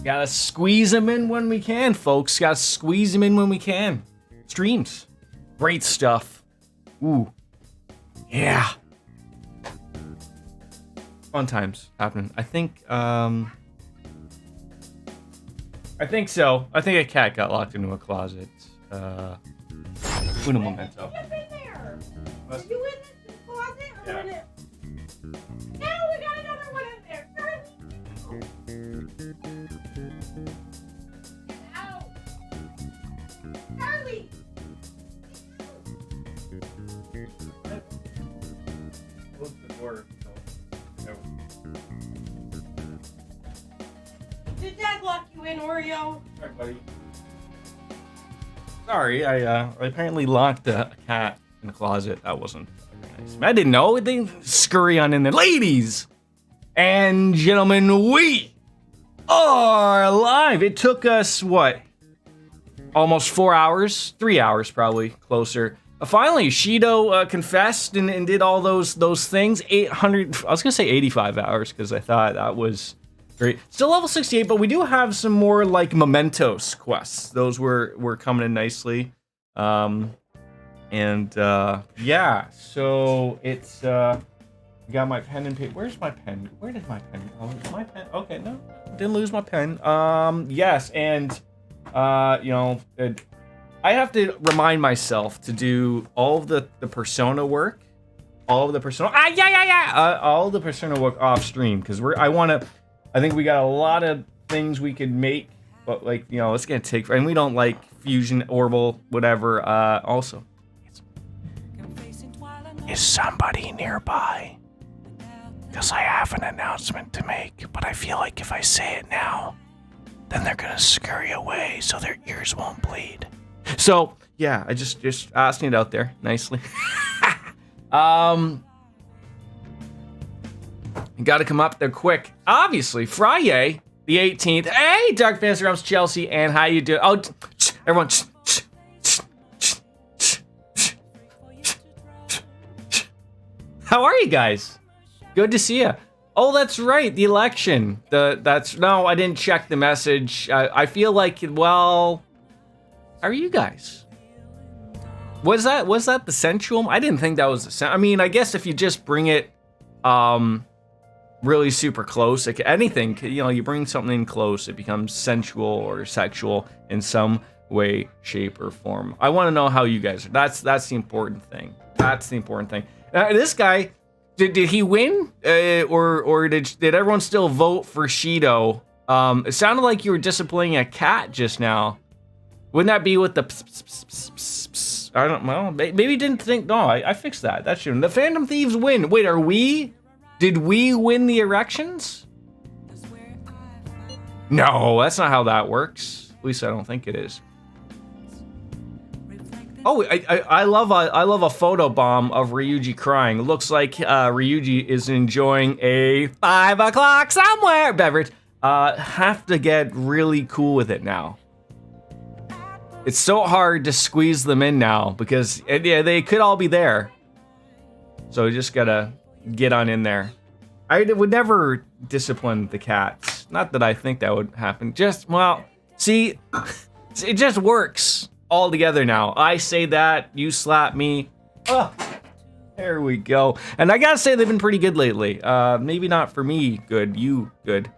Gotta squeeze them in when we can, folks. Gotta squeeze them in when we can. Streams. Great stuff. Ooh. Yeah. Fun times happening. I think so. I think a cat got locked into a closet. Uno momento. Get in there. Are you in the closet or Yeah. in it? No, we got another one in there. Get out. Charlie. Close the door. Did Dad lock you in, Oreo? Sorry, buddy. Sorry, I apparently locked a cat in the closet. That wasn't very nice. I didn't know. They scurry on in there. Ladies and gentlemen, we are live. It took us, what? Almost 4 hours? 3 hours, probably, closer. Finally, Shido confessed and did all those things. 800, I was going to say 85 hours, because I thought that was great. Still level 68, but we do have some more, like, mementos quests. Those were coming in nicely. Yeah, so it's, I got my pen and paper. Where's my pen? Where did my pen go? Oh, my pen. Okay, no, didn't lose my pen. Yes, and, you know, I have to remind myself to do all of the persona work, all of the persona, all of the persona work off stream, because I think we got a lot of things we could make, but, like, you know, it's gonna take, and we don't like fusion, orbital, whatever. Also, is somebody nearby? Because I have an announcement to make, but I feel like if I say it now, then they're gonna scurry away so their ears won't bleed. So, yeah, I just asking it out there nicely. You gotta come up there quick. Obviously, Friday, the 18th. Hey, Dark Fantasy Realms, Chelsea, and how you doing? Oh, everyone. How are you guys? Good to see you. Oh, that's right, the election. No, I didn't check the message. I feel like, well, how are you guys? Was that the sensual? I didn't think that was the I mean, I guess if you just bring it, really super close, like anything, you know, you bring something close, it becomes sensual or sexual in some way, shape, or form. I want to know how you guys are. That's the important thing. That's the important thing. This guy, did he win, or did everyone still vote for Shido? It sounded like you were disciplining a cat just now. Wouldn't that be with the pss? I don't know. Maybe didn't think. No, I fixed that. That shouldn't. The Phantom Thieves win. Wait, did we win the erections? No, that's not how that works. At least I don't think it is. Oh, I love a photo bomb of Ryuji crying. It looks like Ryuji is enjoying a 5 o'clock somewhere beverage. Have to get really cool with it now. It's so hard to squeeze them in now because yeah, they could all be there. So we just gotta get on in there. I would never discipline the cats. Not that I think that would happen. Just, well, see, it just works all together now. I say that, you slap me. Oh, there we go. And I gotta say they've been pretty good lately. Maybe not for me good, you good.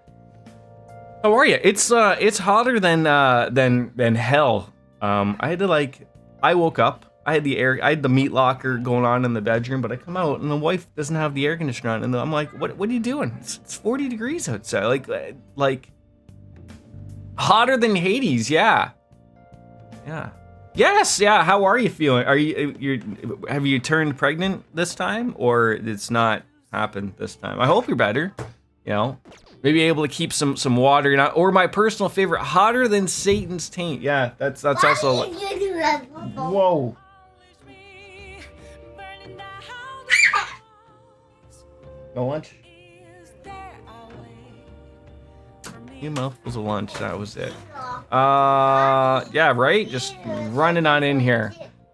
How are you? It's hotter than hell. I woke up. I had the meat locker going on in the bedroom, but I come out and the wife doesn't have the air conditioner on, and I'm like, what are you doing? It's 40 degrees outside. Like hotter than Hades, yeah. Yeah. Yes, yeah. How are you feeling? Have you turned pregnant this time, or it's not happened this time? I hope you're better. You know, maybe able to keep some water. Or my personal favorite, hotter than Satan's taint. Yeah, that's also. Whoa. No lunch? Few mouthfuls of lunch, that was it. Yeah, right? Just running on in here.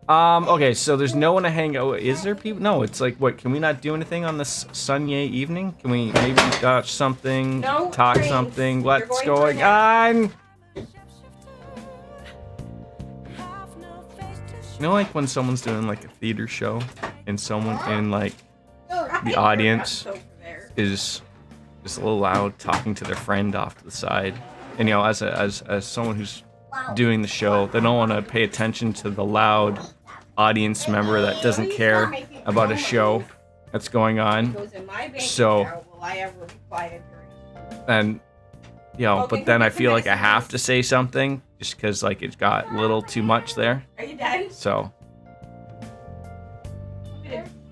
Okay, so there's no one to hang out. Is there people? No, it's like, what, can we not do anything on this Sunday evening? Can we maybe watch something, No talk drinks. something? You're What's going going for on? You know, like when someone's doing like a theater show and someone in like the audience is just a little loud talking to their friend off to the side. And you know, as someone who's doing the show, they don't want to pay attention to the loud audience member that doesn't care about a show that's going on. So, and you know, but then I feel like I have to say something just because like it got a little too much there. Are you done? So.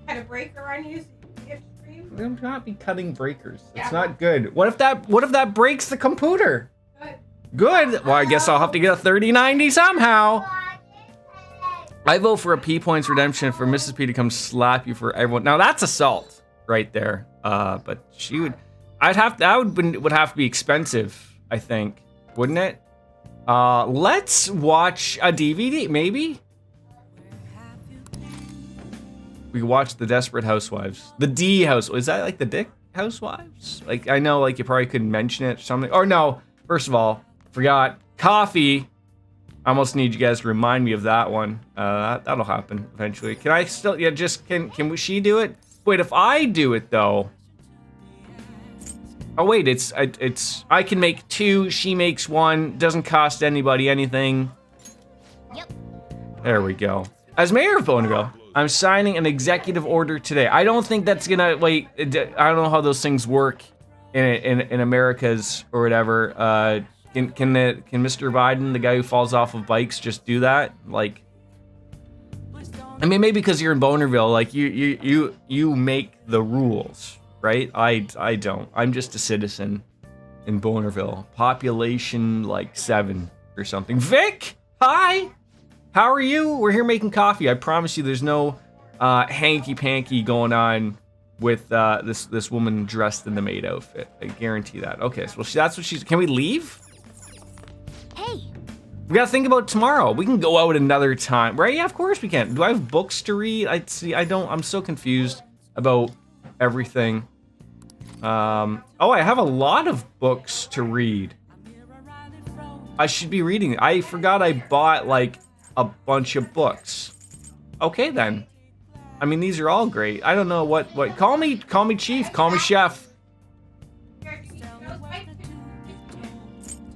Had a breaker on you so you can scream? We'll not be cutting breakers. It's not good. What if that breaks the computer? Good. Well, I guess I'll have to get a 3090 somehow. I vote for a P points redemption for Mrs. P to come slap you for everyone. Now that's assault right there. But she would. That would have to be expensive. I think, wouldn't it? Let's watch a DVD, maybe. We watched The Desperate Housewives. The D House. Is that like the Dick Housewives? Like, I know, like, you probably couldn't mention it or something. Or no, first of all, forgot. Coffee. I almost need you guys to remind me of that one. That'll happen eventually. Can I still, yeah, just, can she do it? Wait, if I do it, though. Oh, wait, it's, I can make 2, she makes 1. Doesn't cost anybody anything. Yep. There we go. As mayor of Bonneville, I'm signing an executive order today. I don't think that's gonna, wait, I don't know how those things work in Americas or whatever. Can Mr. Biden, the guy who falls off of bikes, just do that? Like, I mean, maybe because you're in Bonneville, like you make the rules, right? I don't. I'm just a citizen in Bonneville. Population like 7 or something. Vic, hi. How are you? We're here making coffee. I promise you there's no hanky-panky going on with this woman dressed in the maid outfit. I guarantee that. Okay, so that's what she's... Can we leave? Hey. We gotta think about tomorrow. We can go out another time, right? Yeah, of course we can. Do I have books to read? I'm so confused about everything. Oh, I have a lot of books to read. I should be reading. I forgot I bought, like, a bunch of books. Okay then. I mean, these are all great. I don't know what call me chief, call me chef.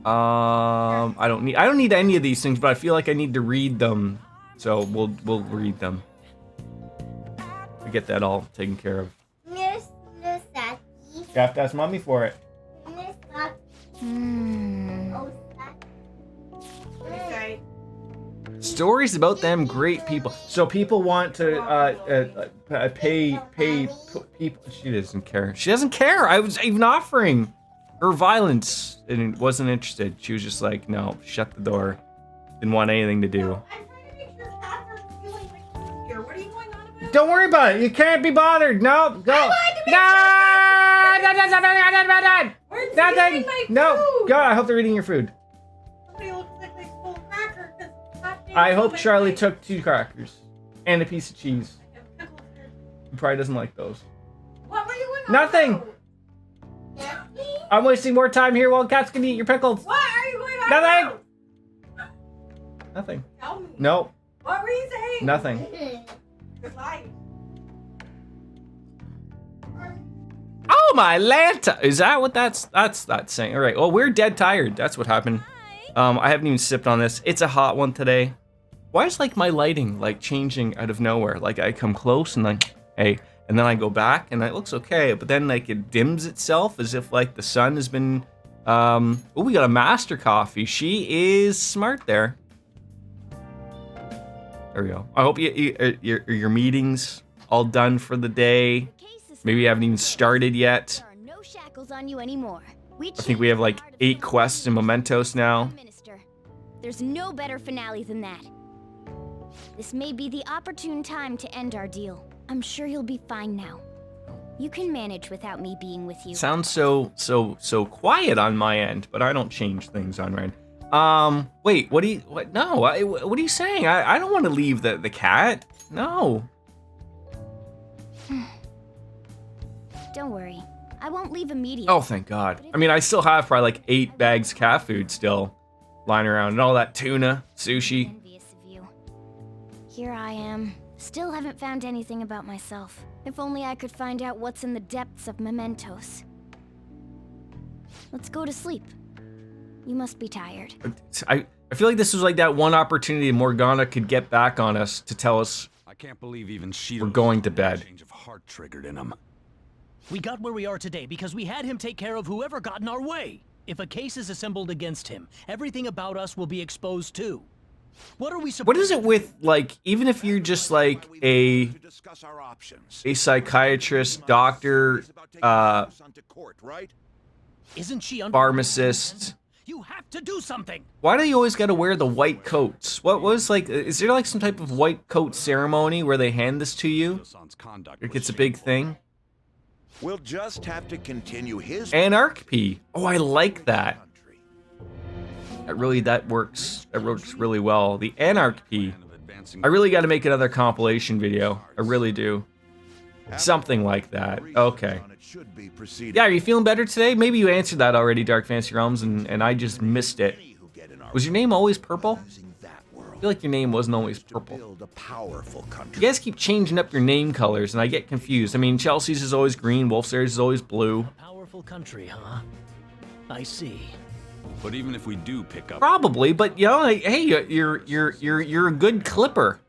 I don't need any of these things, but I feel like I need to read them. So we'll read them. We get that all taken care of. You have to ask mommy for it. Stories about them great people. So people want to pay people. She doesn't care. She doesn't care. I was even offering her violence and wasn't interested. She was just like, no, shut the door. Didn't want anything to do. I'm trying to make sure Catherine's feeling like here. What are you going on about? Don't worry about it. You can't be bothered. No, go. Where's Nothing. my No, food? go. I hope they're eating your food. Somebody looks like they stole a cracker because I hope Charlie took 2 crackers and a piece of cheese. He probably doesn't like those. What were you going on Nothing. about? I'm wasting more time here while cats can eat your pickles. What are you going on Nothing. about? Nothing. Tell me. No. What were you saying? Nothing. Good life. Oh my Lanta! Is that what that's saying? All right. Well, we're dead tired. That's what happened. I haven't even sipped on this. It's a hot one today. Why is like my lighting like changing out of nowhere? Like I come close and like, hey, and then I go back and it looks okay, but then like it dims itself as if like the sun has been. Oh, we got a master coffee. She is smart there. There we go. I hope your meeting's all done for the day. Maybe you haven't even started yet. There are no shackles on you anymore. I think we have like 8 quests and mementos now. There's no better finale than that. This may be the opportune time to end our deal. I'm sure you'll be fine now. You can manage without me being with you. Sounds so quiet on my end, but I don't change things on my end. Wait, what? No, what are you saying? I don't want to leave the cat. No. Don't worry. I won't leave immediately. Oh, thank God. I mean, I still have probably like 8 bags of cat food still lying around, and all that tuna, sushi. Envious of you. Here I am. Still haven't found anything about myself. If only I could find out what's in the depths of mementos. Let's go to sleep. You must be tired. I feel like this was like that one opportunity Morgana could get back on us to tell us I can't believe even Shido we're going to bed. change of heart triggered in him. We got where we are today because we had him take care of whoever got in our way. If a case is assembled against him, everything about us will be exposed too. What are we supposed What is it with, like, even if you're just like a psychiatrist, doctor, Isn't she under pharmacist, You have to do something. why do you always gotta wear the white coats? What was like, is there like some type of white coat ceremony where they hand this to you? Like it's a big thing? We'll just have to continue his Anarchy. Oh, I like that. That works really well. The Anarchy. I really got to make another compilation video. I really do. Something like that. Okay. Yeah, are you feeling better today? Maybe you answered that already, Dark Fantasy Realms, and I just missed it. Was your name always purple? I feel like your name wasn't always purple. You guys keep changing up your name colors, and I get confused. I mean, Chelsea's is always green, Wolf's is always blue. A powerful country, huh? I see. But even if we do pick up, Probably, but you know, like, hey, you're a good clipper.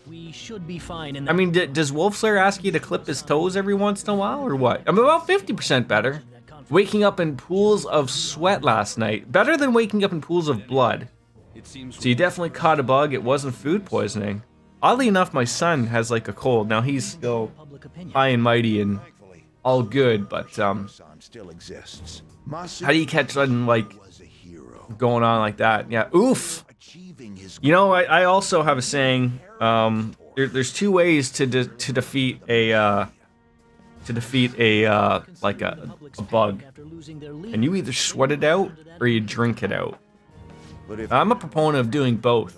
We should be fine in I mean, does Wolfslayer ask you to clip his toes every once in a while, or what? I'm about 50% better. Waking up in pools of sweat last night. Better than waking up in pools of blood. it seems So you definitely caught a bug. It wasn't food poisoning. Oddly enough, my son has like a cold. Now he's still public opinion. high and mighty and all good, but still exists. how do you catch something like going on like that? Yeah, oof. You know, I also have a saying. There's 2 ways to defeat a like a bug, and you either sweat it out or you drink it out. I'm a proponent of doing both.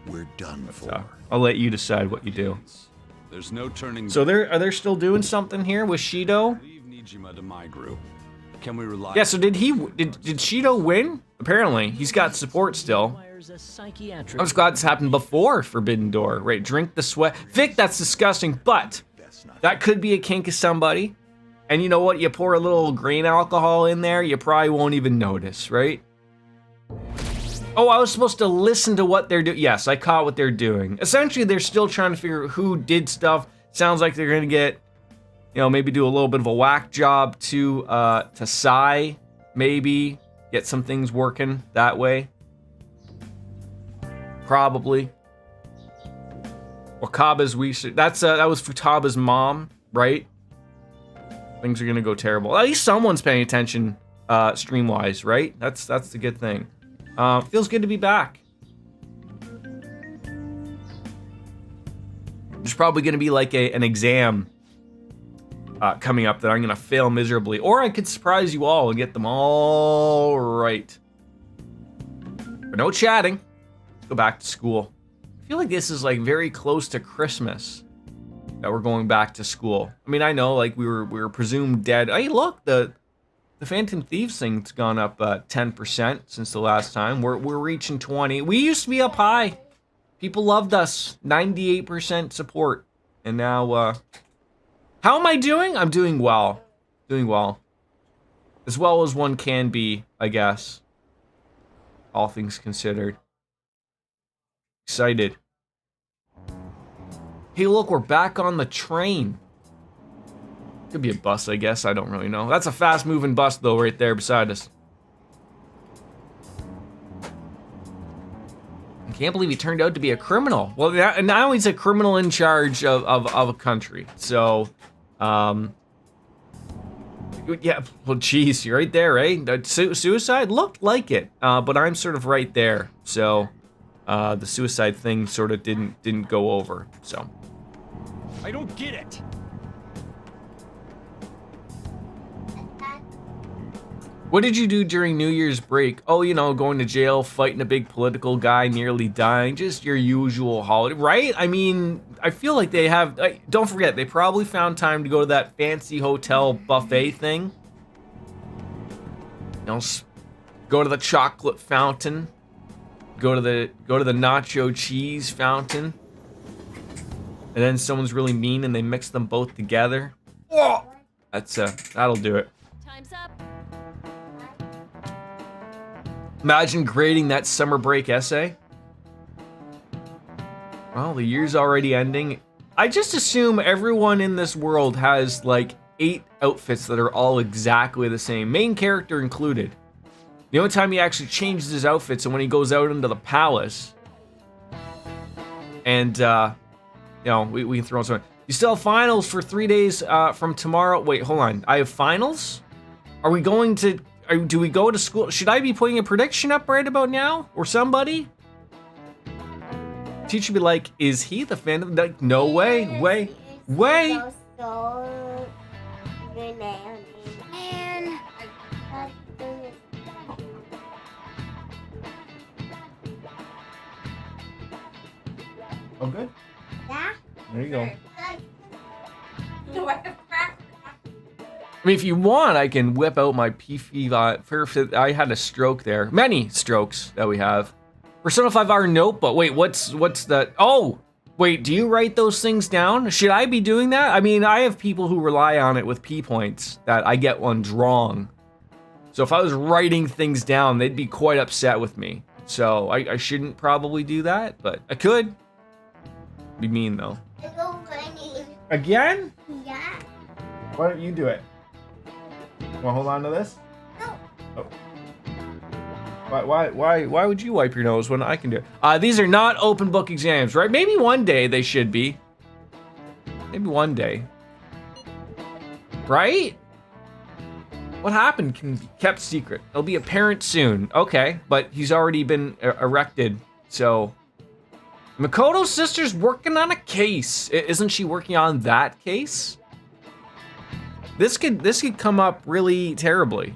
We're done for. So I'll let you decide what you do. there's no turning. So are they still doing something here with Shido? Leave Nijima to my group. Can we rely? Yeah. So did Shido win? Apparently, he's got support still. Requires a psychiatric. I'm just glad this happened before Forbidden Door. Right? Drink the sweat. Vic, that's disgusting. But that could be a kink of somebody. And you know what? You pour a little grain alcohol in there, you probably won't even notice, right? Oh, I was supposed to listen to what they're doing. Yes, I caught what they're doing. Essentially, they're still trying to figure out who did stuff. Sounds like they're gonna get, you know, maybe do a little bit of a whack job to Sai, maybe get some things working that way. Probably. Wakaba's research. That was Futaba's mom, right? Things are gonna go terrible. At least someone's paying attention, stream-wise, right? That's the good thing. Feels good to be back. There's probably gonna be like an exam coming up that I'm gonna fail miserably, or I could surprise you all and get them all right. But no chatting. Let's go back to school. I feel like this is like very close to Christmas that we're going back to school. I mean, I know like we were presumed dead. Hey, look, the Phantom Thieves thing's gone up 10% since the last time. We're reaching 20. We used to be up high. People loved us. 98% support. And now, how am I doing? I'm doing well. Doing well. As well as one can be, I guess. All things considered. Excited. Hey, look, we're back on the train. Could be a bus, I guess. I don't really know. That's a fast-moving bus, though, right there beside us. I can't believe he turned out to be a criminal. Well, now he's a criminal in charge of a country. So, yeah, well, geez, you're right there, right? Suicide looked like it, but I'm sort of right there. So, the suicide thing sort of didn't go over. So, I don't get it. What did you do during New Year's break? Oh, you know, going to jail, fighting a big political guy, nearly dying, just your usual holiday, right? I mean, I feel like they have, don't forget, they probably found time to go to that fancy hotel buffet thing. You know, go to the chocolate fountain, go to the nacho cheese fountain, and then someone's really mean and they mix them both together. Whoa! That's that'll do it. Time's up. Imagine grading that summer break essay. Well, the year's already ending. I just assume everyone in this world has like 8 outfits that are all exactly the same, main character included. The only time he actually changes his outfits is when he goes out into the palace. And, you know, we can throw in some. You still have finals for 3 days from tomorrow. Wait, hold on. I have finals? Are we going to... do we go to school? Should I be putting a prediction up right about now? Or somebody? Teacher be like, is he the fan of... Like, no way. Way. Man. Oh, good. Yeah? There you go. Do I have crack? I mean, if you want, I can whip out my P5. I had a stroke there. Many strokes that we have. Persona 5R notebook. Wait, what's that? Oh, wait, do you write those things down? Should I be doing that? I mean, I have people who rely on it with P points that I get ones wrong. So if I was writing things down, they'd be quite upset with me. So I shouldn't probably do that, but I could. Be mean though. Again? Yeah. Why don't you do it? Want to hold on to this? No. Oh. Why would you wipe your nose when I can do it? These are not open book exams, right? Maybe one day they should be. Maybe one day. Right? What happened can be kept secret. It'll be apparent soon. Okay, but he's already been erected, so... Makoto's sister's working on a case. Isn't she working on that case? This could come up really terribly.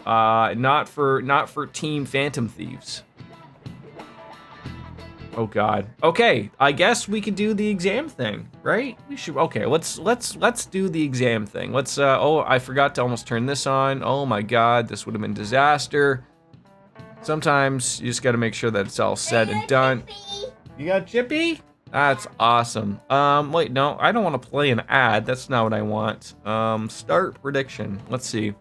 Not for Team Phantom Thieves. Oh God. Okay, I guess we could do the exam thing, right? We should. Okay, let's do the exam thing. Let's. Oh, I forgot to almost turn this on. Oh my God, this would have been disaster. Sometimes you just got to make sure that it's all said and done. You got Chippy? That's awesome. Wait, no, I don't want to play an ad. That's not what I want. Start prediction. Let's see.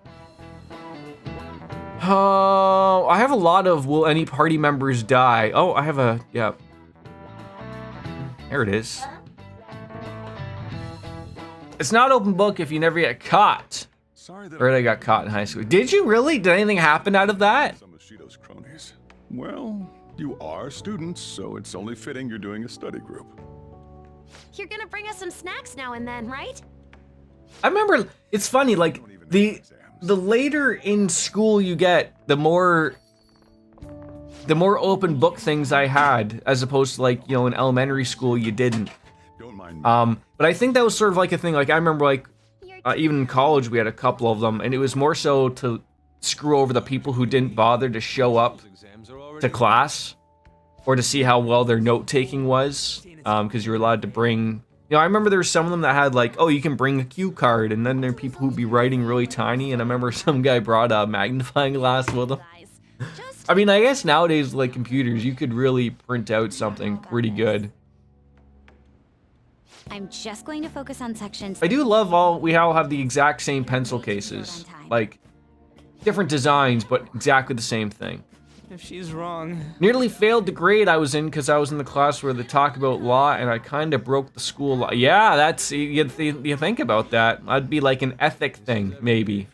I have a lot of will any party members die? Oh, I have a, yeah. There it is. It's not open book if you never get caught. Sorry that Or I got caught in high school. Did you really? Did anything happen out of that? Some of Shido's cronies. Well, you are students, so it's only fitting you're doing a study group. You're gonna bring us some snacks now and then, right? I remember, it's funny, like, the later in school you get, the more open book things I had, as opposed to, like, you know, in elementary school you didn't. Don't mind me. But I think that was sort of like a thing, like, I remember, like, even in college we had a couple of them, and it was more so to screw over the people who didn't bother to show up to class, or to see how well their note-taking was, because you were allowed to bring... You know, I remember there were some of them that had, like, oh, you can bring a cue card, and then there are people who'd be writing really tiny, and I remember some guy brought a magnifying glass with him. I mean, I guess nowadays, like, computers, you could really print out something pretty good. I'm just going to focus on sections. I do love we all have the exact same pencil cases. Like, different designs, but exactly the same thing. If she's wrong. Nearly failed the grade I was in because I was in the class where they talk about law, and I kind of broke the school law. Yeah, that's, you think about that. That'd be like an ethic thing, maybe.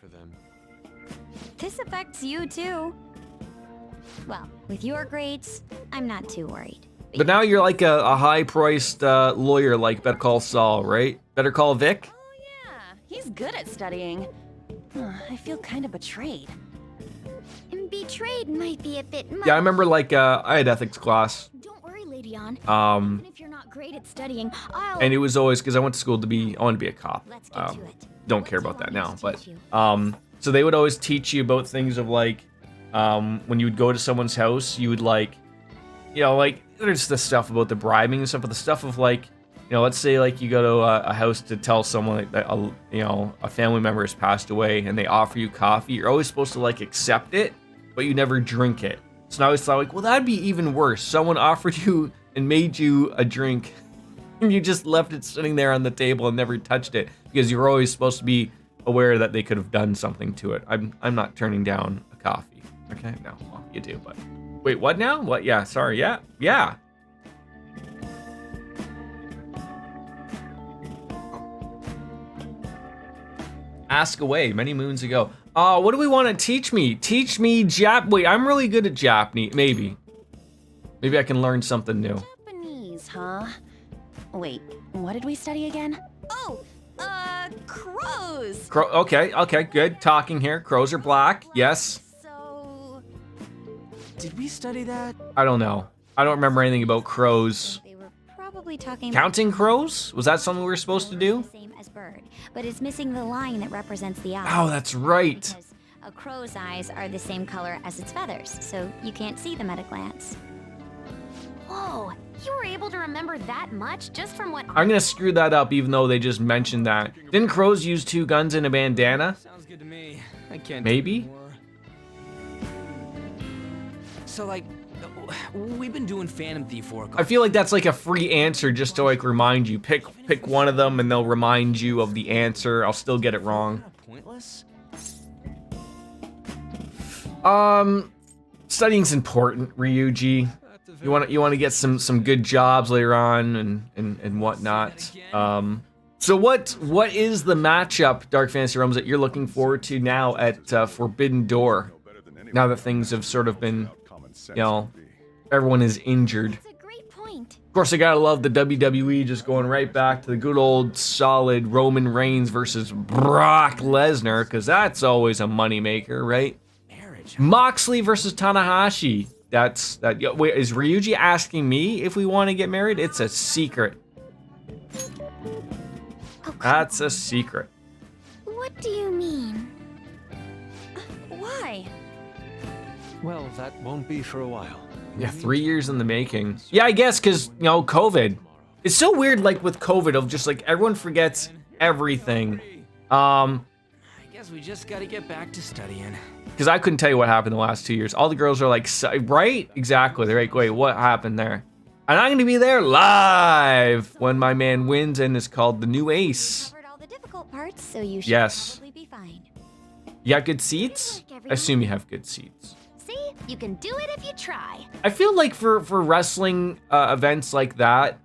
This affects you too. Well, with your grades, I'm not too worried. But now you're like a high-priced lawyer like Better Call Saul, right? Better Call Vic? Oh yeah, he's good at studying. I feel kind of betrayed. And betrayed might be a bit much. Yeah, I remember, like, I had ethics class. Don't worry, Lady Ann. Um, Even if you're not great at studying, I'll... and it was always, because I went to school to be, I wanted to be a cop. Let's get to it. Don't care about that now, but, So they would always teach you about things of like, when you would go to someone's house, you would like, you know, like there's the stuff about the bribing and stuff, but the stuff of like, you know, let's say like you go to a house to tell someone like that, you know, a family member has passed away and they offer you coffee. You're always supposed to like accept it, but you never drink it. So I always thought like, well, that'd be even worse. Someone offered you and made you a drink and you just left it sitting there on the table and never touched it because you were always supposed to be aware that they could have done something to it. I'm not turning down a coffee. Okay, no, well, you do, but wait, what now? What? Yeah, sorry, yeah. Ask away many moons ago. What do we want to teach me? Teach me Wait, I'm really good at Japanese. Maybe I can learn something new. Japanese, huh? Wait, what did we study again? Oh, crows. Okay, good. Talking here. Crows are black. Yes. So Did we study that? I don't know. I don't remember anything about crows. they were probably talking Counting crows? Was that something we were supposed to do? the same as bird, but it's missing the line that represents the eye. Oh, that's right. Because a crow's eyes are the same color as its feathers, so you can't see them at a glance. Whoa, you were able to remember that much just from what I'm gonna screw that up even though they just mentioned that. Didn't crows use 2 guns and a bandana? Sounds good to me. I can't. Maybe? do more. So like, we've been doing Phantom Thief for a couple. I feel like that's like a free answer just to like remind you. Pick one of them and they'll remind you of the answer. I'll still get it wrong. Pointless. Studying's important, Ryuji. You want to get some good jobs later on and whatnot. So what is the matchup, Dark Fantasy Realms, that you're looking forward to now at Forbidden Door? Now that things have sort of been, you know, everyone is injured. That's a great point. Of course, I gotta love the WWE just going right back to the good old solid Roman Reigns versus Brock Lesnar, because that's always a moneymaker, right? Marriage. Moxley versus Tanahashi. Wait, is Ryuji asking me if we want to get married? It's a secret. That's a secret. What do you mean? Why? Well, that won't be for a while. Yeah, 3 years in the making. Yeah, I guess because, you know, COVID. It's so weird, like, with COVID, of just, like, everyone forgets everything. I guess we just gotta get back to studying. Because I couldn't tell you what happened the last 2 years. All the girls are like, right? Exactly. They're like, wait, what happened there? And I'm going to be there live when my man wins and is called the new ace. Covered all the difficult parts, so you should Yes. probably be fine. You got good seats? I assume you have good seats. See, you can do it if you try. I feel like for wrestling events like that,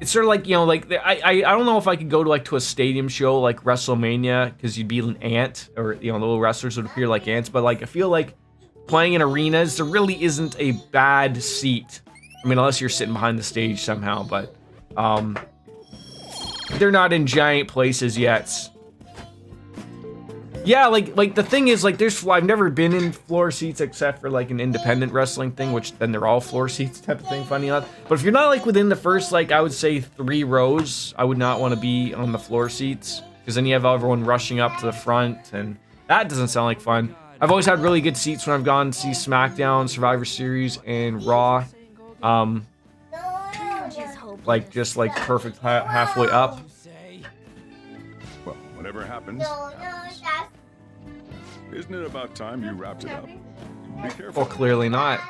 it's sort of like, you know, like I don't know if I could go to like to a stadium show like WrestleMania because you'd be an ant, or, you know, the little wrestlers would appear like ants, but like I feel like playing in arenas, there really isn't a bad seat. I mean, unless you're sitting behind the stage somehow, but they're not in giant places yet. Yeah, like the thing is, like, I've never been in floor seats except for like an independent wrestling thing, which then they're all floor seats type of thing, funny enough. But if you're not like within the first, like, I would say 3 rows, I would not want to be on the floor seats, because then you have everyone rushing up to the front, and that doesn't sound like fun. I've always had really good seats when I've gone to see SmackDown, Survivor Series, and Raw. Like, just like perfect halfway up. Well, whatever happens. Isn't it about time you wrapped it up? Be careful. Well, clearly not.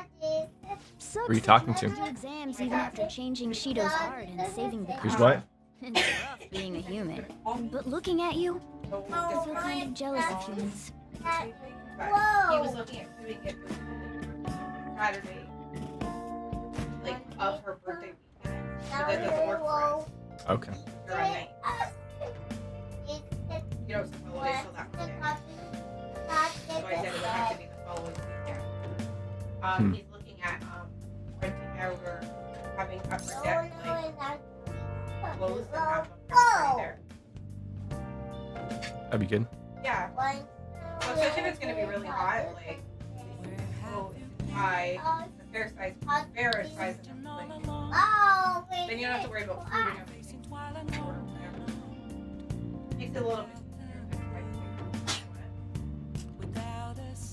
Sucks Who are you talking to? do exams even after changing Shido's heart and saving the Who's car. what? It's rough being a human. But looking at you, I feel kind of jealous of humans. He was looking at doing it Saturday, like of her birthday weekend. So that doesn't work for us. Okay. During night. You know, it's the holiday, so that Monday. So I said it would have to be the following weekend. He's looking at renting out or having upper deck like closed and have a party there. That'd be good. Yeah. So especially if it's gonna be really hot, like so high, the fair size and everything. Then you don't have to worry about food and everything. Makes it a little bit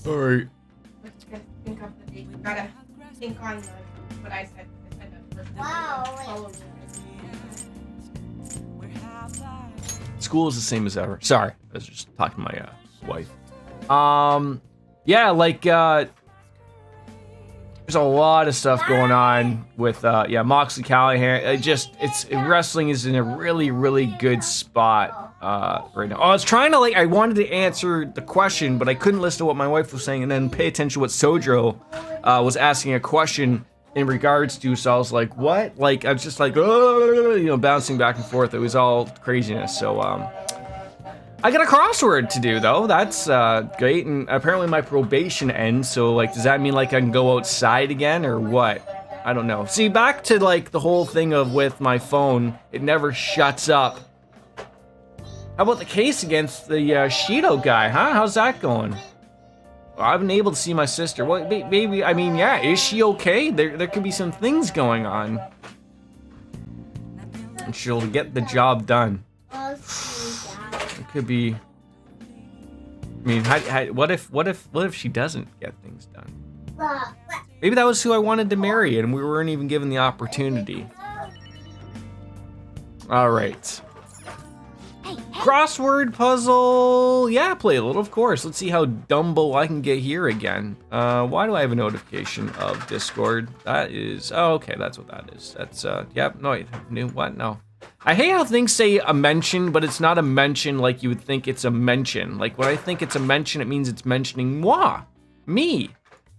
All right. Let's just think of the date. Gotta think on what I said. I said that first. Wow. School is the same as ever. Sorry, I was just talking to my wife. Yeah, like there's a lot of stuff going on with Moxley Callahan. Wrestling is in a really good spot right now. I was trying to I wanted to answer the question, but I couldn't listen to what my wife was saying and then pay attention to what Sojiro was asking a question in regards to, so I was like, what? Like, I was just like, bouncing back and forth. It was all craziness. So, I got a crossword to do, though. That's great. And apparently my probation ends. So, does that mean, I can go outside again or what? I don't know. See, back to, the whole thing of with my phone, it never shuts up. How about the case against the Shido guy, huh? How's that going? I've been able to see my sister. Well, maybe, I mean, yeah, is she okay? There could be some things going on. And she'll get the job done. It could be. I mean, what if she doesn't get things done? Maybe that was who I wanted to marry, and we weren't even given the opportunity. All right. Crossword puzzle. Yeah, play a little, of course. Let's see how Dumbo I can get here again. Why do I have a notification of Discord? That is, oh, okay, that's what that is. That's, yep, no, wait, what? No. I hate how things say a mention, but it's not a mention like you would think it's a mention. Like, when I think it's a mention, it means it's mentioning moi, me,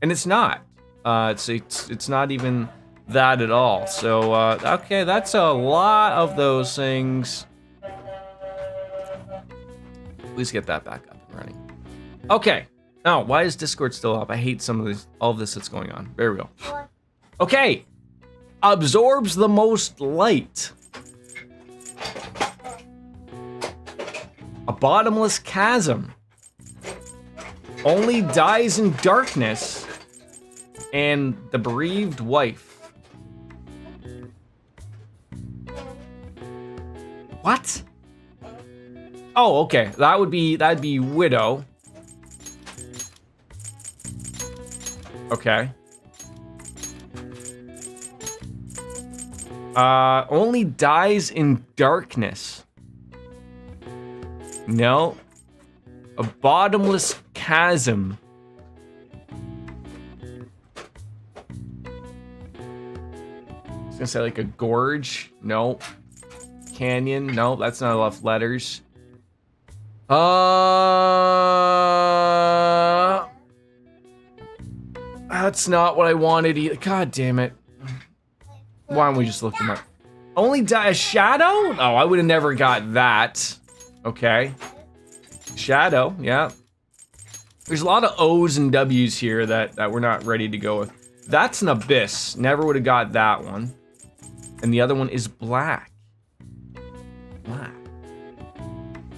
and it's not. It's not even that at all. So, okay, that's a lot of those things. Please get that back up and running. Okay. Oh, why is Discord still up? I hate all of this that's going on. There we go. Okay. Absorbs the most light. A bottomless chasm. Only dies in darkness. And the bereaved wife. What? Oh, okay. That'd be widow. Okay. Only dies in darkness. No. A bottomless chasm. I was gonna say a gorge. No. Canyon. No, that's not enough letters. That's not what I wanted either. God damn it. Why don't we just look them up? Only die a shadow? Oh, I would have never got that. Okay. Shadow, yeah. There's a lot of O's and W's here that we're not ready to go with. That's an abyss. Never would have got that one. And the other one is black. Black.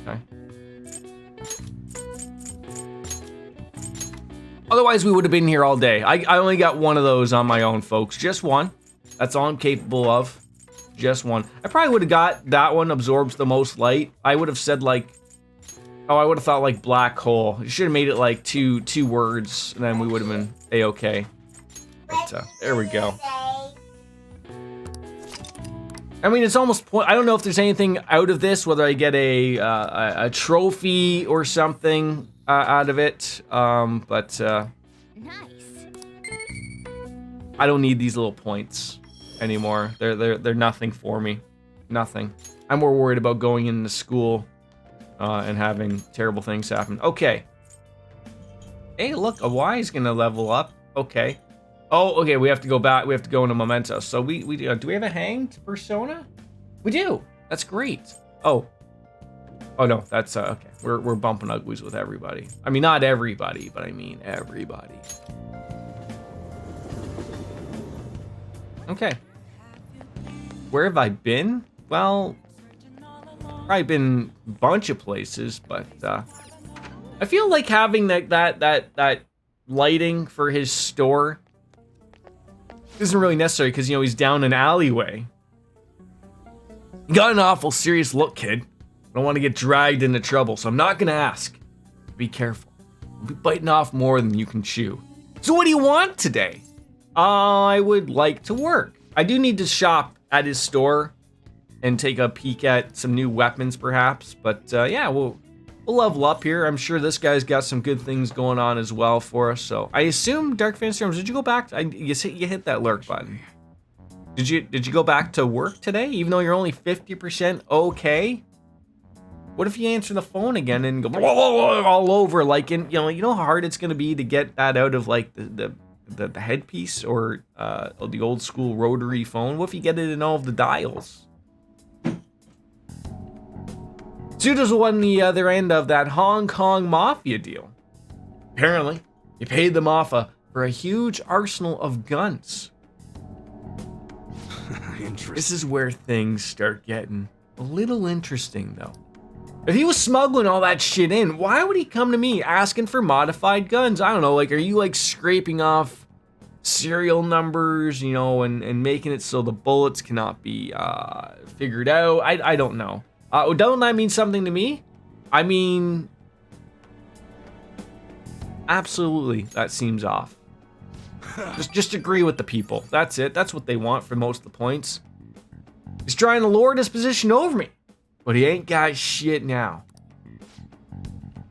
Okay. Otherwise, we would have been here all day. I only got one of those on my own, folks. Just one. That's all I'm capable of. Just one. I probably would have got that one absorbs the most light. I would have said I would have thought black hole. You should have made it two words, and then we would have been A-okay. But there we go. I mean, it's almost I don't know if there's anything out of this, whether I get a trophy or something out of it. But Nice. I don't need these little points anymore. They're nothing for me. Nothing. I'm more worried about going into school and having terrible things happen. Okay. Hey, look, a Y is gonna level up. Okay. Oh, okay, we have to go back. We have to go into Mementos. So do we have a hanged persona? We do. That's great. Oh no, that's okay. We're bumping uglies with everybody. I mean, not everybody, but I mean everybody. Okay. Where have I been? Well, probably been a bunch of places, but I feel like having that lighting for his store isn't really necessary because, he's down an alleyway. You got an awful serious look, kid. I don't want to get dragged into trouble, so I'm not gonna ask. Be careful. We'll be biting off more than you can chew. So what do you want today? I would like to work. I do need to shop at his store and take a peek at some new weapons perhaps. But yeah, we'll level up here. I'm sure this guy's got some good things going on as well for us. So I assume Dark Fantasy Realms, did you go back? You hit that lurk button. Did you go back to work today, even though you're only 50% okay? What if you answer the phone again and go all over, like in, you know how hard it's gonna be to get that out of like the headpiece or the old school rotary phone? What if you get it in all of the dials? Suda's won the other end of that Hong Kong mafia deal. Apparently, he paid them off for a huge arsenal of guns. This is where things start getting a little interesting, though. If he was smuggling all that shit in, why would he come to me asking for modified guns? I don't know, like, are you like scraping off serial numbers, you know, and making it so the bullets cannot be figured out? I don't know. Don't that mean something to me? I mean, absolutely, that seems off. Just agree with the people. That's it. That's what they want for most of the points. He's trying to lord his position over me, but he ain't got shit now.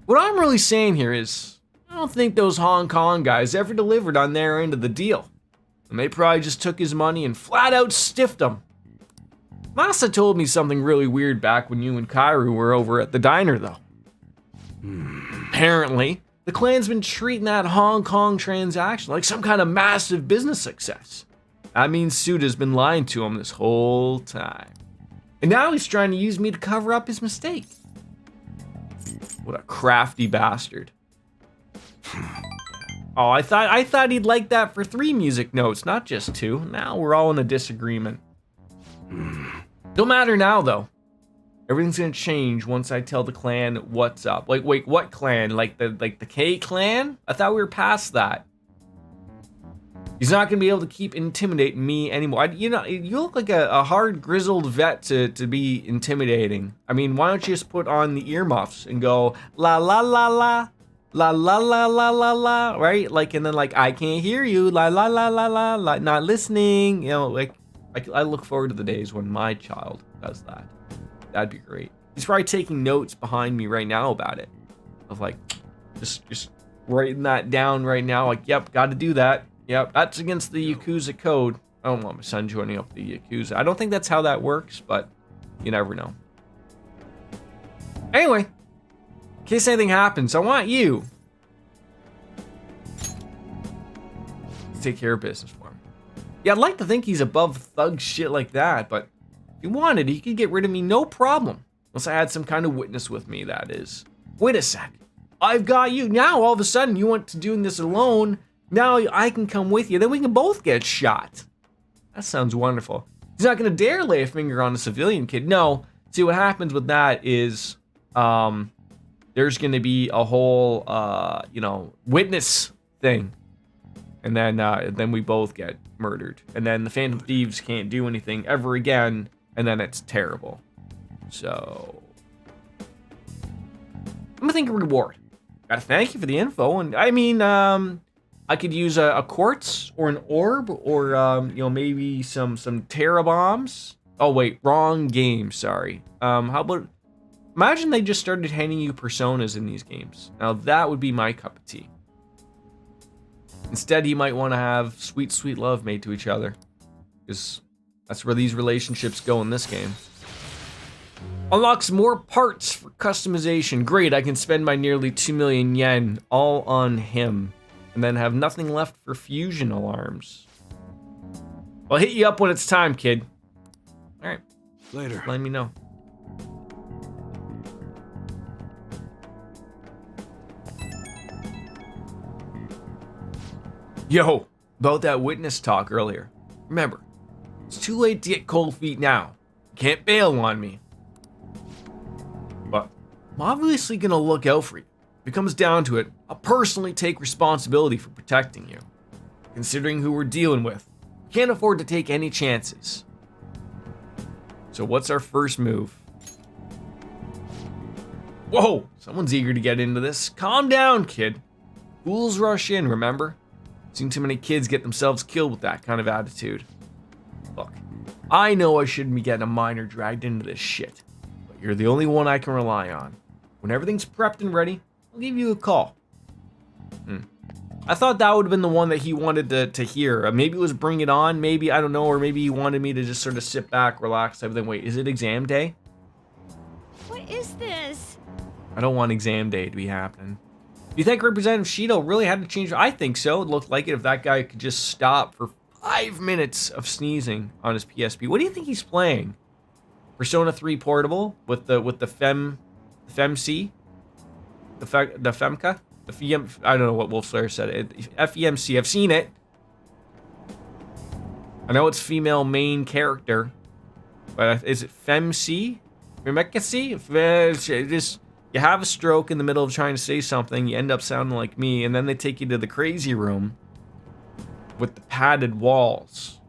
What I'm really saying here is, I don't think those Hong Kong guys ever delivered on their end of the deal. And they probably just took his money and flat out stiffed him. Masa told me something really weird back when you and Kairu were over at the diner, though. Apparently, the clan's been treating that Hong Kong transaction like some kind of massive business success. That means Suda's been lying to him this whole time. And now he's trying to use me to cover up his mistake. What a crafty bastard. Oh, I thought he'd like that for 3 music notes, not just 2. Now we're all in a disagreement. Don't matter now, though. Everything's gonna change once I tell the clan what's up. Like, wait, what clan? Like the K clan? I thought we were past that. He's not gonna be able to keep intimidating me anymore. You look like a hard, grizzled vet to be intimidating. I mean, why don't you just put on the earmuffs and go la la la la, la la la la la la, right? Like, and then like, I can't hear you, la la la la la, la, not listening. You know, like I look forward to the days when my child does that. That'd be great. He's probably taking notes behind me right now about it. Of like, just writing that down right now. Like, yep, got to do that. Yep, that's against the Yakuza code. I don't want my son joining up the Yakuza. I don't think that's how that works, but you never know. Anyway, in case anything happens, I want you to take care of business for him. Yeah, I'd like to think he's above thug shit like that, but if he wanted, he could get rid of me no problem. Unless I had some kind of witness with me, that is. Wait a sec. I've got you. Now, all of a sudden, you want to doing this alone. Now I can come with you. Then we can both get shot. That sounds wonderful. He's not going to dare lay a finger on a civilian kid. No. See, what happens with that is there's going to be a whole, witness thing. And then we both get murdered. And then the Phantom Thieves can't do anything ever again. And then it's terrible. So I'm gonna think of reward. Gotta thank you for the info. And I mean, I could use a quartz or an orb or maybe some Terra bombs. Oh wait, wrong game. Sorry. How about imagine they just started handing you personas in these games. Now that would be my cup of tea. Instead, you might want to have sweet, sweet love made to each other, because that's where these relationships go in this game. Unlocks more parts for customization. Great, I can spend my nearly 2 million yen all on him, and then have nothing left for fusion alarms. I'll hit you up when it's time, kid. All right. Later. Let me know. Yo, about that witness talk earlier. Remember, it's too late to get cold feet now. You can't bail on me. But I'm obviously gonna look out for you. If it comes down to it, I'll personally take responsibility for protecting you. Considering who we're dealing with, we can't afford to take any chances. So what's our first move? Whoa, someone's eager to get into this. Calm down, kid. Schools rush in, remember? Seen too many kids get themselves killed with that kind of attitude. Look, I know I shouldn't be getting a minor dragged into this shit, but you're the only one I can rely on. When everything's prepped and ready, I'll give you a call. I thought that would have been the one that he wanted to hear. Maybe it was Bring It On, maybe, I don't know, or maybe he wanted me to just sort of sit back, relax, type of thing. Wait, is it exam day? What is this? I don't want exam day to be happening. Do you think Representative Shido really had to change? I think so. It looked like it. If that guy could just stop for 5 minutes of sneezing on his PSP. What do you think he's playing? Persona 3 Portable with the FemC? The Femca? The FEM, I don't know what Wolf Slayer said. FEMC, I've seen it. I know it's female main character. But is it FemC? Femekasi? Just, you have a stroke in the middle of trying to say something, you end up sounding like me, and then they take you to the crazy room with the padded walls.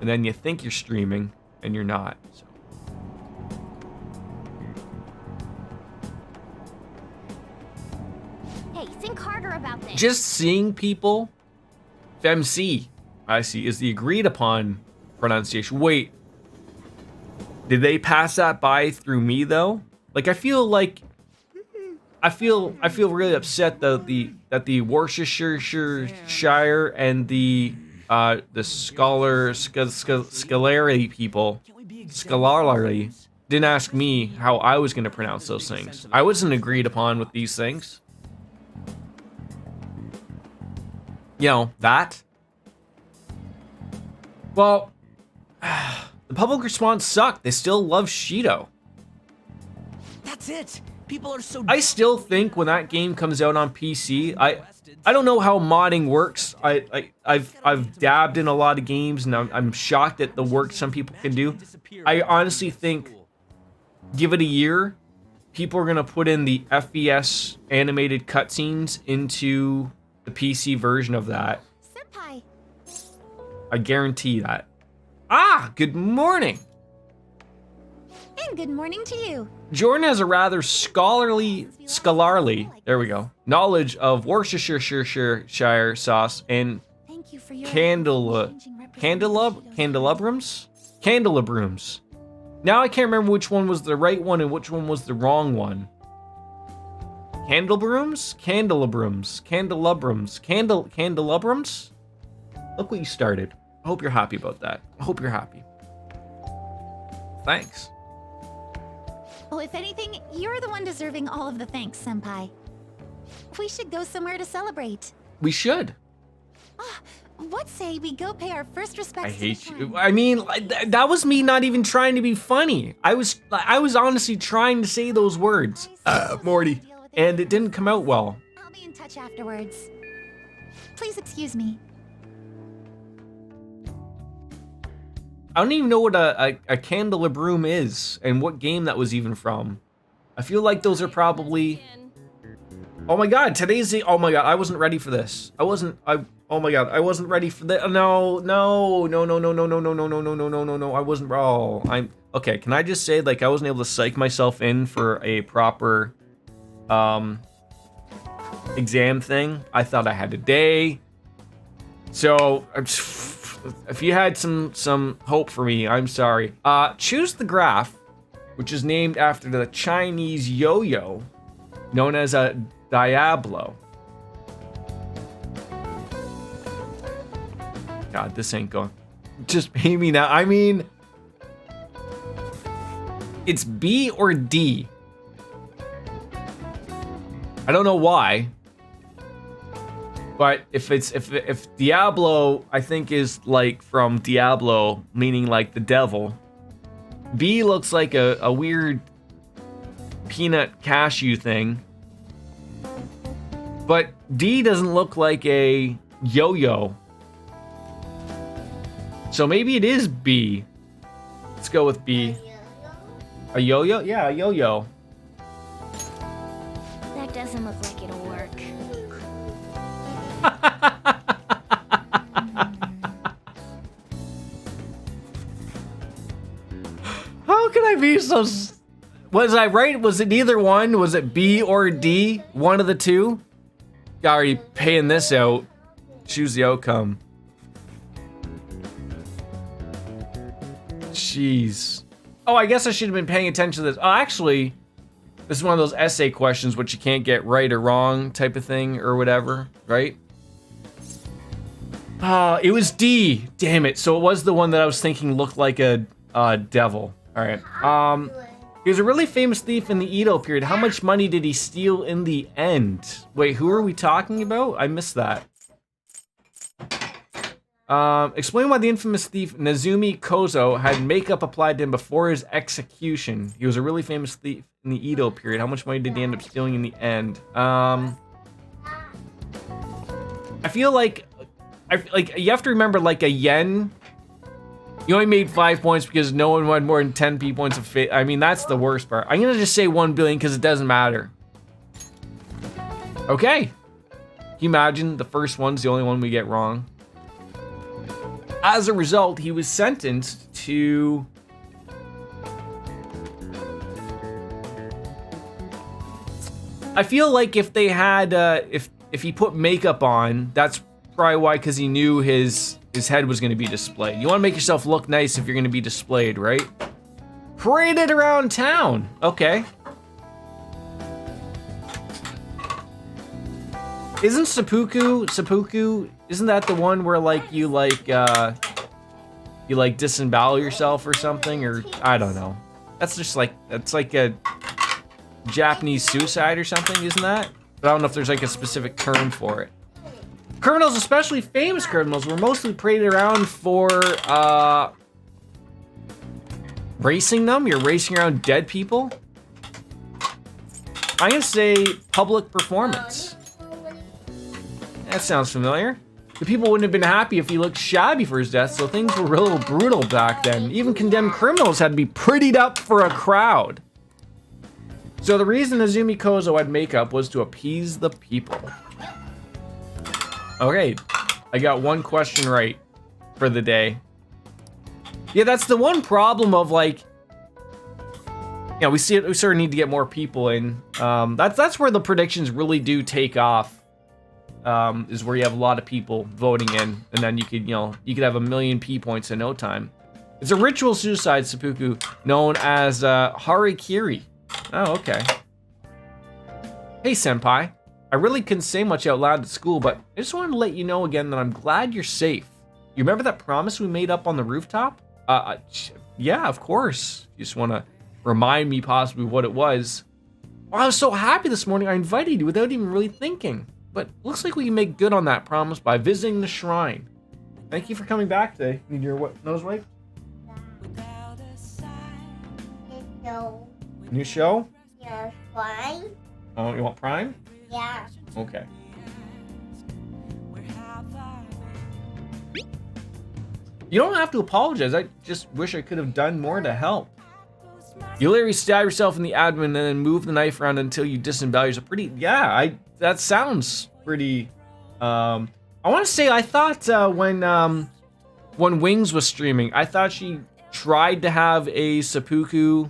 And then you think you're streaming, and you're not. So. Hey, think harder about this. Just seeing people, FemC, I see, is the agreed upon pronunciation. Wait, did they pass that by through me though? Like I feel really upset that the Worcestershire and the Scholarly people, Scholarly, didn't ask me how I was going to pronounce those things. I wasn't agreed upon with these things. You know, that. Well, the public response sucked. They still love Shido. That's it. People are so. I still think when that game comes out on PC, I don't know how modding works. I've dabbed in a lot of games, and I'm shocked at the work some people can do. I honestly think, give it a year, people are gonna put in the FES animated cutscenes into the PC version of that. Senpai. I guarantee that. Ah, good morning. And good morning to you. Jordan has a rather scholarly, there we go, knowledge of Worcestershire sauce and Thank you for your candelabrums. Now I can't remember which one was the right one and which one was the wrong one. Candelabrums. Look what you started. I hope you're happy about that. I hope you're happy. Thanks. Oh, if anything, you're the one deserving all of the thanks, Senpai. We should go somewhere to celebrate. We should. What say we go pay our first respects? I hate you. I mean, that was me not even trying to be funny. I was honestly trying to say those words, Morty, and it didn't come out well. I'll be in touch afterwards. Please excuse me. I don't even know what a candelabrum is and what game that was even from. I feel like those are probably. Oh my god, today's the. Oh my god, I wasn't ready for this. Oh my god, I wasn't ready for that. No. I wasn't. Oh, I'm. Okay, can I just say, like, I wasn't able to psych myself in for a proper exam thing. I thought I had a day. So, if you had some hope for me, I'm sorry. Choose the graph, which is named after the Chinese yo-yo, known as a Diablo. God, this ain't going. Just pay me now. I mean, it's B or D. I don't know why. But if Diablo, I think, is like from Diablo, meaning like the devil. B looks like a weird peanut cashew thing. But D doesn't look like a yo-yo. So maybe it is B. Let's go with B. A yo-yo? Yeah, a yo-yo. That doesn't look like it'll work. How can I be so... Was I right? Was it either one? Was it B or D? One of the two? already paying this out. Choose the outcome. Jeez. Oh, I guess I should have been paying attention to this. Oh, actually, this is one of those essay questions which you can't get right or wrong type of thing or whatever, right? It was D. Damn it. So it was the one that I was thinking looked like a devil. All right. He was a really famous thief in the Edo period. How much money did he steal in the end? Wait, who are we talking about? I missed that. Explain why the infamous thief Nezumi Kozo had makeup applied to him before his execution. He was a really famous thief in the Edo period. How much money did he end up stealing in the end? I feel like you have to remember, like, a yen. You only made 5 points because no one had more than 10 points of fate. I mean, that's the worst part. I'm gonna just say 1 billion because it doesn't matter. Okay. Can you imagine the first one's the only one we get wrong? As a result, he was sentenced to... I feel like if they had, if he put makeup on, that's probably why, because he knew his head was going to be displayed. You want to make yourself look nice if you're going to be displayed, right? Paraded around town. Okay. Isn't seppuku, isn't that the one where, like, you disembowel yourself or something? Or, I don't know. That's just like, that's like a Japanese suicide or something, isn't that? But I don't know if there's like a specific term for it. Criminals, especially famous criminals, were mostly paraded around for, racing them? You're racing around dead people? I'm gonna say public performance. That sounds familiar. The people wouldn't have been happy if he looked shabby for his death, so things were a little brutal back then. Even condemned criminals had to be prettied up for a crowd. So the reason Nezumi Kozo had makeup was to appease the people. Okay, I got one question right for the day. Yeah, that's the one problem of, like, you know, we sort of need to get more people in. That's where the predictions really do take off. Is where you have a lot of people voting in, and then you could have 1 million P points in no time. It's a ritual suicide seppuku known as harikiri. Oh, okay. Hey, Senpai. I really couldn't say much out loud at school, but I just wanted to let you know again that I'm glad you're safe. You remember that promise we made up on the rooftop? Yeah, of course. You just want to remind me possibly what it was. Well, I was so happy this morning I invited you without even really thinking. But looks like we can make good on that promise by visiting the shrine. Thank you for coming back today. Need your nose wipe? New show? Yeah, Prime. Oh, you want Prime? Yeah. Okay. You don't have to apologize. I just wish I could have done more to help. You literally stab yourself in the abdomen and then move the knife around until you disembowel yourself. That sounds pretty, I want to say, I thought when Wings was streaming, I thought she tried to have a seppuku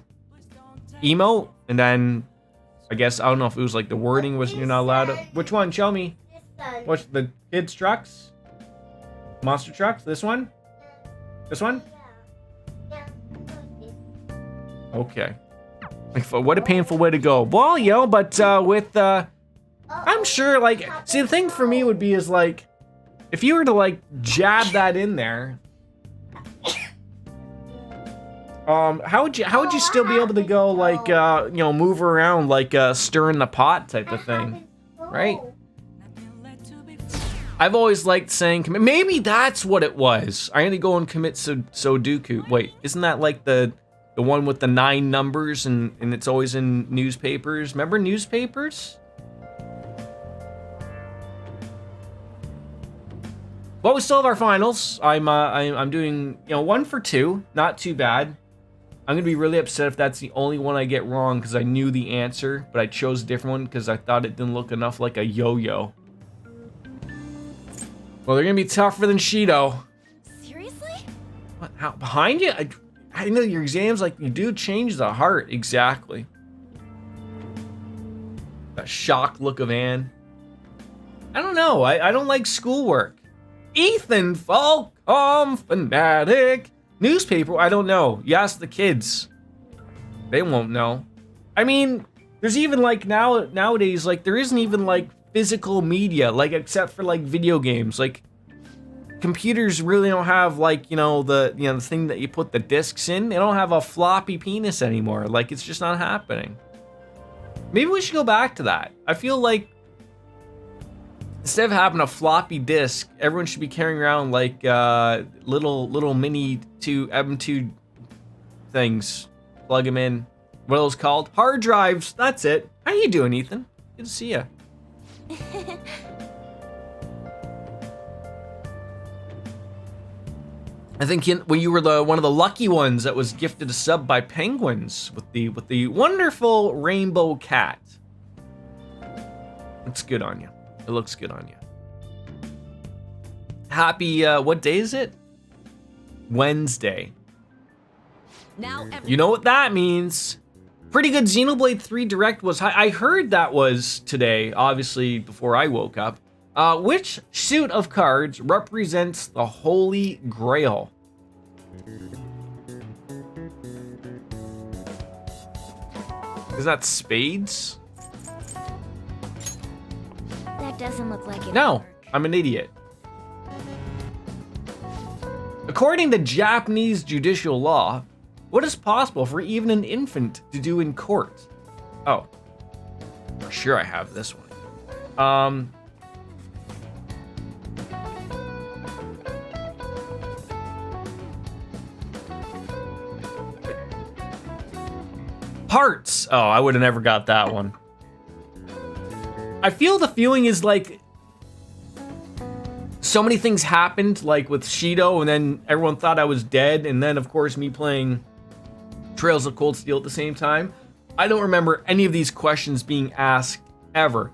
emote, and then I guess, I don't know if it was like the wording was you're not allowed to. Which one? Show me. What's the kids trucks? Monster trucks? This one? This one? Okay. What a painful way to go. Well, but with I'm sure, like, see, the thing for me would be is, like, if you were to, like, jab that in there, how would you still be able to go, like, move around, like, stirring the pot type of thing, right? I've always liked saying, maybe that's what it was. I'm gonna go and commit Sudoku. Wait, isn't that, like, the one with the 9 numbers and it's always in newspapers? Remember newspapers? Well, we still have our finals. I'm doing 1 for 2, not too bad. I'm gonna be really upset if that's the only one I get wrong because I knew the answer, but I chose a different one because I thought it didn't look enough like a yo-yo. Well, they're gonna be tougher than Shido. Seriously? What? How behind you? I know your exams, like, you do change the heart exactly. That shocked look of Anne. I don't know. I don't like schoolwork. Ethan Falcom fanatic. Newspaper, I don't know. You ask the kids. They won't know. I mean, there's even like nowadays, like there isn't even like physical media, like except for like video games. Like computers really don't have like, the thing that you put the discs in. They don't have a floppy penis anymore. Like it's just not happening. Maybe we should go back to that. I feel like instead of having a floppy disk, everyone should be carrying around like little mini M2 things. Plug them in. What are those called? Hard drives. That's it. How you doing, Ethan? Good to see you. I think when you were one of the lucky ones that was gifted a sub by penguins with the wonderful rainbow cat. Looks good on you. It looks good on you. Happy, what day is it? Wednesday. Now You know what that means. Pretty good Xenoblade 3 Direct was I heard that was today, obviously before I woke up. Which suit of cards represents the Holy Grail? Is that spades? That doesn't look like it. No, I'm an idiot. According to Japanese judicial law, what is possible for even an infant to do in court? Oh, for sure I have this one. Parts. Oh, I would have never got that one. I feel the feeling is like so many things happened, like with Shido, and then everyone thought I was dead, and then of course me playing Trails of Cold Steel at the same time. I don't remember any of these questions being asked ever.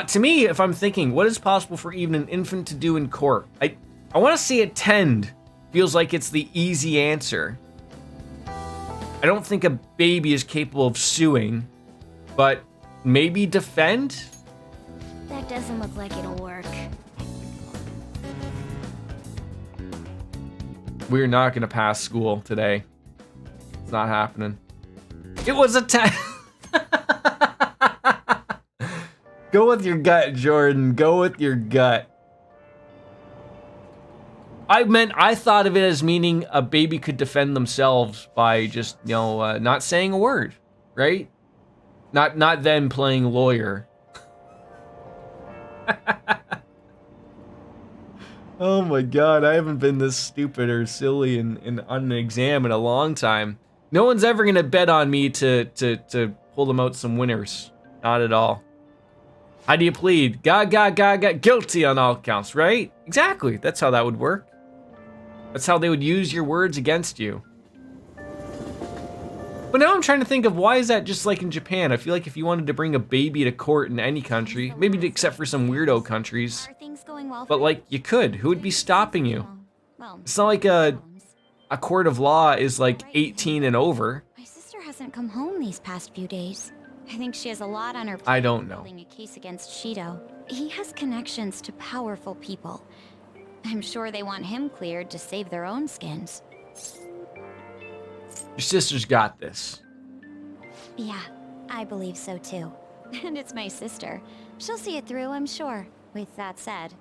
To me, if I'm thinking, what is possible for even an infant to do in court? I want to say attend. Feels like it's the easy answer. I don't think a baby is capable of suing, but maybe defend? That doesn't look like it'll work. We're not gonna pass school today. It's not happening. It was a test. Go with your gut, Jordan. Go with your gut. I thought of it as meaning a baby could defend themselves by just, not saying a word, right? Not them playing lawyer. Oh my god, I haven't been this stupid or silly on an exam in a long time. No one's ever gonna bet on me to pull them out some winners. Not at all. How do you plead? Got guilty on all counts, right? Exactly, that's how that would work. That's how they would use your words against you. But now I'm trying to think of why is that just like in Japan? I feel like if you wanted to bring a baby to court in any country, maybe except for some weirdo countries, Are things going well? but like you could. Who would be stopping you? Well, It's not like a court of law is like 18 and over. my sister hasn't come home these past few days. I think she has a lot on her plate. I don't know. Building a case against Shido. He has connections to powerful people. I'm sure they want him cleared to save their own skins. Your sister's got this. Yeah, I believe so too. And it's my sister. She'll see it through, I'm sure. With that said,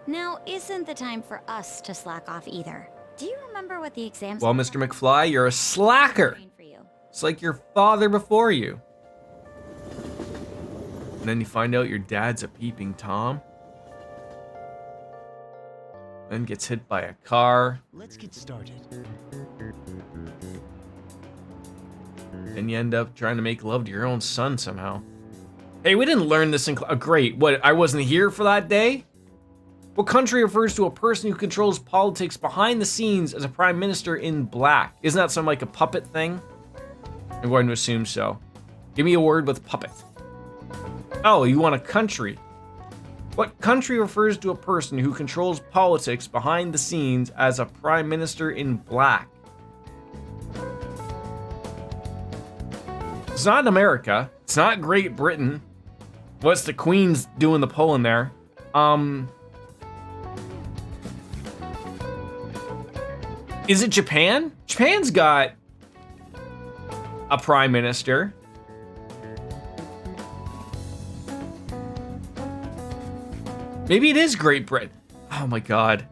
now isn't the time for us to slack off either. Do you remember what the exams Well, were Mr. like? McFly, you're a slacker. For you? It's like your father before you. And then you find out your dad's a peeping Tom. Then gets hit by a car. Let's get started. And you end up trying to make love to your own son somehow. Hey, we didn't learn this in great. What, I wasn't here for that day? What country refers to a person who controls politics behind the scenes as a prime minister in black? Isn't that some like a puppet thing? I'm going to assume so. Give me a word with puppet. Oh, you want a country. What country refers to a person who controls politics behind the scenes as a prime minister in black? It's not America. It's not Great Britain. What's the Queen's doing the polling there? Is it Japan? Japan's got a prime minister. Maybe it is Great Britain. Oh my god.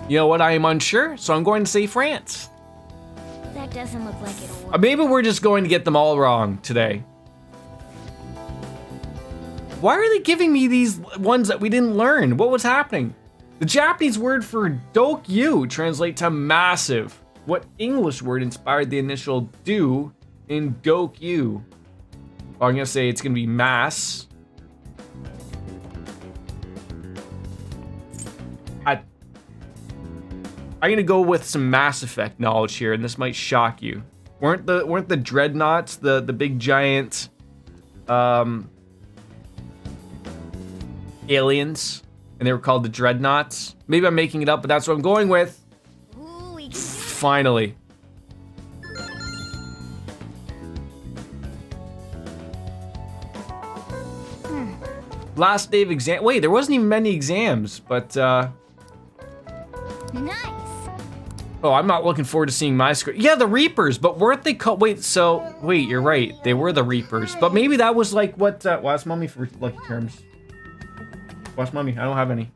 You know what? I am unsure, so I'm going to say France. That doesn't look like it'll work. Maybe we're just going to get them all wrong today. Why are they giving me these ones that we didn't learn? What was happening? The Japanese word for dokyu translates to massive. What English word inspired the initial do in dokyu? Well, I'm gonna say it's gonna be mass. I'm gonna go with some Mass Effect knowledge here, and this might shock you. Weren't the dreadnoughts the big giant aliens, and they were called the dreadnoughts? Maybe I'm making it up, but that's what I'm going with. Ooh, Finally. Last day of exam. Wait, there wasn't even many exams, but nice. oh, I'm not looking forward to seeing my score. Yeah, the Reapers, but weren't they called? Wait, you're right. They were the Reapers, but maybe that was like what? Well, ask Mummy for lucky terms. Watch Mummy. I don't have any.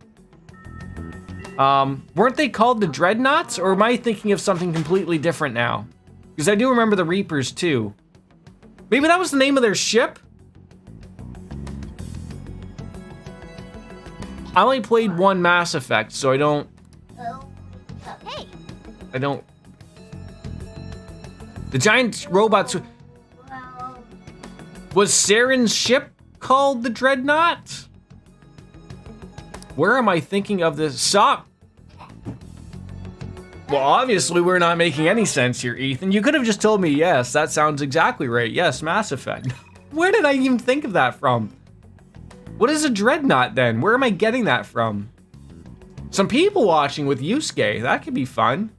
Weren't they called the Dreadnoughts, or am I thinking of something completely different now? Because I do remember the Reapers too. Maybe that was the name of their ship? I only played one Mass Effect, so I don't... Hey. I don't... The giant robots... Was Saren's ship called the Dreadnought? Where am I thinking of this? Stop! Well, obviously we're not making any sense here, Ethan. You could have just told me, yes, that sounds exactly right. Yes, Mass Effect. Where did I even think of that from? What is a Dreadnought then? Where am I getting that from? Some people watching with Yusuke. That could be fun.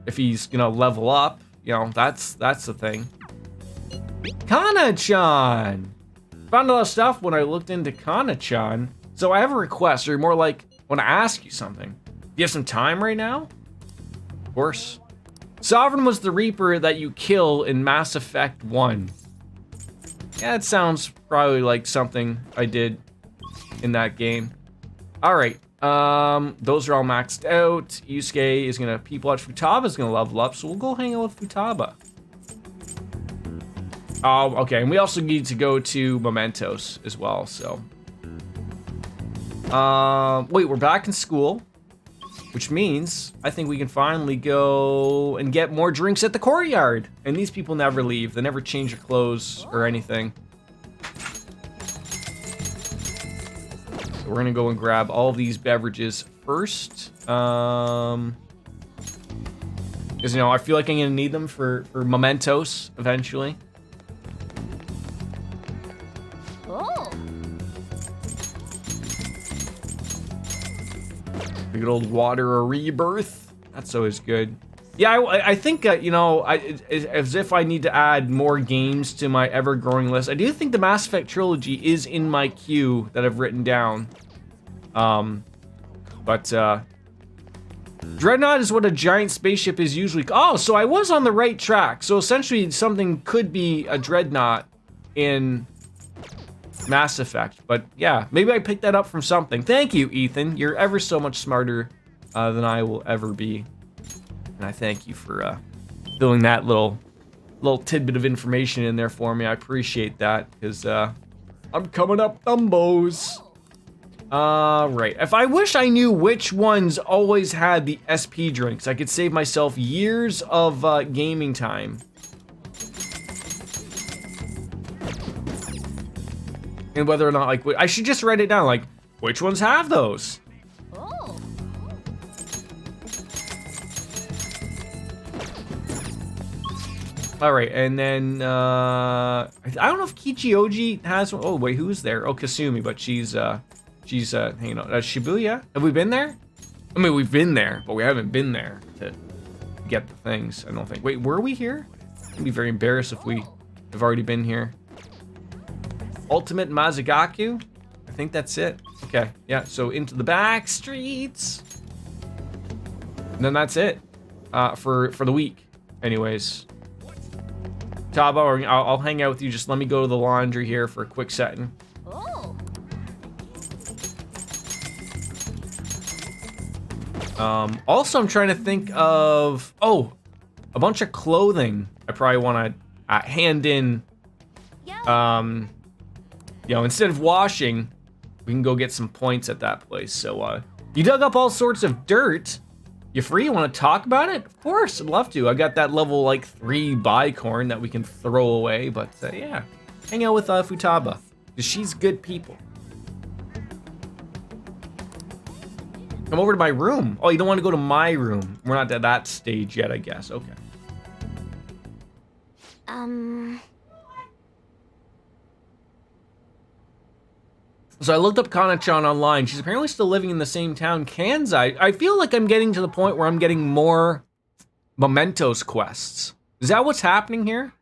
If he's gonna level up. You know, that's the thing. Kana-chan! Found a lot of stuff when I looked into Kana-chan. So I have a request, or more like, I want to ask you something. Do you have some time right now? Of course. Sovereign was the Reaper that you kill in Mass Effect 1. Yeah, it sounds probably like something I did in that game. All right, those are all maxed out. Yusuke is gonna people watch. Futaba's gonna level up, so we'll go hang out with Futaba. Oh, okay, and we also need to go to Mementos as well, so. Wait, we're back in school, which means I think we can finally go and get more drinks at the courtyard. And these people never leave. They never change their clothes or anything. So we're gonna go and grab all of these beverages first. Because, you know, I feel like I'm gonna need them for Mementos eventually. Oh. Good old water or rebirth. That's always good. Yeah, I think, you know, as if I need to add more games to my ever-growing list. I do think the Mass Effect trilogy is in my queue that I've written down. Dreadnought is what a giant spaceship is usually. Oh, so I was on the right track. So essentially something could be a Dreadnought in Mass Effect, but yeah, maybe I picked that up from something. Thank you, Ethan. You're ever so much smarter than I will ever be, and I thank you for filling that little tidbit of information in there for me. I appreciate that, because I'm coming up thumbos. Right. If I wish I knew which ones always had the SP drinks, I could save myself years of gaming time. And whether or not, like, I should just write it down, like, which ones have those? Oh. All right, and then, I don't know if Kichioji has one. Oh, wait, who's there? Oh, Kasumi, but she's hanging out. Shibuya? Have we been there? I mean, we've been there, but we haven't been there to get the things, I don't think. Wait, were we here? I'd be very embarrassed if we I've already been here. Ultimate Mazagaku? I think that's it. Okay, yeah, so into the back streets. And then that's it for the week. Anyways. Tabo, I'll hang out with you. Just let me go to the laundry here for a quick second. Oh. Also, I'm trying to think of, a bunch of clothing I probably want to hand in. You know, instead of washing, we can go get some points at that place. So, you dug up all sorts of dirt. You free? You want to talk about it? Of course, I'd love to. I got that level like 3 bicorn that we can throw away, but yeah, hang out with Futaba, because she's good people. Come over to my room. Oh, you don't want to go to my room. We're not at that stage yet, I guess. Okay. So I looked up Kana-chan online. She's apparently still living in the same town, Kansai. I feel like I'm getting to the point where I'm getting more Mementos quests. Is that what's happening here?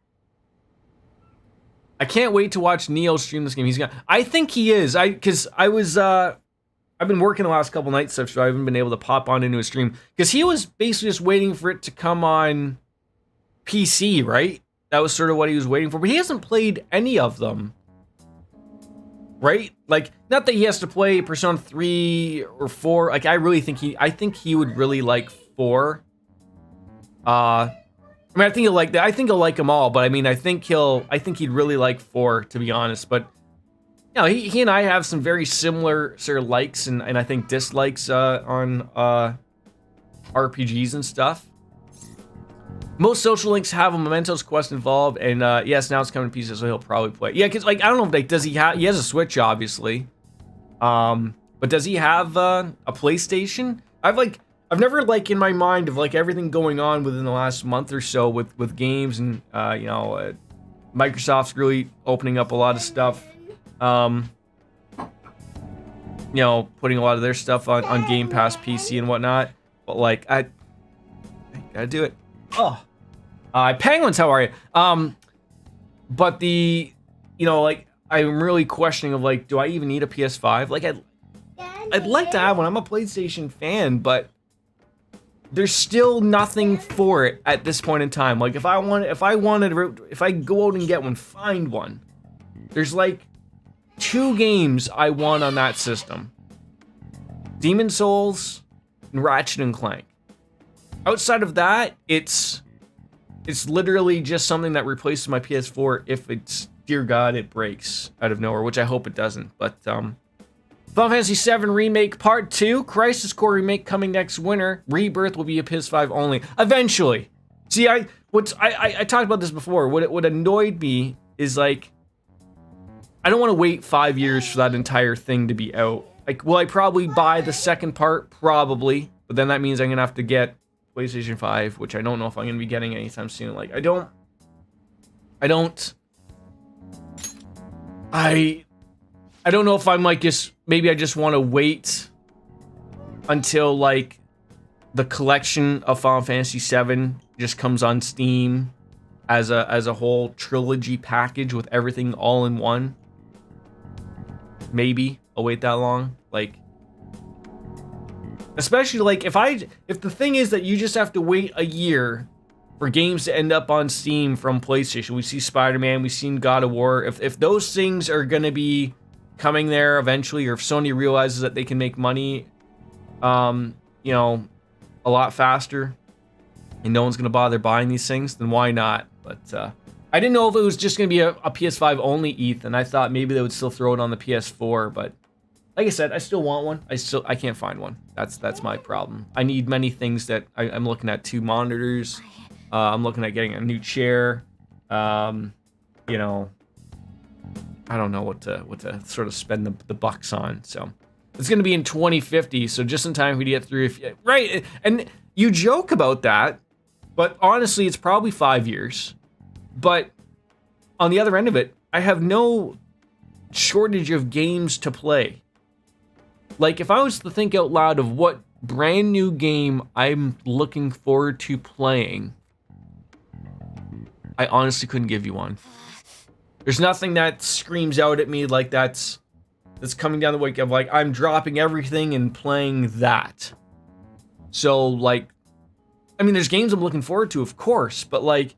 I can't wait to watch Neo stream this game. I think he is. I've been working the last couple nights, so I haven't been able to pop on into a stream. Because he was basically just waiting for it to come on PC, right? That was sort of what he was waiting for. But he hasn't played any of them. Right? Like, not that he has to play Persona 3 or 4. Like, I think he would really like 4. I mean, I think he'll like that. I think he'll like them all, but I mean, I think he'd really like 4, to be honest. But, you know, he and I have some very similar sort of likes and I think dislikes on RPGs and stuff. Most social links have a Mementos quest involved, and yes, now it's coming to pieces, so he'll probably play. Yeah, because like I don't know, like does he have? He has a Switch, obviously. But does he have a PlayStation? I've never like in my mind of like everything going on within the last month or so with games and you know, Microsoft's really opening up a lot of stuff. You know, putting a lot of their stuff on Game Pass PC and whatnot. But like I gotta do it. Oh. Penguins, how are you? But you know, like, I'm really questioning of, like, do I even need a PS5? Like, I'd like to have one. I'm a PlayStation fan, but there's still nothing for it at this point in time. Like, if I go out and get one, find one. There's, like, 2 games I want on that system. Demon Souls and Ratchet and Clank. Outside of that, it's literally just something that replaces my PS4 if it's, dear God, it breaks out of nowhere, which I hope it doesn't. But Final Fantasy VII Remake Part 2, Crisis Core Remake coming next winter. Rebirth will be a PS5 only, eventually. See, I talked about this before. What annoyed me is like, I don't want to wait 5 years for that entire thing to be out. Like, will I probably buy the second part? Probably, but then that means I'm gonna have to get PlayStation 5, which I don't know if I'm gonna be getting anytime soon. Like, I don't know if I'm like maybe I just want to wait until like the collection of Final Fantasy VII just comes on Steam as a whole trilogy package with everything all in one. Maybe I'll wait that long. Like, especially like if the thing is that you just have to wait a year for games to end up on Steam from PlayStation. We see Spider-Man, we've seen God of War. If those things are gonna be coming there eventually, or if Sony realizes that they can make money, you know, a lot faster, and no one's gonna bother buying these things, then why not? But I didn't know if it was just gonna be a PS5 only ETH, and I thought maybe they would still throw it on the PS4, but like I said, I still want one. I can't find one. That's my problem. I need many things that I'm looking at 2 monitors. I'm looking at getting a new chair. You know, I don't know what to sort of spend the bucks on. So it's gonna be in 2050. So just in time for me to get through. Right, and you joke about that, but honestly, it's probably 5 years. But on the other end of it, I have no shortage of games to play. Like, if I was to think out loud of what brand new game I'm looking forward to playing, I honestly couldn't give you one. There's nothing that screams out at me like that's coming down the way of like I'm dropping everything and playing that. So like, I mean, there's games I'm looking forward to, of course, but like,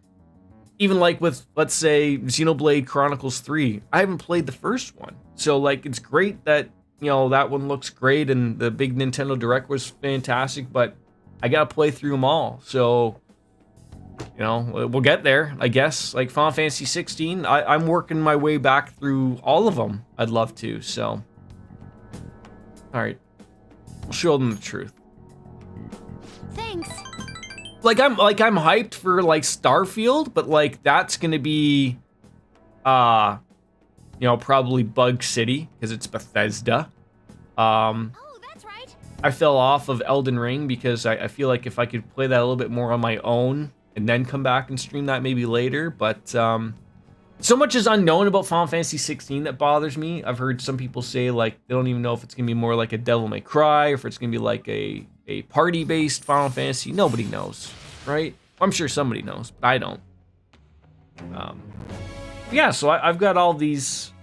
even like with, let's say, Xenoblade Chronicles 3, I haven't played the first one. So like, it's great that, you know, that one looks great and the big Nintendo Direct was fantastic, but I gotta play through them all. So, you know, we'll get there, I guess. Like Final Fantasy 16, I'm working my way back through all of them. I'd love to, so. All right, we'll show them the truth. Thanks. Like I'm hyped for like Starfield, but like that's gonna be, you know, probably Bug City because it's Bethesda. Oh, that's right. I fell off of Elden Ring because I feel like if I could play that a little bit more on my own and then come back and stream that maybe later, but so much is unknown about Final Fantasy 16 that bothers me. I've heard some people say like they don't even know if it's gonna be more like a Devil May Cry or if it's gonna be like a party-based Final Fantasy. Nobody knows, right? I'm sure somebody knows, but I don't. Yeah, so I've got all these.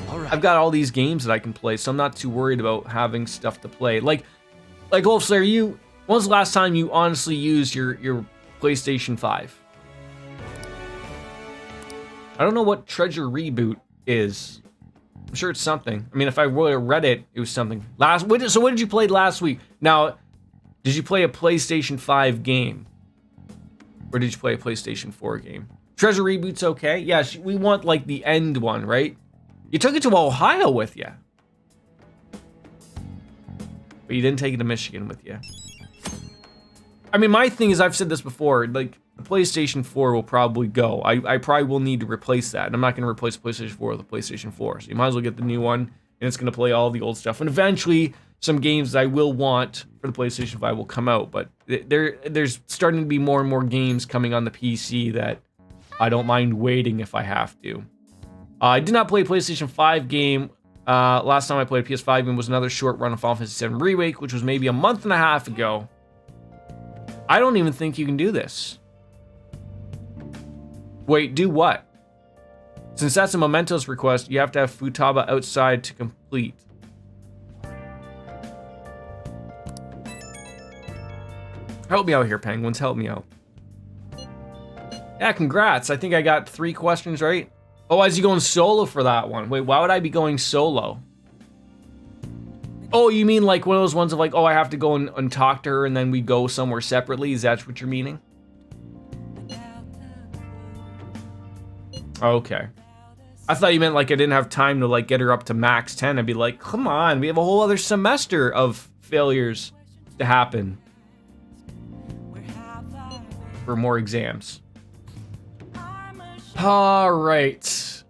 I've got all these games that I can play, so I'm not too worried about having stuff to play. Like Wolfslayer, when was the last time you honestly used your PlayStation 5? I don't know what Treasure Reboot is. I'm sure it's something. I mean, if I would have read it, it was something. So what did you play last week? Now, did you play a PlayStation 5 game? Or did you play a PlayStation 4 game? Treasure Reboot's okay. Yeah, we want like the end one, right? You took it to Ohio with you. But you didn't take it to Michigan with you. I mean, my thing is, I've said this before, like, the PlayStation 4 will probably go. I probably will need to replace that. And I'm not going to replace the PlayStation 4 with the PlayStation 4. So you might as well get the new one, and it's going to play all the old stuff. And eventually, some games that I will want for the PlayStation 5 will come out. But there's starting to be more and more games coming on the PC that I don't mind waiting if I have to. I did not play a PlayStation 5 game. Last time I played a PS5 game was another short run of Final Fantasy VII Remake, which was maybe a month and a half ago. I don't even think you can do this. Wait, do what? Since that's a Mementos request, you have to have Futaba outside to complete. Help me out here, Penguins. Help me out. Yeah, congrats. I think I got 3 questions right. Oh, is he going solo for that one? Wait, why would I be going solo? Oh, you mean like one of those ones of like, oh, I have to go and talk to her and then we go somewhere separately? Is that what you're meaning? Okay. I thought you meant like I didn't have time to like get her up to max 10. I'd be like, come on, we have a whole other semester of failures to happen. For more exams. All right.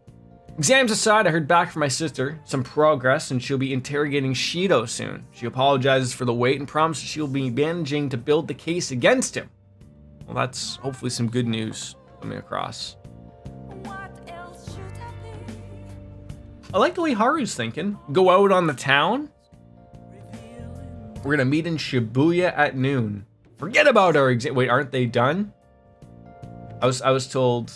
Exams aside, I heard back from my sister, some progress, and she'll be interrogating Shido soon. She apologizes for the wait and promises she'll be managing to build the case against him. Well, that's hopefully some good news coming across. I like the way Haru's thinking. Go out on the town. We're gonna meet in Shibuya at noon. Forget about our exam. Wait, aren't they done? I was told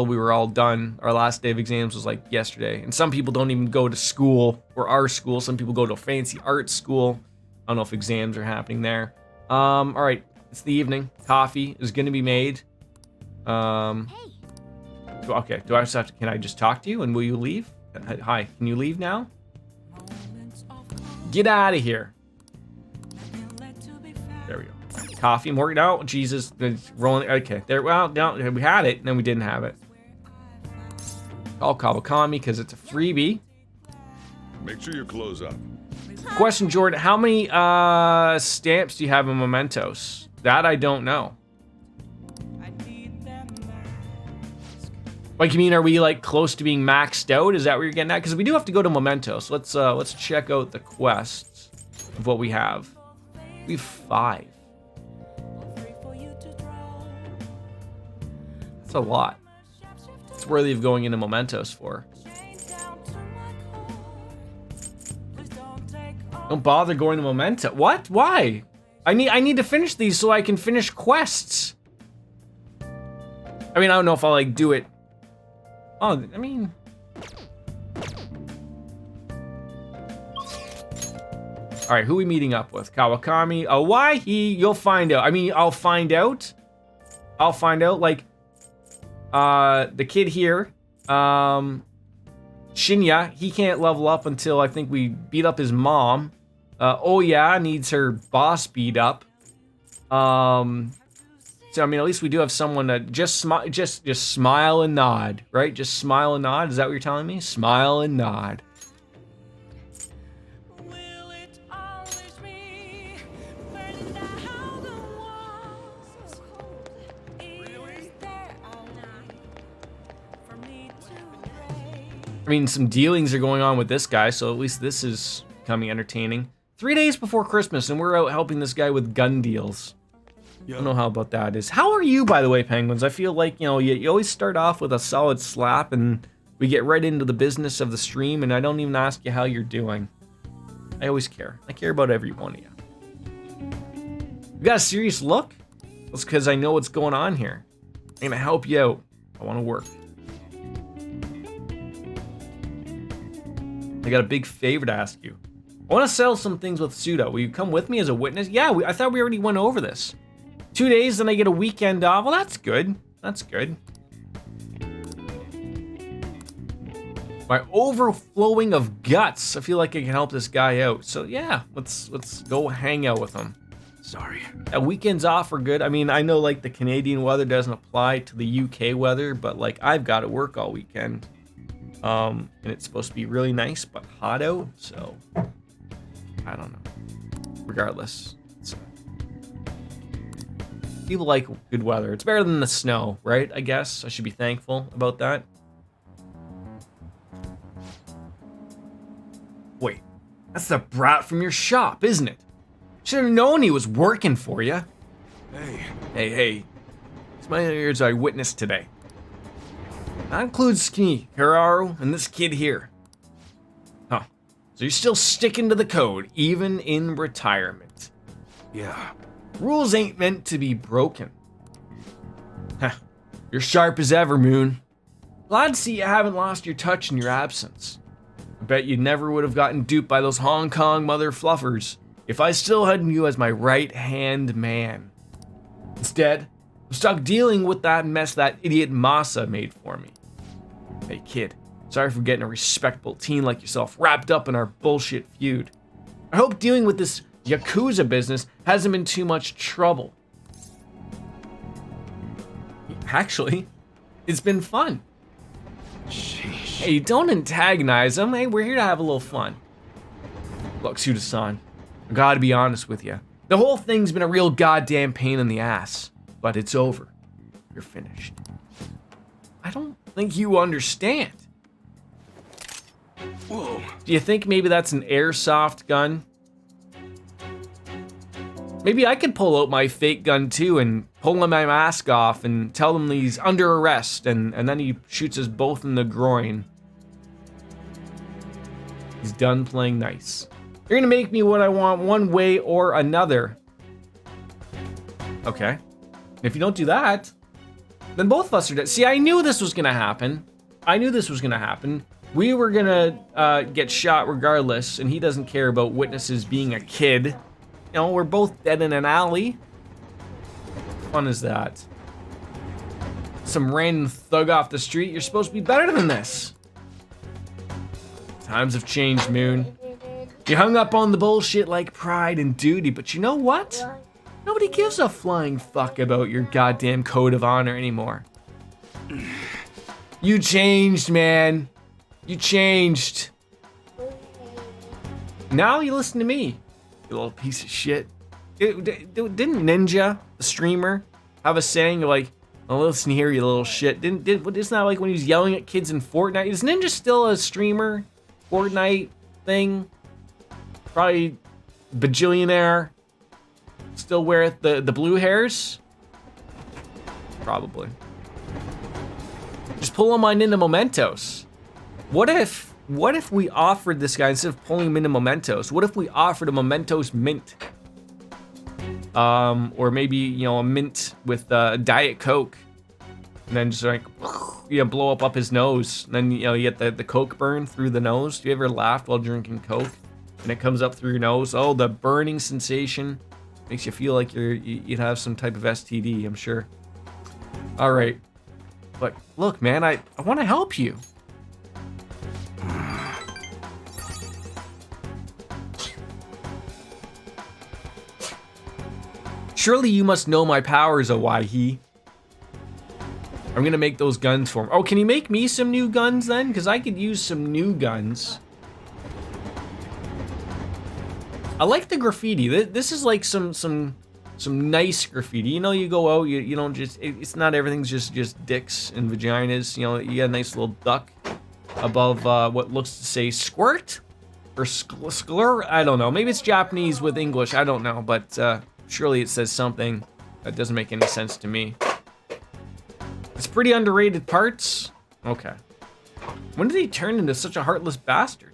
we were all done. Our last day of exams was like yesterday. And some people don't even go to school or our school. Some people go to a fancy art school. I don't know if exams are happening there. All right, it's the evening. Coffee is gonna be made. Okay, do I just have to, can I just talk to you and will you leave? Hi, can you leave now? Get out of here. There we go. Coffee, more, no, Jesus, it's rolling, okay. There, well, no, we had it, and then we didn't have it. Call Kawakami, because it's a freebie. Make sure you close up. Question, Jordan, how many stamps do you have in Mementos? That I don't know. Like, you mean, are we like close to being maxed out? Is that what you're getting at? Because we do have to go to Mementos. Let's check out the quests of what we have. We have 5. That's a lot. It's worthy of going into Mementos for. Don't bother going to Memento. What? Why? I need to finish these so I can finish quests. I mean, I don't know if I'll like do it. Oh, I mean. All right, who are we meeting up with? Kawakami, Owaihi, you'll find out. I mean, I'll find out. I'll find out, like, the kid here, Shinya, he can't level up until I think we beat up his mom. Oya needs her boss beat up. So, I mean, at least we do have someone that just smile and nod, right? Just smile and nod, is that what you're telling me? Smile and nod. I mean, some dealings are going on with this guy, so at least this is becoming entertaining. 3 days before Christmas, and we're out helping this guy with gun deals. I don't know how about that is. How are you, by the way, Penguins? I feel like, you know, you always start off with a solid slap, and we get right into the business of the stream, and I don't even ask you how you're doing. I always care. I care about every one of you. You got a serious look? That's because I know what's going on here. I'm gonna help you out. I want to work. I got a big favor to ask you. I want to settle some things with Suda. Will you come with me as a witness? Yeah, I thought we already went over this. 2 days, then I get a weekend off. Well, that's good. That's good. My overflowing of guts. I feel like I can help this guy out. So yeah, let's go hang out with him. Sorry. Weekends off are good. I mean, I know like the Canadian weather doesn't apply to the UK weather, but like I've got to work all weekend. And it's supposed to be really nice, but hot out, so I don't know. Regardless, people like good weather. It's better than the snow, right? I guess I should be thankful about that. Wait, that's the brat from your shop, isn't it? Should have known he was working for you. Hey. It's my ears I witnessed today. That includes Skinny, Hiraru, and this kid here. Huh. So you're still sticking to the code, even in retirement. Yeah. Rules ain't meant to be broken. Huh. You're sharp as ever, Moon. Glad to see you haven't lost your touch in your absence. I bet you never would have gotten duped by those Hong Kong mother fluffers if I still had you as my right-hand man. Instead, I'm stuck dealing with that mess that idiot Masa made for me. Hey kid, sorry for getting a respectable teen like yourself wrapped up in our bullshit feud. I hope dealing with this Yakuza business hasn't been too much trouble. Actually, it's been fun. Sheesh. Hey, don't antagonize them. Hey, we're here to have a little fun. Look, Suda-san, I gotta be honest with you. The whole thing's been a real goddamn pain in the ass. But it's over. You're finished. I don't think you understand. Whoa. Do you think maybe that's an airsoft gun? Maybe I could pull out my fake gun too and pull my mask off and tell them he's under arrest and then he shoots us both in the groin. He's done playing nice. You're gonna make me what I want one way or another. Okay. If you don't do that, then both of us are dead. See, I knew this was gonna happen. We were gonna get shot regardless, and he doesn't care about witnesses being a kid. You know, we're both dead in an alley. What fun is that? Some random thug off the street. You're supposed to be better than this. Times have changed, Moon. You hung up on the bullshit like pride and duty, but you know what? Nobody gives a flying fuck about your goddamn code of honor anymore. You changed, man. You changed. Now you listen to me, you little piece of shit. Didn't Ninja, the streamer, have a saying like, "Oh, listen here, you little shit"? Isn't that like when he was yelling at kids in Fortnite? Is Ninja still a streamer? Fortnite thing? Probably bajillionaire. Still wear the blue hairs? Probably. Just pull him on into Mementos. What if we offered this guy, instead of pulling him into Mementos, what if we offered a Mementos mint? Or maybe, you know, a mint with Diet Coke. and then just like, you know, blow up his nose. And then, you know, you get the Coke burn through the nose. Do you ever laugh while drinking Coke and it comes up through your nose? Oh, the burning sensation makes you feel like you'd have some type of STD, I'm sure. All right. But look, man, I want to help you. Surely you must know my powers, Owaihi. I'm gonna make those guns for him. Oh, can you make me some new guns then? Because I could use some new guns. I like the graffiti. This is like some nice graffiti. You know, you go out, you don't just, it's not everything's just dicks and vaginas. You know, you got a nice little duck above what looks to say squirt or sklur. I don't know. Maybe it's Japanese with English. I don't know, but surely it says something that doesn't make any sense to me. It's pretty underrated parts. Okay. When did he turn into such a heartless bastard?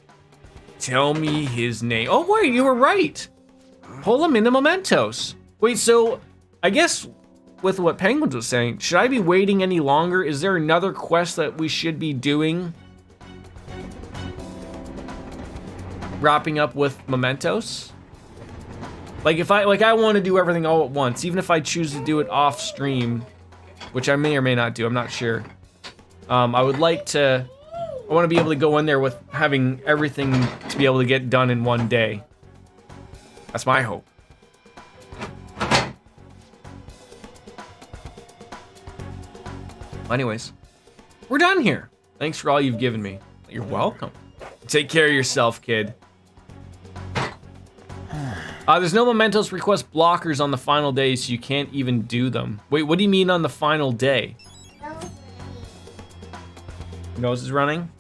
Tell me his name. Oh, wait, you were right. Pull him into mementos. Wait, so I guess with what Penguins was saying, should I be waiting any longer? Is there another quest that we should be doing? Wrapping up with mementos? Like if I want to do everything all at once, even if I choose to do it off stream, which I may or may not do, I'm not sure. I would like to, I want to be able to go in there with having everything to be able to get done in one day. That's my hope. Anyways, we're done here. Thanks for all you've given me. You're welcome. Take care of yourself, kid. There's no mementos request blockers on the final day, so you can't even do them. Wait, what do you mean on the final day? Nose is running?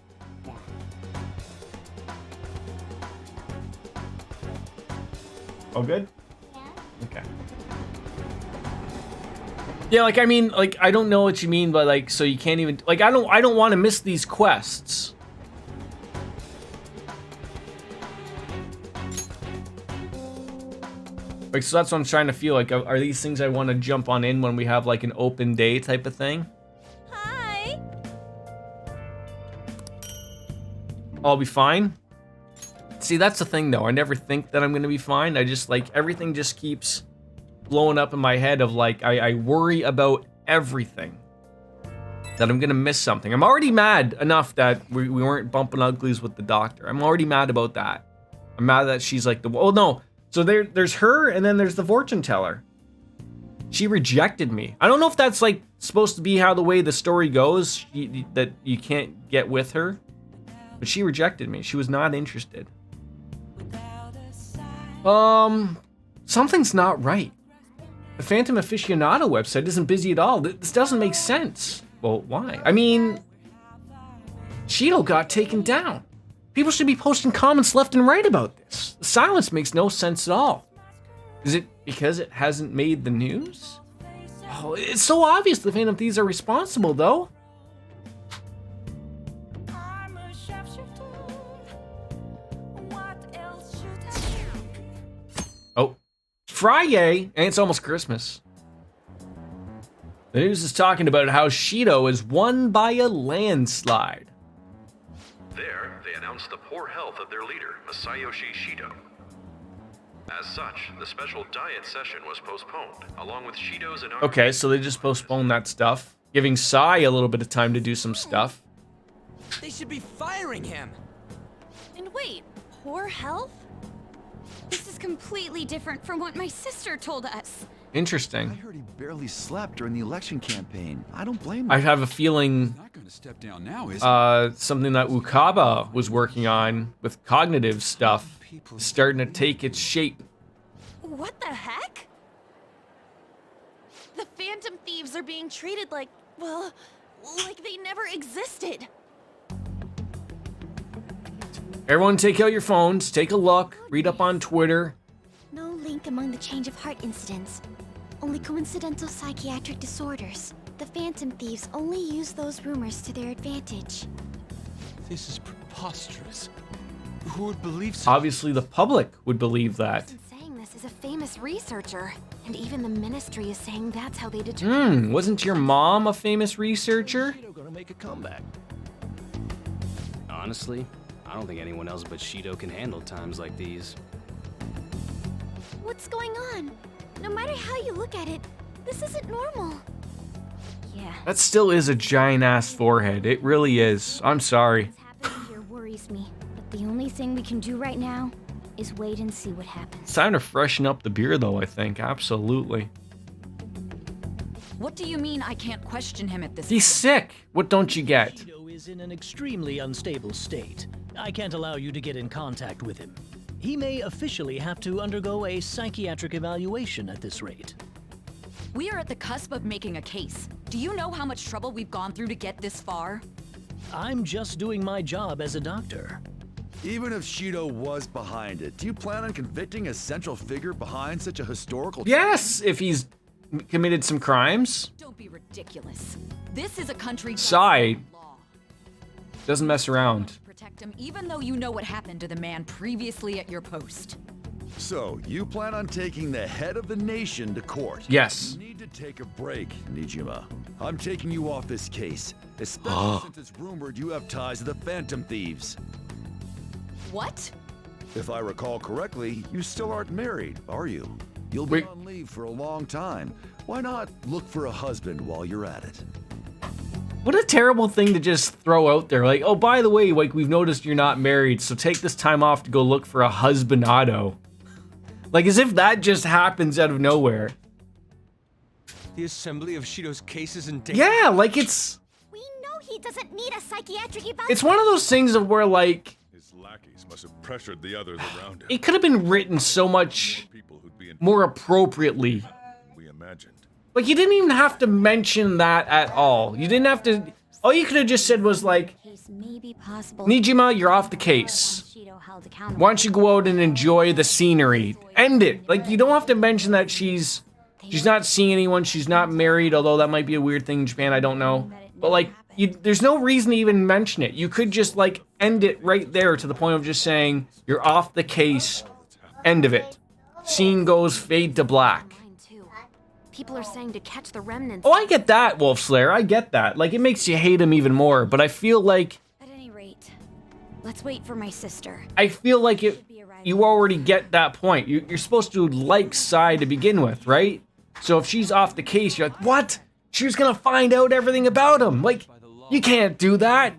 Oh, good? Yeah. Okay. Yeah, like, I mean, like, I don't know what you mean by, like, so you can't even, like, I don't want to miss these quests. Like, so that's what I'm trying to feel like. Are these things I want to jump on in when we have, like, an open day type of thing? Hi. I'll be fine. See, that's the thing, though. I never think that I'm going to be fine. I just, like, everything just keeps blowing up in my head of, like, I worry about everything. That I'm going to miss something. I'm already mad enough that we weren't bumping uglies with the doctor. I'm already mad about that. I'm mad that she's, like, oh, no. So there's her, and then there's the fortune teller. She rejected me. I don't know if that's, like, supposed to be how the way the story goes, that you can't get with her. But she rejected me. She was not interested. Something's not right. The Phantom Aficionado website isn't busy at all. This doesn't make sense. Well, why? I mean, Cheeto got taken down. People should be posting comments left and right about this. The silence makes no sense at all. Is it because it hasn't made the news? Oh, it's so obvious the Phantom Thieves are responsible, though. Oh, Friday, and it's almost Christmas. The news is talking about how Shido is won by a landslide. There, they announced the poor health of their leader, Masayoshi Shido. As such, the special diet session was postponed, along with Shido's inauguration. Okay, so they just postponed that stuff, giving Sai a little bit of time to do some stuff. They should be firing him. And wait, poor health? This is completely different from what my sister told us. Interesting. I heard he barely slept during the election campaign. I don't blame him. I have a feeling Not going to step down now, is something that Ukaba was working on with cognitive stuff is starting to take its shape. What the heck? The Phantom Thieves are being treated like, well, like they never existed. Everyone take out your phones, take a look, read up on Twitter. No link among the change of heart incidents. Only coincidental psychiatric disorders. The Phantom Thieves only use those rumors to their advantage. This is preposterous. Who would believe so? Obviously, the public would believe that. Saying this is a famous researcher, and even the ministry is saying that's how they determine. Wasn't your mom a famous researcher? Shido gonna make a comeback. Honestly, I don't think anyone else but Shido can handle times like these. What's going on? No matter how you look at it, this isn't normal. Yeah. That still is a giant ass forehead. It really is. I'm sorry. What's happening here worries me, but the only thing we can do right now is wait and see what happens. It's time to freshen up the beer, though, I think. Absolutely. What do you mean I can't question him at this He's sick. What don't you get? Shido is in an extremely unstable state. I can't allow you to get in contact with him. He may officially have to undergo a psychiatric evaluation at this rate. We are at the cusp of making a case. Do you know how much trouble we've gone through to get this far? I'm just doing my job as a doctor. Even if Shido was behind it, do you plan on convicting a central figure behind such a historical... Yes, if he's committed some crimes. Don't be ridiculous. This is a country... Sai law. doesn't mess around. Protect him, even though you know what happened to the man previously at your post. So, you plan on taking the head of the nation to court? Yes. You need to take a break, Nijima. I'm taking you off this case, especially since it's rumored you have ties to the Phantom Thieves. What? If I recall correctly, you still aren't married, are you? You'll be on leave for a long time. Why not look for a husband while you're at it? What a terrible thing to just throw out there. Like, oh, by the way, like, we've noticed you're not married, so take this time off to go look for a husbandado. Like, as if that just happens out of nowhere. The assembly of Shido's cases and data. Yeah, like, it's... We know he doesn't need a psychiatric evaluation. It's one of those things of where, like... His lackeys must have pressured the others around him. It could have been written so much more appropriately. We imagined. Like, you didn't even have to mention that at all. You didn't have to... All you could have just said was, like, Nijima, you're off the case. Why don't you go out and enjoy the scenery? End it. Like, you don't have to mention that she's not seeing anyone, she's not married, although that might be a weird thing in Japan, I don't know. But, like, there's no reason to even mention it. You could just, like, end it right there to the point of just saying, you're off the case, end of it. Scene goes fade to black. People are saying to catch the remnants. Oh, I get that, Wolf Slayer. I get that. Like, it makes you hate him even more. But I feel like... At any rate, let's wait for my sister. I feel like you already get that point. You're supposed to like Sai to begin with, right? So if she's off the case, you're like, what? She was gonna find out everything about him. Like, you can't do that.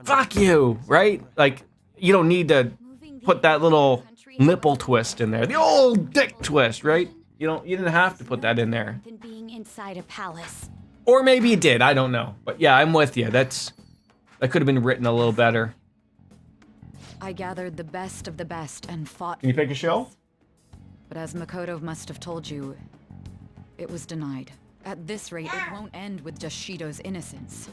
Fuck you, right? Like, you don't need to put that little nipple twist in there. The old dick twist, right? You didn't have to put that in there. Than being inside a palace. Or maybe you did, I don't know. But yeah, I'm with you. That could have been written a little better. I gathered the best of the best and fought. Can you pick a show? But as Makoto must have told you, it was denied. At this rate, it won't end with just Shido's innocence.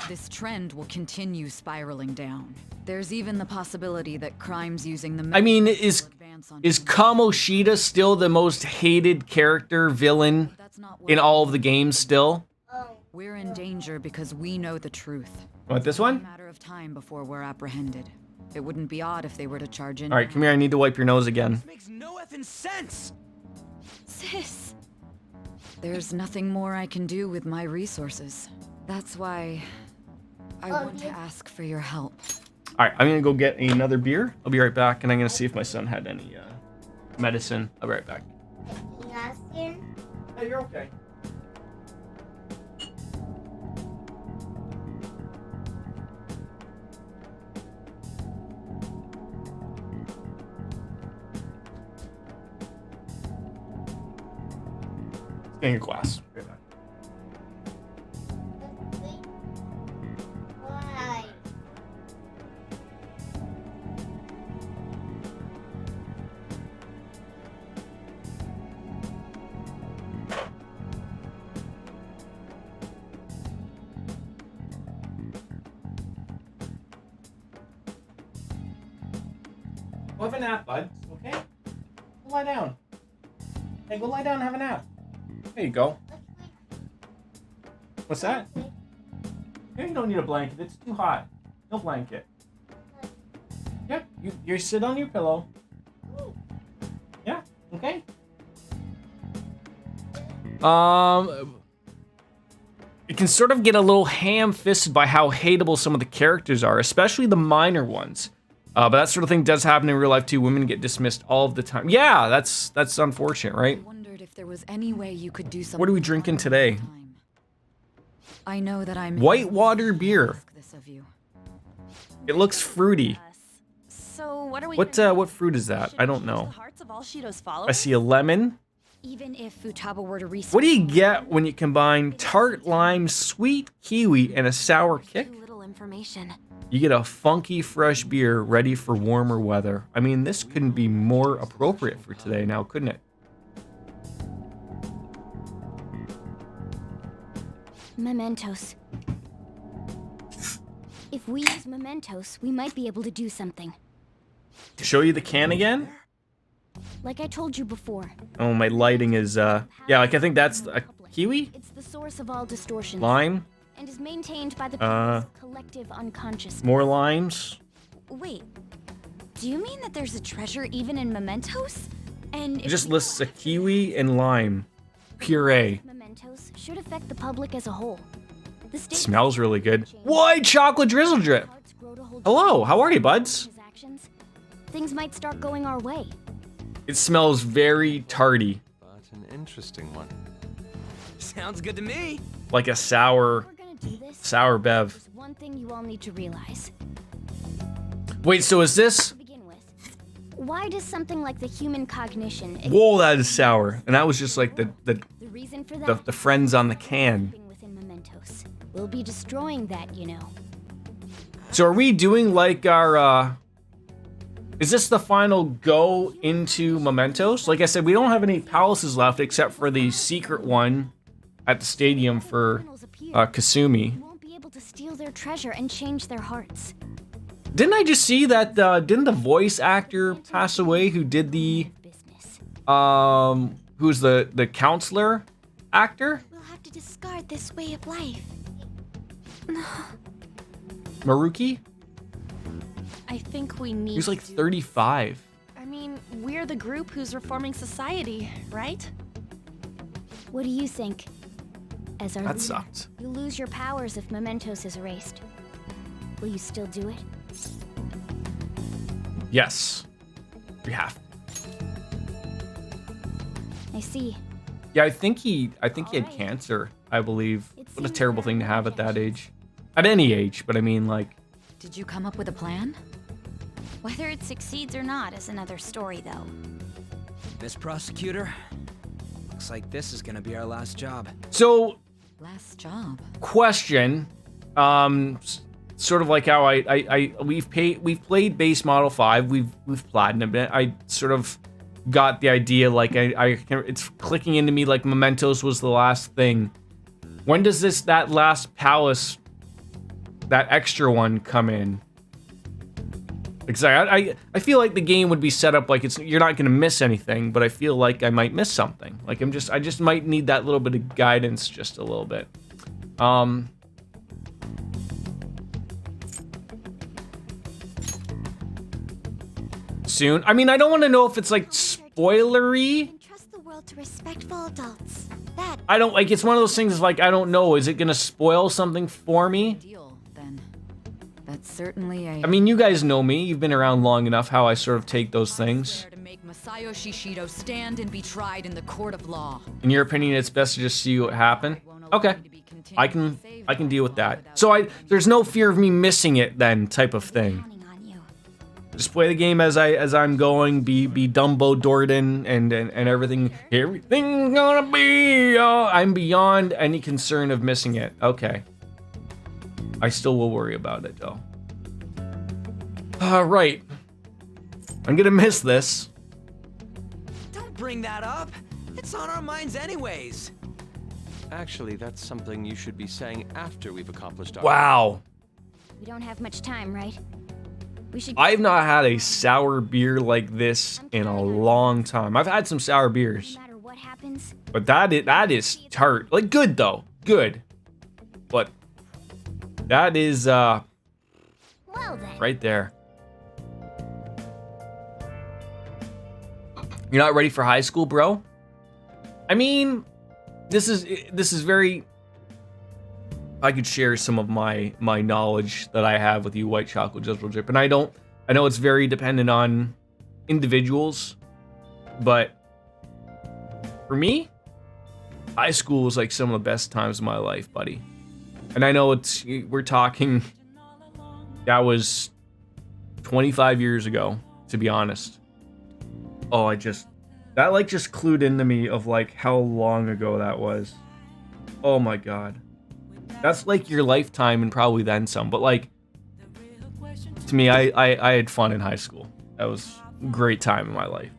This trend will continue spiraling down. There's even the possibility that crimes using the... I mean, is Kamoshida still the most hated character villain in all of the games still? We're in danger because we know the truth. Want this one? It's a matter of time before we're apprehended. It wouldn't be odd if they were to charge in. All right, come here. I need to wipe your nose again. This makes no effing sense. Sis. There's nothing more I can do with my resources. That's why I want to ask for your help. All right, I'm gonna go get another beer. I'll be right back, and I'm gonna see if my son had any medicine. I'll be right back. Hey, you're okay. In your glass. Right back. Go have a nap, bud. Okay? Go lie down. Hey, go lie down and have a nap. There you go. What's that? Here, you don't need a blanket. It's too hot. No blanket. Yep, you sit on your pillow. Yeah, okay? It can sort of get a little ham-fisted by how hateable some of the characters are, especially the minor ones. But that sort of thing does happen in real life too. Women get dismissed all of the time. Yeah, that's unfortunate, right? I wondered if there was any way you could do something. What are we drinking today? I know that I'm Whitewater beer. this of you. It looks fruity. So what are we? What fruit is that? I don't know. I see a lemon. Even if Futaba were to research, What do you get when you combine tart lime, sweet kiwi, and a sour kick? little information. You get a funky, fresh beer ready for warmer weather. I mean, this couldn't be more appropriate for today now, couldn't it? Mementos. If we use mementos, we might be able to do something. Show you the can again? Like I told you before. Oh, my lighting is, yeah, like I think that's a kiwi? It's the source of all distortions. Lime? And is maintained by the people's collective unconsciousness. More limes? Wait, do you mean that there's a treasure even in mementos? And It just lists a kiwi and lime. Puree. Mementos should affect the public as a whole. The state Smells really good. White chocolate drizzle drip. Hello, how are you, buds? Things might start going our way. It smells very tarty. But an interesting one. Sounds good to me. Like a sour bev. There's one thing you all need to realize. Wait, so is this? Why does something like the human cognition Whoa, that is sour. And that was just like the reason for that the friends on the can. within mementos? We'll be destroying that, you know. So are we doing like our is this the final go into mementos? Like I said, we don't have any palaces left except for the secret one at the stadium for Kasumi. You won't be able to steal their treasure and change their hearts. Didn't I just see that didn't the voice actor pass away who did the who's the counselor actor? We'll have to discard this way of life. Maruki? I think we need. He was like 35. I mean, we're the group who's reforming society, right? What do you think? As our That leader, sucked. you lose your powers if mementos is erased. Will you still do it? Yes. We have. I see. Yeah, I think he had cancer, I believe. What a terrible thing to have at that age. At any age, but I mean like Did you come up with a plan? Whether it succeeds or not is another story, though. Miss Prosecutor, looks like this is gonna be our last job. So Last job. question, sort of like how we've played base model 5, we've platinumed it. I sort of got the idea, like it's clicking into me like mementos was the last thing. When does that last palace, that extra one, come in? Because I feel like the game would be set up like you're not gonna miss anything, but I feel like I might miss something. Like I just might need that little bit of guidance, just a little bit. Soon. I mean, I don't want to know if it's like spoilery. Trust the world to respectful adults. That I don't like. It's one of those things. Like I don't know. Is it gonna spoil something for me? That's certainly a. I mean, you guys know me. You've been around long enough. How I sort of take those things. To make Masayoshi Shido stand and be tried in the court of law. In your opinion, it's best to just see what happened. Okay, I can deal with that. So there's no fear of me missing it then, type of thing. Just play the game as I'm going. Be Dumbo Dorden and everything. Everything's gonna be. I'm beyond any concern of missing it. Okay. I still will worry about it though. Right. I'm gonna miss this. Don't bring that up. It's on our minds anyways. Actually, that's something you should be saying after we've accomplished our... Wow. We don't have much time, right? We should. I've not had a sour beer like this in a long time. I've had some sour beers. No matter what happens, But that is tart. Like good though. Good. But that is well then. right there. You're not ready for high school, bro? I mean, this is very. I could share some of my knowledge that I have with you, White Chocolate Jizzle Drip, and I know it's very dependent on individuals, but for me, high school was like some of the best times of my life, buddy. And I know we're talking, that was 25 years ago, to be honest. Oh, that like just clued into me of like how long ago that was. Oh my God. That's like your lifetime and probably then some, but like, to me, I had fun in high school. That was a great time in my life.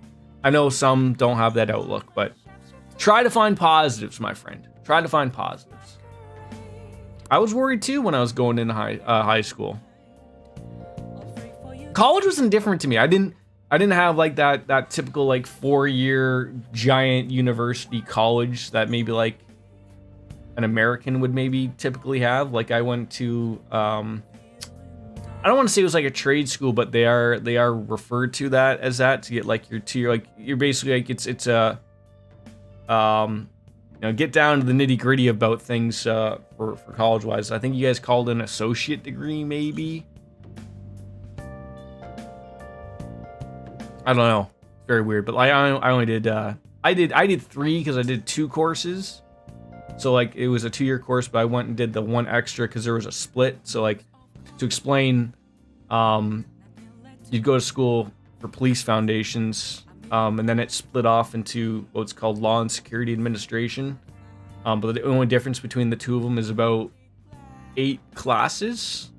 I know some don't have that outlook, but try to find positives, my friend. Try to find positives. I was worried too when I was going into high school. College was indifferent to me. I didn't have like that typical like 4-year giant university college that maybe like an American would maybe typically have. Like I went to I don't want to say it was like a trade school, but they are referred to that as that to get like your 2 year, like you're basically like it's a get down to the nitty gritty about things for college wise. I think you guys called it an associate degree maybe. I don't know. It's very weird, but like I only did I did 3 because I did 2 courses. So like it was a 2-year course, but I went and did the 1 extra because there was a split. So like to explain, you'd go to school for police foundations, and then it split off into what's called law and security administration. But the only difference between the two of them is about 8 classes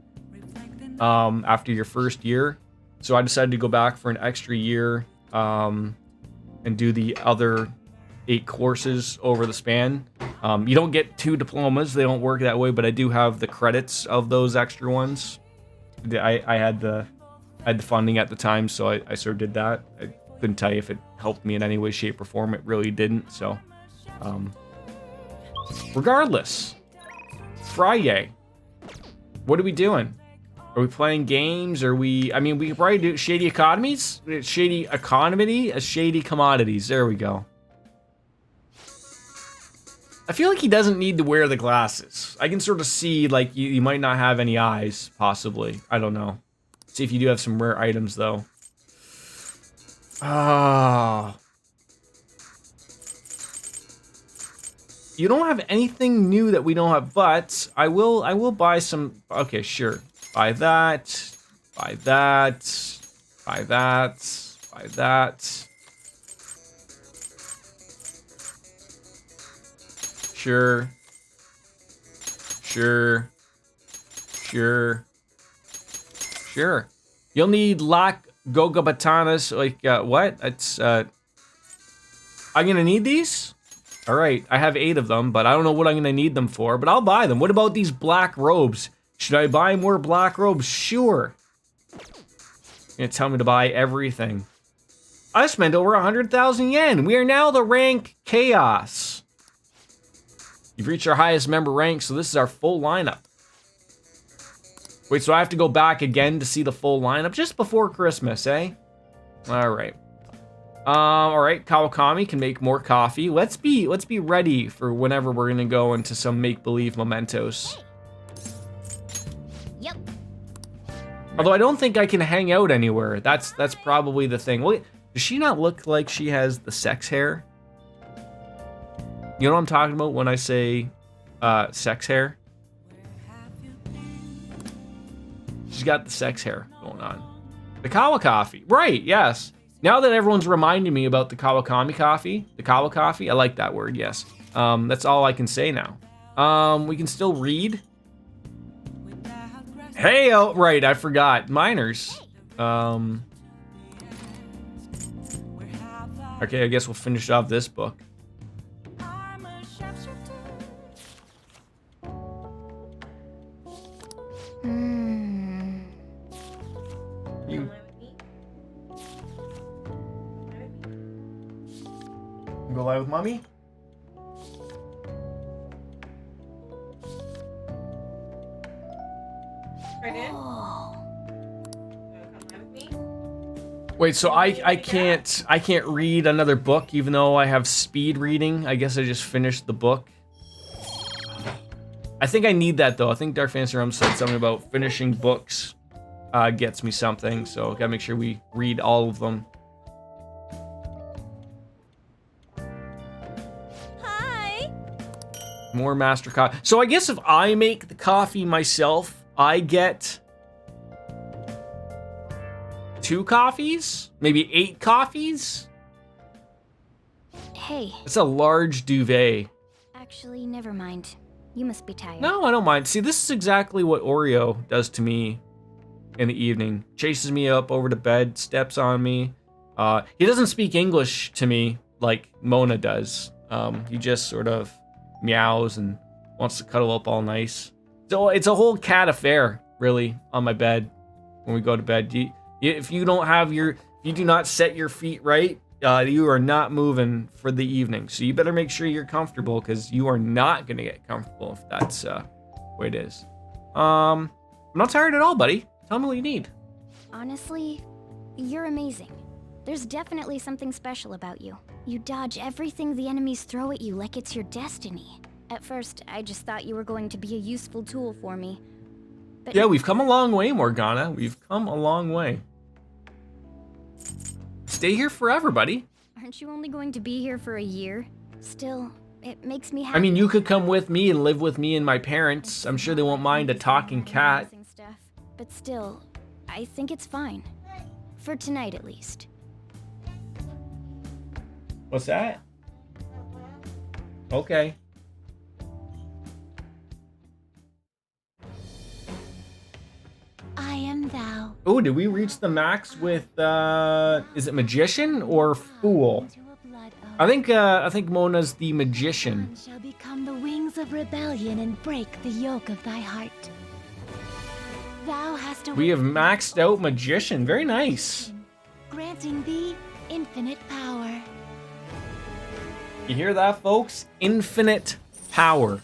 after your first year. So I decided to go back for an extra year and do the other 8 courses over the span. You don't get 2 diplomas. They don't work that way, but I do have the credits of those extra ones. I had the funding at the time, so I sort of did that. I couldn't tell you if it helped me in any way, shape, or form. It really didn't. So, regardless, Friday. What are we doing? Are we playing games? We could probably do shady economies, shady commodities. There we go. I feel like he doesn't need to wear the glasses. I can sort of see, like, you might not have any eyes, possibly. I don't know. See if you do have some rare items, though. Ah. You don't have anything new that we don't have, but I will buy some. Okay, sure. Buy that. Buy that. Buy that. Buy that. Sure. Sure. Sure. Sure. You'll need Lac Goga Batanas. Like, what? It's, I'm gonna need these? Alright, I have 8 of them, but I don't know what I'm gonna need them for, but I'll buy them. What about these black robes? Should I buy more black robes? Sure. You're gonna tell me to buy everything. I spent over 100,000 yen. We are now the rank Chaos. You've reached our highest member rank, so this is our full lineup. Wait, so I have to go back again to see the full lineup just before Christmas, eh? Alright. Alright, Kawakami can make more coffee. Let's be ready for whenever we're gonna go into some make-believe mementos. Yep. Although I don't think I can hang out anywhere. That's probably the thing. Wait, does she not look like she has the sex hair? You know what I'm talking about when I say sex hair? She's got the sex hair going on. The Kawa coffee. Right, yes. Now that everyone's reminding me about the Kawakami coffee, I like that word, yes. That's all I can say now. We can still read. Hey, oh, right, I forgot. Miners. Okay, I guess we'll finish off this book. Go live with mommy? Right in? Come live with me? Wait, so I can't read another book even though I have speed reading. I guess I just finished the book. I think I need that though. I think Dark Fantasy Realms said something about finishing books gets me something, so gotta make sure we read all of them. Hi. More master coffee. So I guess if I make the coffee myself, I get 2 coffees? Maybe 8 coffees? Hey. It's a large duvet. Actually, never mind. You must be tired. No, I don't mind. See, this is exactly what Oreo does to me in the evening. Chases me up over to bed, steps on me. He doesn't speak English to me like Mona does. He just sort of meows and wants to cuddle up all nice. So it's a whole cat affair, really, on my bed when we go to bed. If you do not set your feet right, you are not moving for the evening. So you better make sure you're comfortable because you are not going to get comfortable if that's the way it is. I'm not tired at all, buddy. Tell me what you need. Honestly, you're amazing. There's definitely something special about you. You dodge everything the enemies throw at you like it's your destiny. At first, I just thought you were going to be a useful tool for me. But yeah, we've come a long way, Morgana. We've come a long way. Stay here forever, buddy. Aren't you only going to be here for a year? Still, it makes me happy. I mean, you could come with me and live with me and my parents. I'm sure they won't mind a talking cat. But still, I think it's fine. For tonight, at least. What's that? Okay. I am thou. Oh, did we reach the max with, is it Magician or Fool? I think Mona's the Magician. Shall become the wings of rebellion and break the yoke of thy heart. Thou hast We have maxed out Magician. Very nice. Granting thee infinite power. You hear that, folks? Infinite power.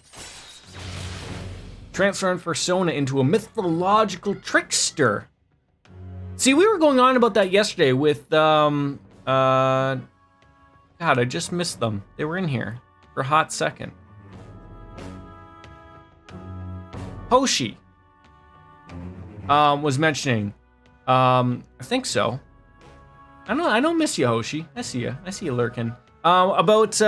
Transform Persona into a mythological trickster. See, we were going on about that yesterday with, God, I just missed them. They were in here for a hot second. Hoshi was mentioning, I think so. I don't miss you, Hoshi. I see you lurking. About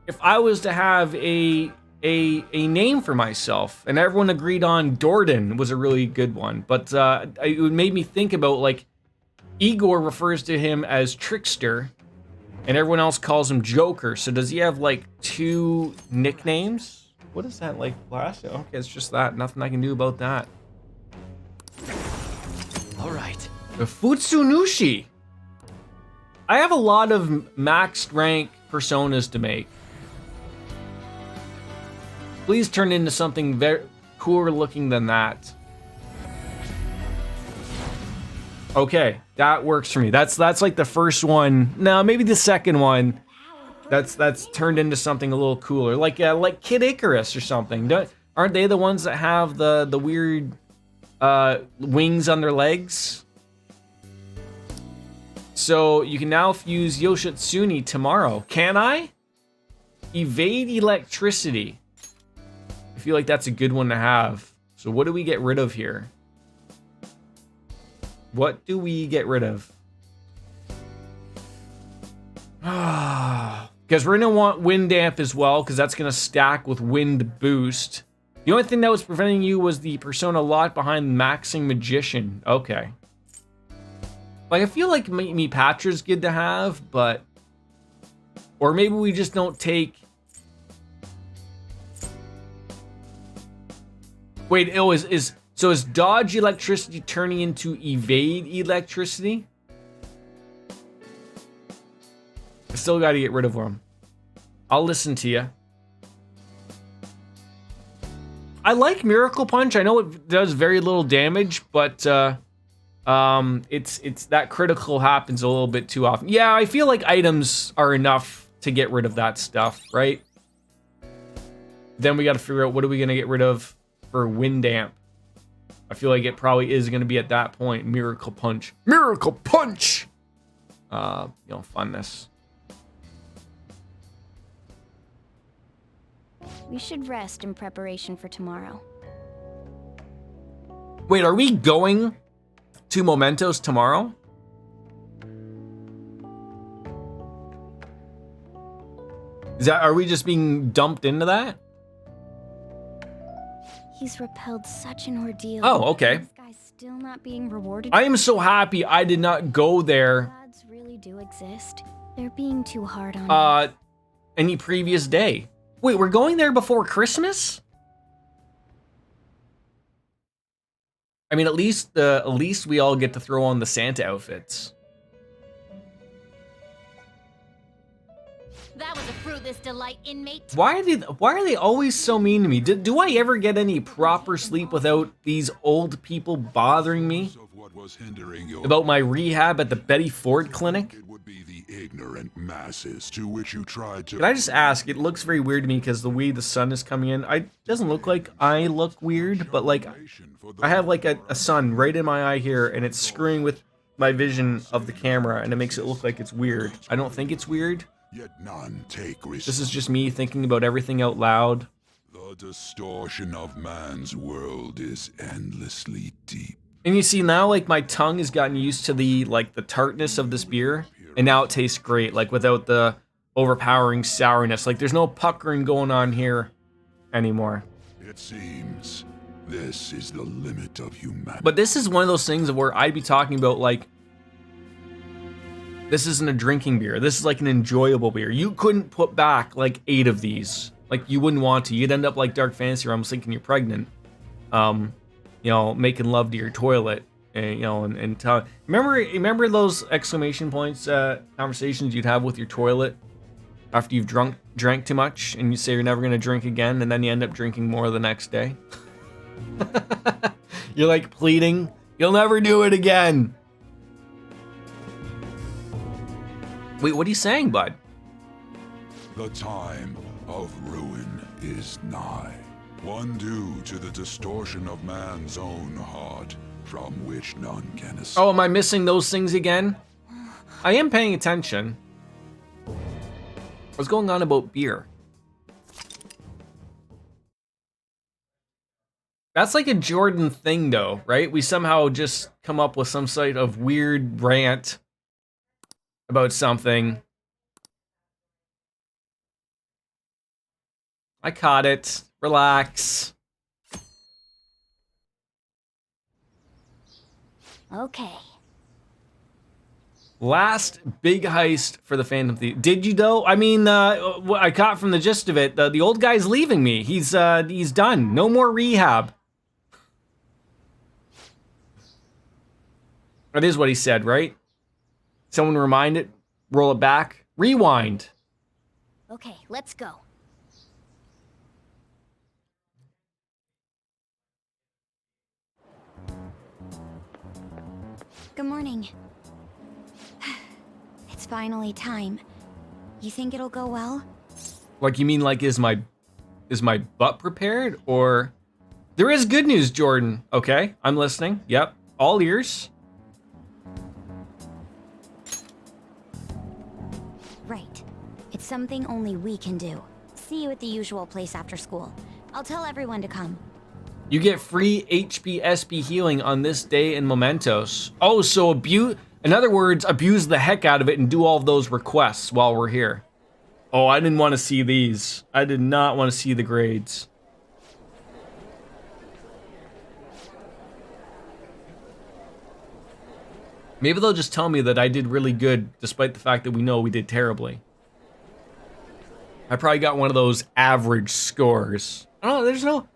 if I was to have a name for myself, and everyone agreed on Dorden was a really good one, but it made me think about, like, Igor refers to him as Trickster, and everyone else calls him Joker. So does he have like 2 nicknames? What is that, like, last? Okay, it's just that. Nothing I can do about that. All right. The Futsunushi. I have a lot of maxed rank personas to make. Please turn into something very cooler looking than that. Okay, that works for me. That's like the first one. No, maybe the second one. That's turned into something a little cooler, like Kid Icarus or something. Aren't they the ones that have the weird wings on their legs? So you can now fuse Yoshitsune tomorrow. Can I? Evade electricity. I feel like that's a good one to have. So what do we get rid of here? What do we get rid of? Because we're going to want Wind Damp as well, because that's going to stack with Wind Boost. The only thing that was preventing you was the Persona lot behind Maxing Magician. Okay. Like, I feel like Patra's good to have, but... Or maybe we just don't take... Wait, oh, so is dodge electricity turning into evade electricity? I still got to get rid of them. I'll listen to you. I like Miracle Punch. I know it does very little damage, but it's that critical happens a little bit too often. Yeah, I feel like items are enough to get rid of that stuff, right? Then we got to figure out what are we gonna get rid of for Wind Damp. I feel like it probably is gonna be at that point Miracle Punch. Miracle Punch. funness. We should rest in preparation for tomorrow. Wait, are we going to Mementos tomorrow? Are we just being dumped into that? He's repelled such an ordeal. Oh, okay. This guy's still not being rewarded. I am so happy I did not go there. Gods really do exist. They're being too hard on him. Any previous day. Wait, we're going there before Christmas? I mean, at least we all get to throw on the Santa outfits. That was a fruitless delight, inmate. Why are they always so mean to me? Do I ever get any proper sleep without these old people bothering me about my rehab at the Betty Ford Clinic? It would be the ignorant masses to which you tried to. Can I just ask? It looks very weird to me because the way the sun is coming in. It doesn't look like I look weird, but like I have like a sun right in my eye here, and it's screwing with my vision of the camera, and it makes it look like it's weird. I don't think it's weird. Yet none take risk. This is just me thinking about everything out loud. The distortion of man's world is endlessly deep. And you see now, like, my tongue has gotten used to the tartness of this beer, and now it tastes great, like, without the overpowering sourness. Like, there's no puckering going on here anymore. It seems this is the limit of humanity. But this is one of those things where I'd be talking about, like, this isn't a drinking beer. This is like an enjoyable beer. You couldn't put back like 8 of these. Like, you wouldn't want to. You'd end up like Dark Fantasy, where I'm thinking you're pregnant. Making love to your toilet. And remember those exclamation points conversations you'd have with your toilet after you've drank too much, and you say you're never gonna drink again, and then you end up drinking more the next day. You're like pleading, you'll never do it again. Wait, what are you saying, bud? The time of ruin is nigh, one due to the distortion of man's own heart, from which none can escape. Oh, am I missing those things again? I am paying attention. What's going on about beer? That's like a Jordan thing, though, right? We somehow just come up with some sort of weird rant about something. I caught it. Relax. Okay. Last big heist for the Phantom Thief. Did you though? I mean, what I caught from the gist of it, the old guy's leaving me. He's done. No more rehab. That is what he said, right? Someone remind it, roll it back, rewind. Okay, let's go. Good morning. It's finally time. You think it'll go well? Like, you mean like is my butt prepared? Or there is good news, Jordan. Okay, I'm listening. Yep, all ears. Right. It's something only we can do. See you at the usual place after school. I'll tell everyone to come. You get free HP SP healing on this day in Mementos. Oh, so in other words, abuse the heck out of it and do all of those requests while we're here. Oh, I didn't want to see these. I did not want to see the grades. Maybe they'll just tell me that I did really good, despite the fact that we know we did terribly. I probably got one of those average scores. Oh, there's no...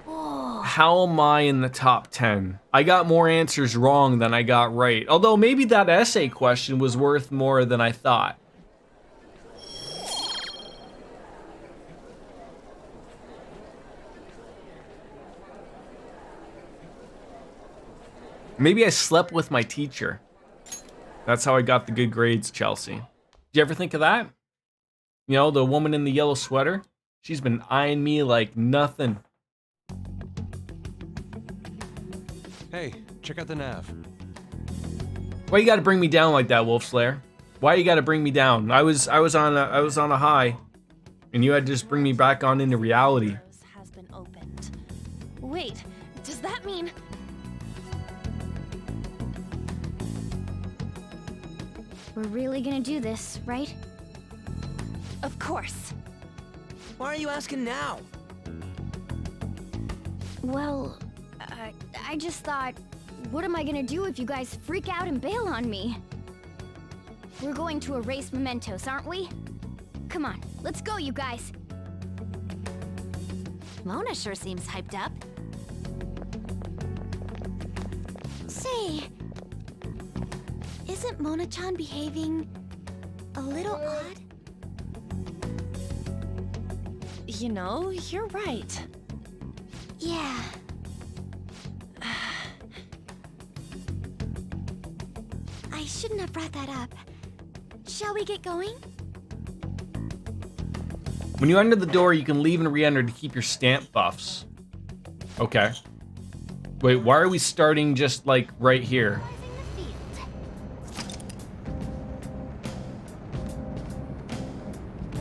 How am I in the top 10? I got more answers wrong than I got right. Although maybe that essay question was worth more than I thought. Maybe I slept with my teacher. That's how I got the good grades, Chelsea. Did you ever think of that? You know, the woman in the yellow sweater? She's been eyeing me like nothing. Hey, check out the nav. Why you gotta bring me down like that, Wolf Slayer? Why you gotta bring me down? I was on a high, and you had to just bring me back on into reality. Has been opened. Wait, does that mean? We're really gonna do this, right? Of course. Why are you asking now? Well, I just thought, what am I gonna do if you guys freak out and bail on me? We're going to erase mementos, aren't we? Come on, let's go, you guys. Mona sure seems hyped up. Say, isn't Mona-chan behaving a little odd? You know, you're right. Yeah. I shouldn't have brought that up. Shall we get going? When you enter the door, you can leave and re-enter to keep your stamp buffs. Okay. Wait, why are we starting just like right here?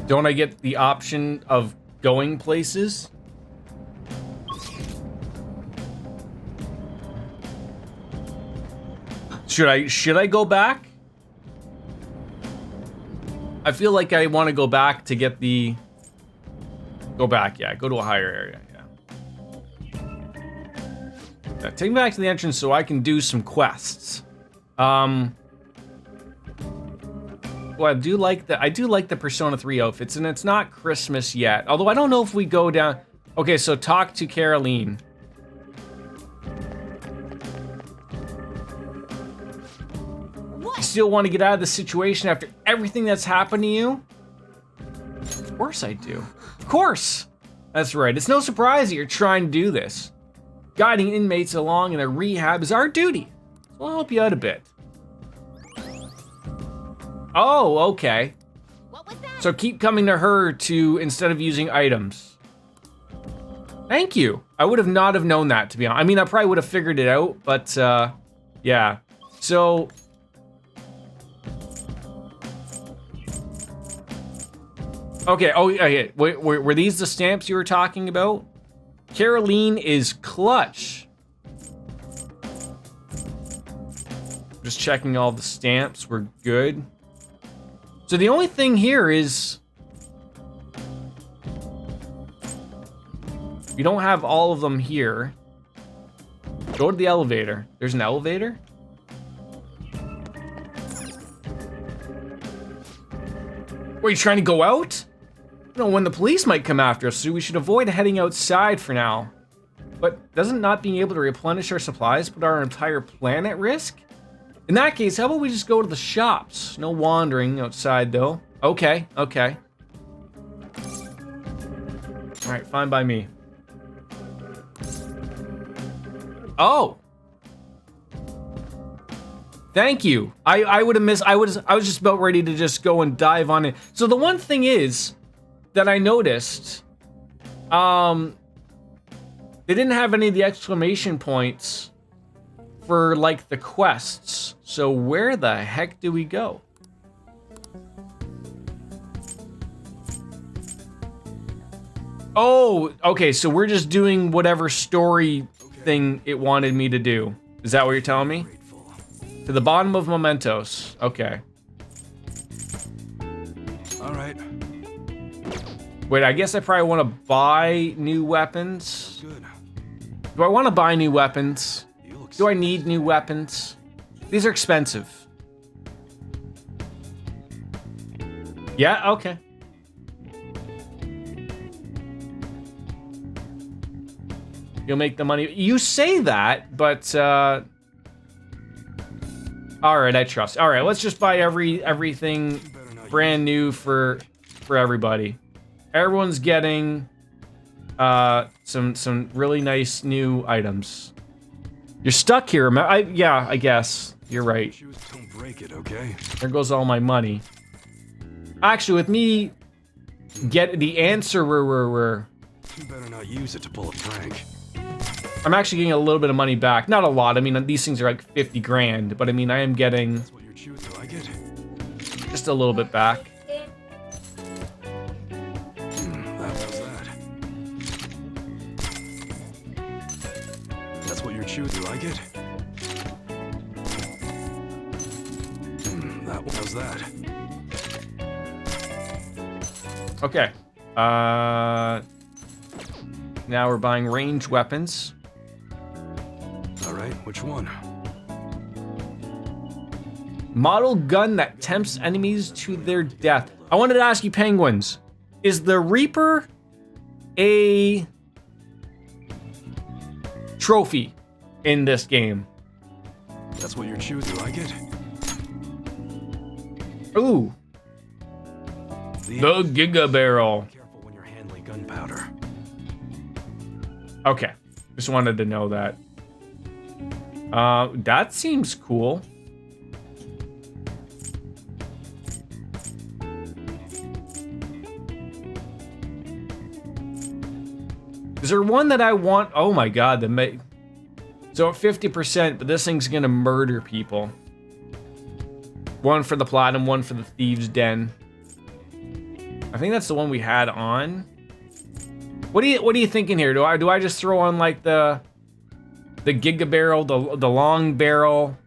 Don't I get the option of going places? Should I go back? I feel like I want to go back to get the... Go back, yeah. Go to a higher area, yeah. Take me back to the entrance so I can do some quests. Well, I do like the Persona 3 outfits, and it's not Christmas yet. Although I don't know if we go down... Okay, so talk to Caroline. What? You still want to get out of the situation after everything that's happened to you? Of course I do. Of course! That's right. It's no surprise that you're trying to do this. Guiding inmates along in a rehab is our duty. So I'll help you out a bit. Oh, okay. What was that? So keep coming to her instead of using items. Thank you. I would have not have known that, to be honest. I mean, I probably would have figured it out, but yeah. So okay. Oh, yeah. Were these the stamps you were talking about? Caroline is clutch. Just checking all the stamps. We're good. So the only thing here is you don't have all of them here. Go to the elevator. There's an elevator? Were you trying to go out? You know, when the police might come after us, so we should avoid heading outside for now. But doesn't not being able to replenish our supplies put our entire plan at risk? In that case, how about we just go to the shops? No wandering outside, though. Okay, okay. All right, fine by me. Oh! Thank you. I would have missed. I was just about ready to just go and dive on it. So the one thing is that I noticed, they didn't have any of the exclamation points for like the quests. So where the heck do we go? Oh, okay. So we're just doing whatever story thing it wanted me to do. Is that what you're telling me? To the bottom of mementos. Okay. All right. Wait, I guess I probably want to buy new weapons. Good. Do I want to buy new weapons? Do I need new weapons? These are expensive. Yeah, okay. You'll make the money. You say that, but all right, I trust. All right, let's just buy everything brand new for everybody. Everyone's getting some really nice new items. You're stuck here. Yeah, I guess you're right. Don't break it, okay? There goes all my money. Actually, with me get the answer, You better not use it to pull a prank. I'm actually getting a little bit of money back. Not a lot. I mean, these things are like 50 grand, but I mean, I am getting just a little bit back. That's what you're choosing. You like it? That was that. Okay. Now we're buying ranged weapons. All right, which one? Model gun that tempts enemies to their death. I wanted to ask you, penguins, is the Reaper a trophy in this game? That's what you're choosing. You like it? Ooh. The Giga Barrel. Careful when you're handling gunpowder. Okay. Just wanted to know that. That seems cool. Is there one that I want? Oh my god, so at 50%, but this thing's gonna murder people. One for the platinum, one for the thieves' den. I think that's the one we had on. What are you thinking here? Do I just throw on like the Giga Barrel, the long barrel?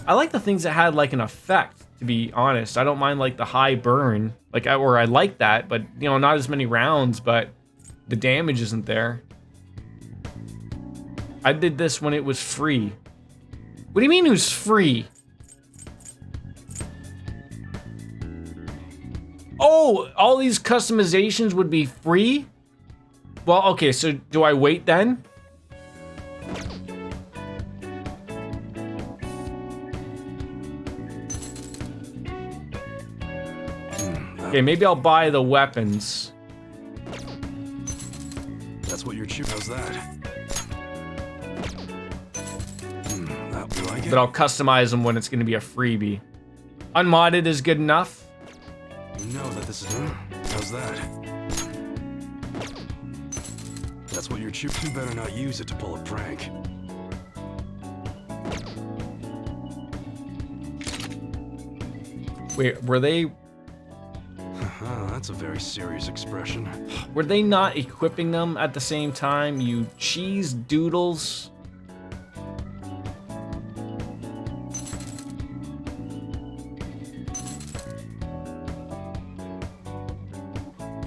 I like the things that had like an effect, to be honest. I don't mind like the high burn, or I like that, but you know, not as many rounds, but the damage isn't there. I did this when it was free. What do you mean it was free? Oh, all these customizations would be free? Well, okay, so do I wait then? Okay, maybe I'll buy the weapons. That's what you're choosing. How's that? You like it? But I'll customize them when it's going to be a freebie. Unmodded is good enough. You know that this is... How's that? That's what you're choosing. You better not use it to pull a prank. Wait, were they... That's a very serious expression. Were they not equipping them at the same time, you cheese doodles?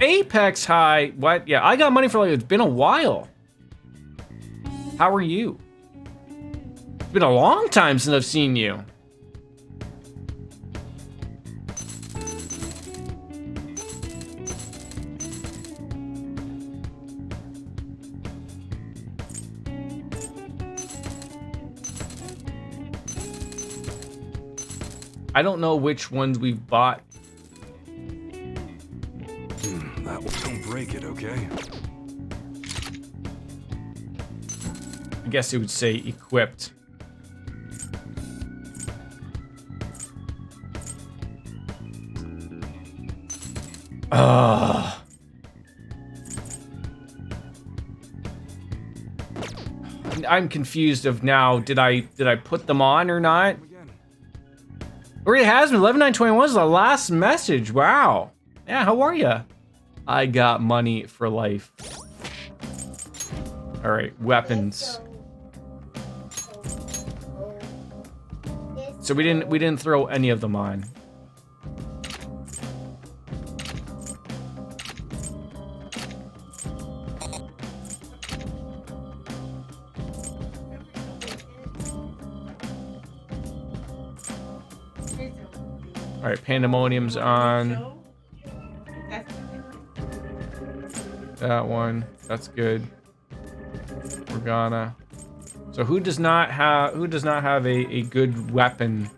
Apex High, what? Yeah, I got money for it's been a while. How are you? It's been a long time since I've seen you. I don't know which ones we've bought. That one, don't break it, okay? I guess it would say equipped. I'm confused of now, did I put them on or not? Or it has been. 11/9/21 is the last message. Wow. Yeah, how are ya? I got money for life. All right, weapons. So we didn't throw any of them on. All right, Pandemonium's on. That one, that's good. Organa. So who does not have a good weapon?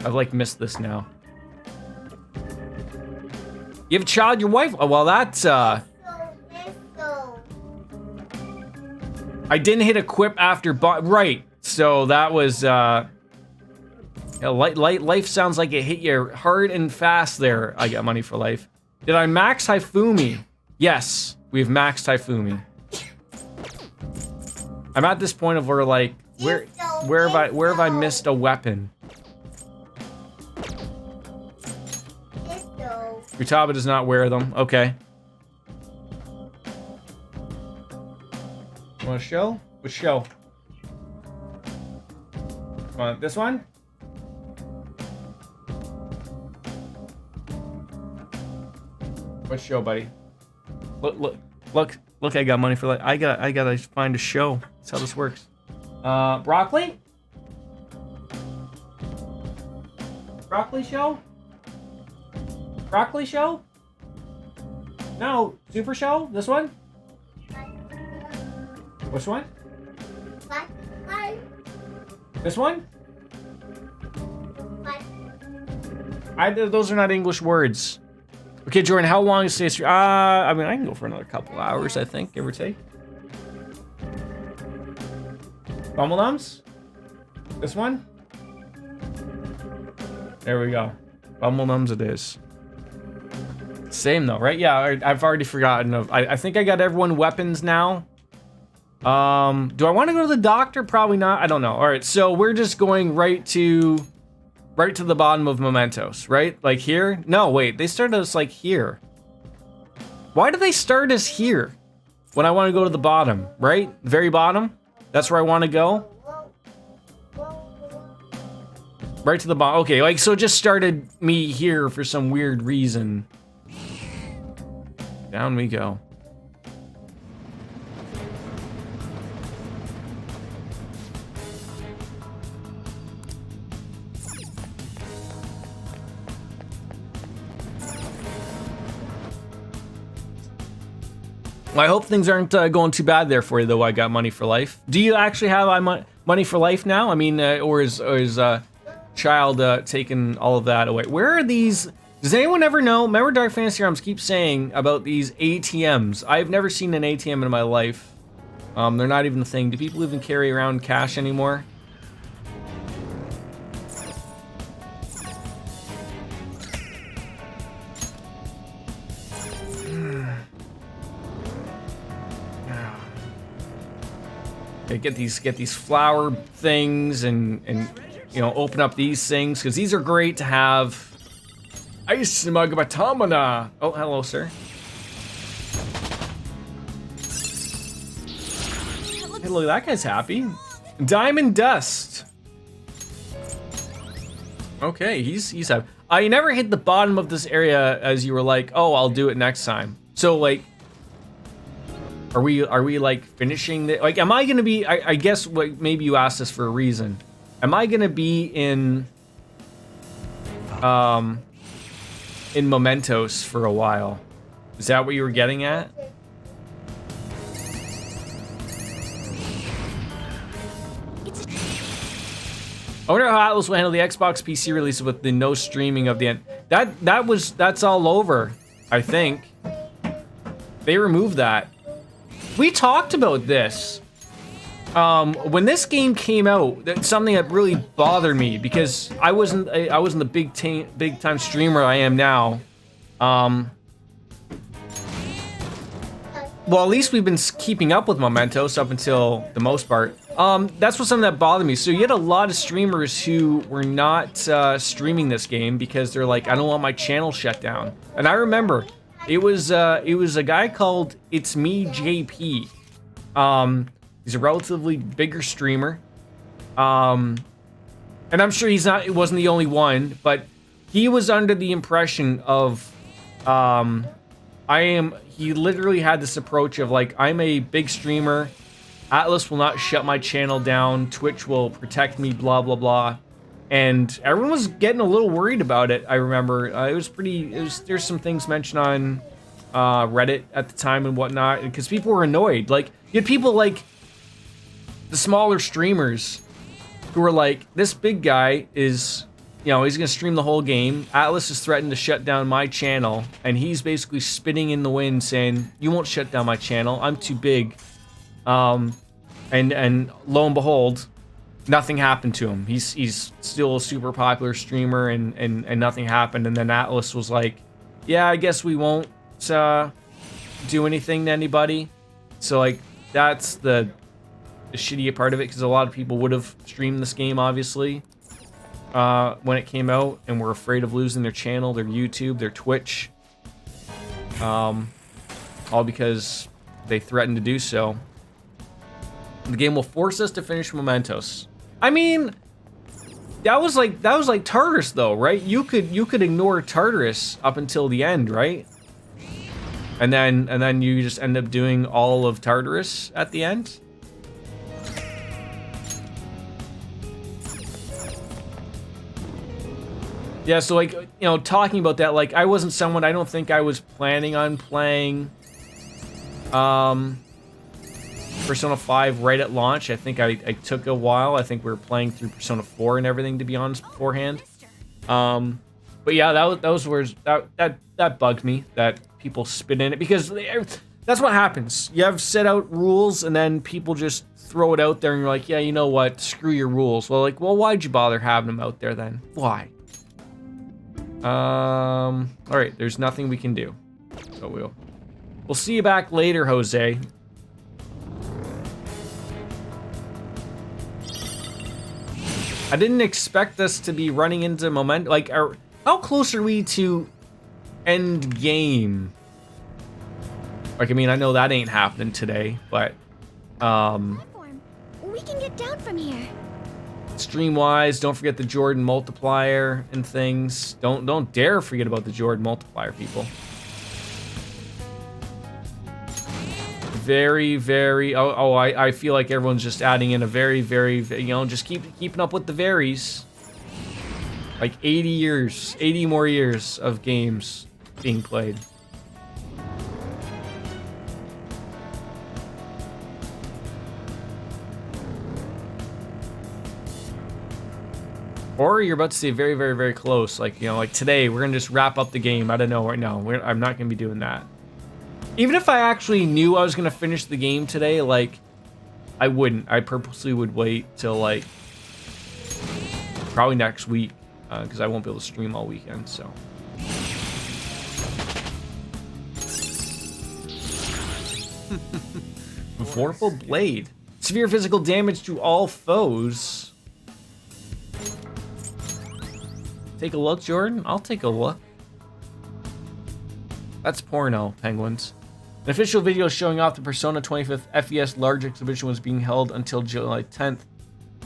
I've like missed this now. You have a child, your wife? Oh, well, that's I didn't hit equip after right. So that was yeah, life sounds like it hit you hard and fast there. I got money for life. Did I max Haifumi? Yes, we've maxed Haifumi. I'm at this point of where like where have I missed a weapon? Futaba does not wear them. Okay. Want to show? Which show? Want this one? What show, buddy? Look! I got money for like I gotta find a show. That's how this works. Broccoli? Broccoli show? Broccoli show? No, Super show? This one? Which one? This one? Those are not English words. Okay, Jordan, how long is this? I mean, I can go for another couple hours, I think, give or take. Bumble Nums? This one? There we go. Bumble Nums it is. Same though, right? Yeah, I've already forgotten. I think I got everyone weapons now. Do I want to go to the doctor? Probably not. I don't know. All right, so we're just going right to the bottom of Mementos, right? Like here? No, wait. They started us like here. Why do they start us here when I want to go to the bottom, right? Very bottom? That's where I want to go? Right to the bottom. Okay, like, so it just started me here for some weird reason. Down we go. Well, I hope things aren't going too bad there for you, though. I got money for life. Do you actually have money for life now? I mean, or is Child taking all of that away? Where are these? Does anyone ever know? Remember Dark Fantasy Realms keeps saying about these ATMs. I've never seen an ATM in my life. They're not even a thing. Do people even carry around cash anymore? Get these flower things and you know, open up these things because these are great to have. Ice Magabatamana. Oh, hello, sir. Hey, look, that guy's happy. Diamond Dust. Okay, he's happy. I never hit the bottom of this area as you were like, oh, I'll do it next time. So like, are we like finishing the, like, am I gonna be, I guess what, maybe you asked this for a reason. Am I gonna be in Mementos for a while? Is that what you were getting at? I wonder how Atlus will handle the Xbox PC release with the no streaming of the end. That's all over, I think. They removed that. We talked about this. When this game came out, that's something that really bothered me because I wasn't the big time streamer I am now. Well, at least we've been keeping up with Mementos up until the most part. That's what something that bothered me. So you had a lot of streamers who were not streaming this game because they're like, I don't want my channel shut down. And I remember it was a guy called It's Me JP. He's a relatively bigger streamer. And I'm sure it wasn't the only one, but he was under the impression of, he literally had this approach of like, I'm a big streamer. Atlus will not shut my channel down. Twitch will protect me, blah, blah, blah. And everyone was getting a little worried about it, I remember. There's some things mentioned on Reddit at the time and whatnot, because people were annoyed. Like, you had people like the smaller streamers who were like, this big guy is, you know, he's gonna stream the whole game. Atlus has threatened to shut down my channel, and he's basically spitting in the wind saying, you won't shut down my channel, I'm too big. And lo and behold, nothing happened to him. He's still a super popular streamer, and nothing happened. And then Atlus was like, yeah, I guess we won't do anything to anybody. So like, that's the the shitty part of it, because a lot of people would have streamed this game, obviously, when it came out, and were afraid of losing their channel, their YouTube, their Twitch. All because they threatened to do so. The game will force us to finish Mementos. I mean, that was like Tartarus though, right? You could ignore Tartarus up until the end, right? And then you just end up doing all of Tartarus at the end. Yeah, so like, you know, talking about that, like I wasn't someone, I don't think I was planning on playing Persona 5 right at launch. I think I took a while. I think we were playing through Persona 4 and everything, to be honest, beforehand. But yeah, that bugged me that people spit in it, because that's what happens. You have set out rules and then people just throw it out there and you're like, yeah, you know what? Screw your rules. Well, like, well, why'd you bother having them out there then? Why? All right, there's nothing we can do. So we'll see you back later, Jose. I didn't expect us to be running into like, how close are we to end game? Like, I mean, I know that ain't happening today, but We can get down from here. stream-wise, don't forget the Jordan multiplier and things. Don't dare forget about the Jordan multiplier, people. Very, very. I feel like everyone's just adding in a very, very. You know, just keeping up with the varies. Like 80 more years of games being played. Or you're about to say very, very, very close. Like, you know, like today, we're gonna just wrap up the game. I don't know right now. I'm not gonna be doing that. Even if I actually knew I was gonna finish the game today, like, I wouldn't. I purposely would wait till like probably next week, because I won't be able to stream all weekend. So. Vorpal Blade. Severe physical damage to all foes. Take a look, Jordan. I'll take a look. That's porno, penguins. An official video showing off the Persona 25th FES large exhibition was being held until July 10th.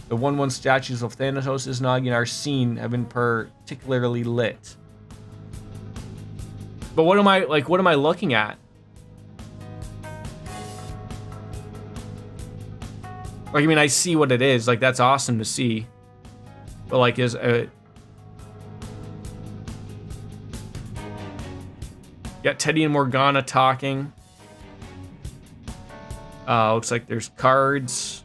The 1/1 statues of Thanatos, Izanagi, and Arsene have been particularly lit. But what am I looking at? Like, I mean, I see what it is. Like, that's awesome to see. But like, is got Teddy and Morgana talking. Looks like there's cards.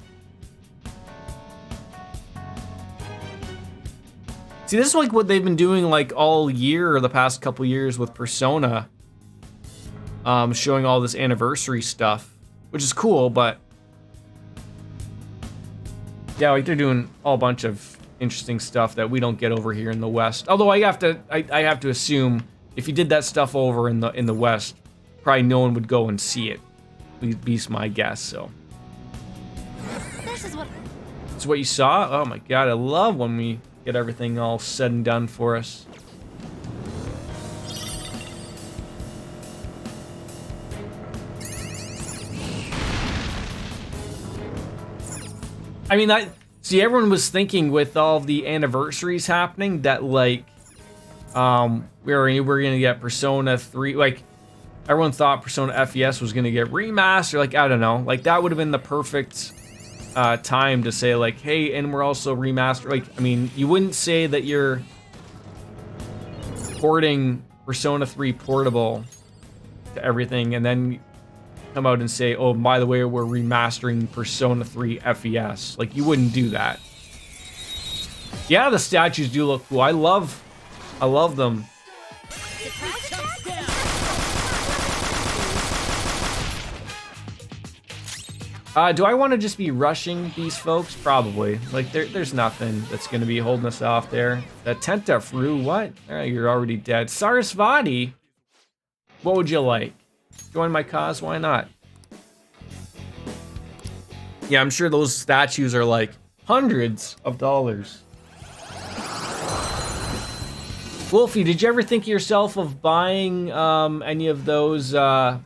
See, this is like what they've been doing like all year or the past couple years with Persona. Showing all this anniversary stuff, which is cool, but yeah, like they're doing a bunch of interesting stuff that we don't get over here in the West. Although I have to assume if you did that stuff over in the West, probably no one would go and see it. At least my guess. So. This is what. It's what you saw. Oh my God, I love when we get everything all said and done for us. I mean, see, everyone was thinking with all the anniversaries happening that like, we're gonna get Persona 3. Like, everyone thought Persona FES was gonna get remastered. Like, I don't know. Like, that would have been the perfect time to say like, hey, and we're also remastered. Like, I mean, you wouldn't say that you're porting Persona 3 Portable to everything and then come out and say, oh, by the way, we're remastering Persona 3 FES. Like, you wouldn't do that. Yeah, the statues do look cool. I love them. Do I want to just be rushing these folks? Probably. Like, there's nothing that's going to be holding us off there. That Tenta Fru, what? You're already dead. Sarasvati? What would you like? Join my cause? Why not? Yeah, I'm sure those statues are like hundreds of dollars. Wolfie, did you ever think of yourself of buying any of those Final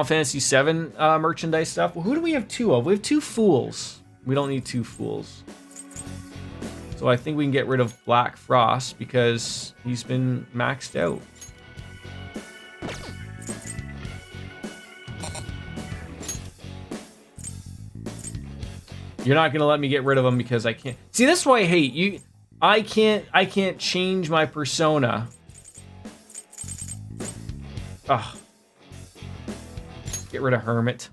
Fantasy VII merchandise stuff? Well, who do we have two of? We have two fools. We don't need two fools. So I think we can get rid of Black Frost because he's been maxed out. You're not gonna let me get rid of him because I can't. See, that's why I hate you. I can't change my persona. Ugh. Get rid of Hermit.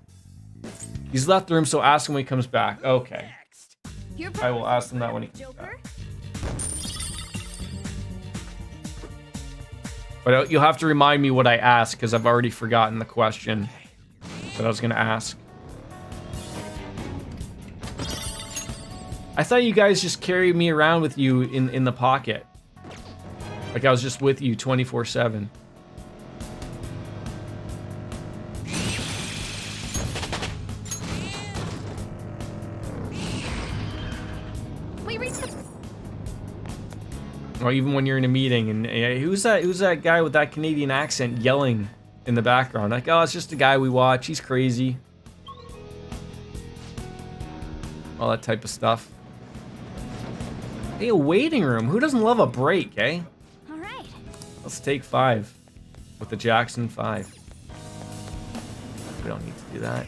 He's left the room, so ask him when he comes back. Okay. I will ask him that when he comes back. But you'll have to remind me what I asked because I've already forgotten the question that I was gonna ask. I thought you guys just carried me around with you in the pocket. Like I was just with you 24/7. Or even when you're in a meeting and who's that guy with that Canadian accent yelling in the background? Like, oh, it's just a guy we watch. He's crazy. All that type of stuff. Hey, a waiting room. Who doesn't love a break, eh? All right. Let's take 5 with the Jackson 5. We don't need to do that.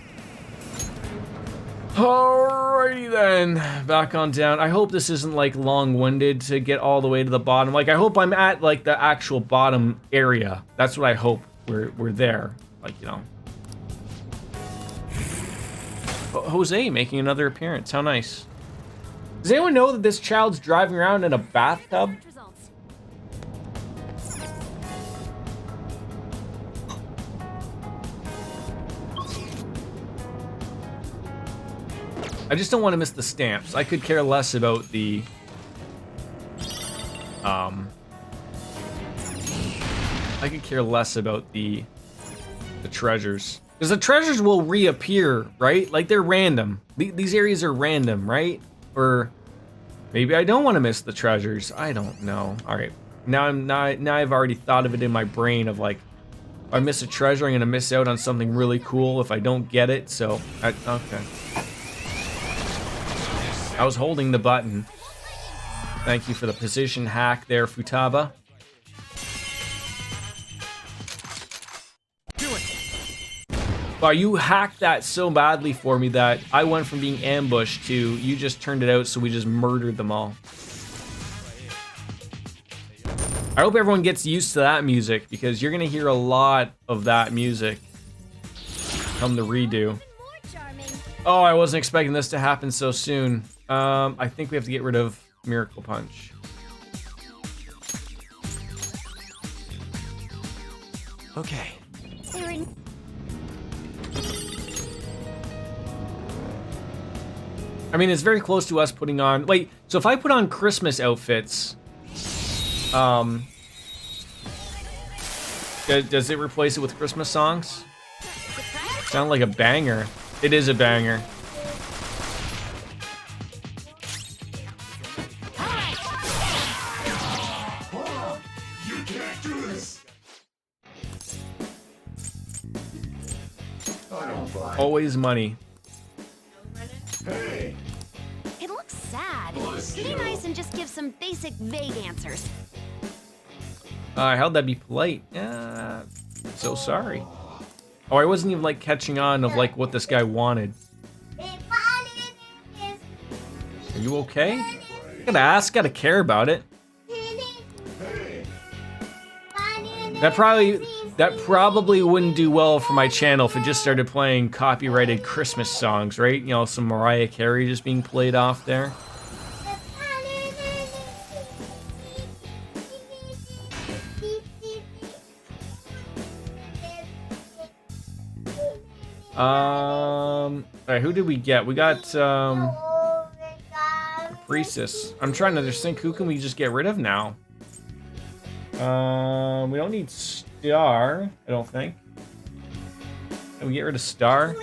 Alrighty then, back on down. I hope this isn't like long-winded to get all the way to the bottom. Like I hope I'm at like the actual bottom area. That's what I hope. We're there. Like, you know. Jose making another appearance. How nice. Does anyone know that this child's driving around in a bathtub? I just don't want to miss the stamps. I could care less about the I could care less about the treasures. Because the treasures will reappear, right? Like they're random. These areas are random, right? Or maybe I don't want to miss the treasures. I don't know. All right. Now I've already thought of it in my brain of like, if I miss a treasure, I'm gonna miss out on something really cool if I don't get it. So okay. I was holding the button. Thank you for the position hack there, Futaba. Wow, you hacked that so badly for me that I went from being ambushed to you just turned it out, so we just murdered them all. I hope everyone gets used to that music because you're gonna hear a lot of that music come the redo. Oh, I wasn't expecting this to happen so soon. I think we have to get rid of Miracle Punch. Okay. I mean, it's very close to us putting on... Wait, so if I put on Christmas outfits... does it replace it with Christmas songs? Sound like a banger. It is a banger. You can't do this. Always money. Hey. It looks sad. Be nice and just give some basic, vague answers. How'd that be polite? So sorry. Oh, I wasn't even like catching on of like what this guy wanted. Are you okay? Gotta ask, gotta care about it. That probably wouldn't do well for my channel if it just started playing copyrighted Christmas songs, right? You know, some Mariah Carey just being played off there. Alright, who did we get? We got, Priestess. I'm trying to just think, who can we just get rid of now? We don't need Star, I don't think. Can we get rid of Star?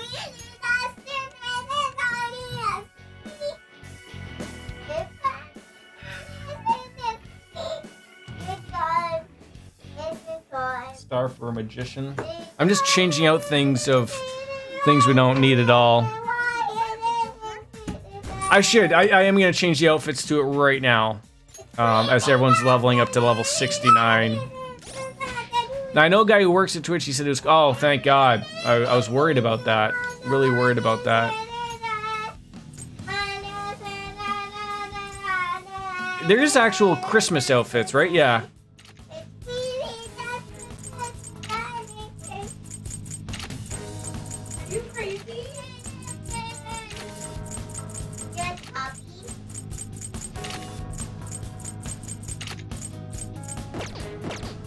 Star for a magician. I'm just changing out things we don't need at all. I am gonna change the outfits to it right now. As everyone's leveling up to level 69. Now I know a guy who works at Twitch, he said it was, oh, thank God. I was worried about that. Really worried about that. There's actual Christmas outfits, right? Yeah.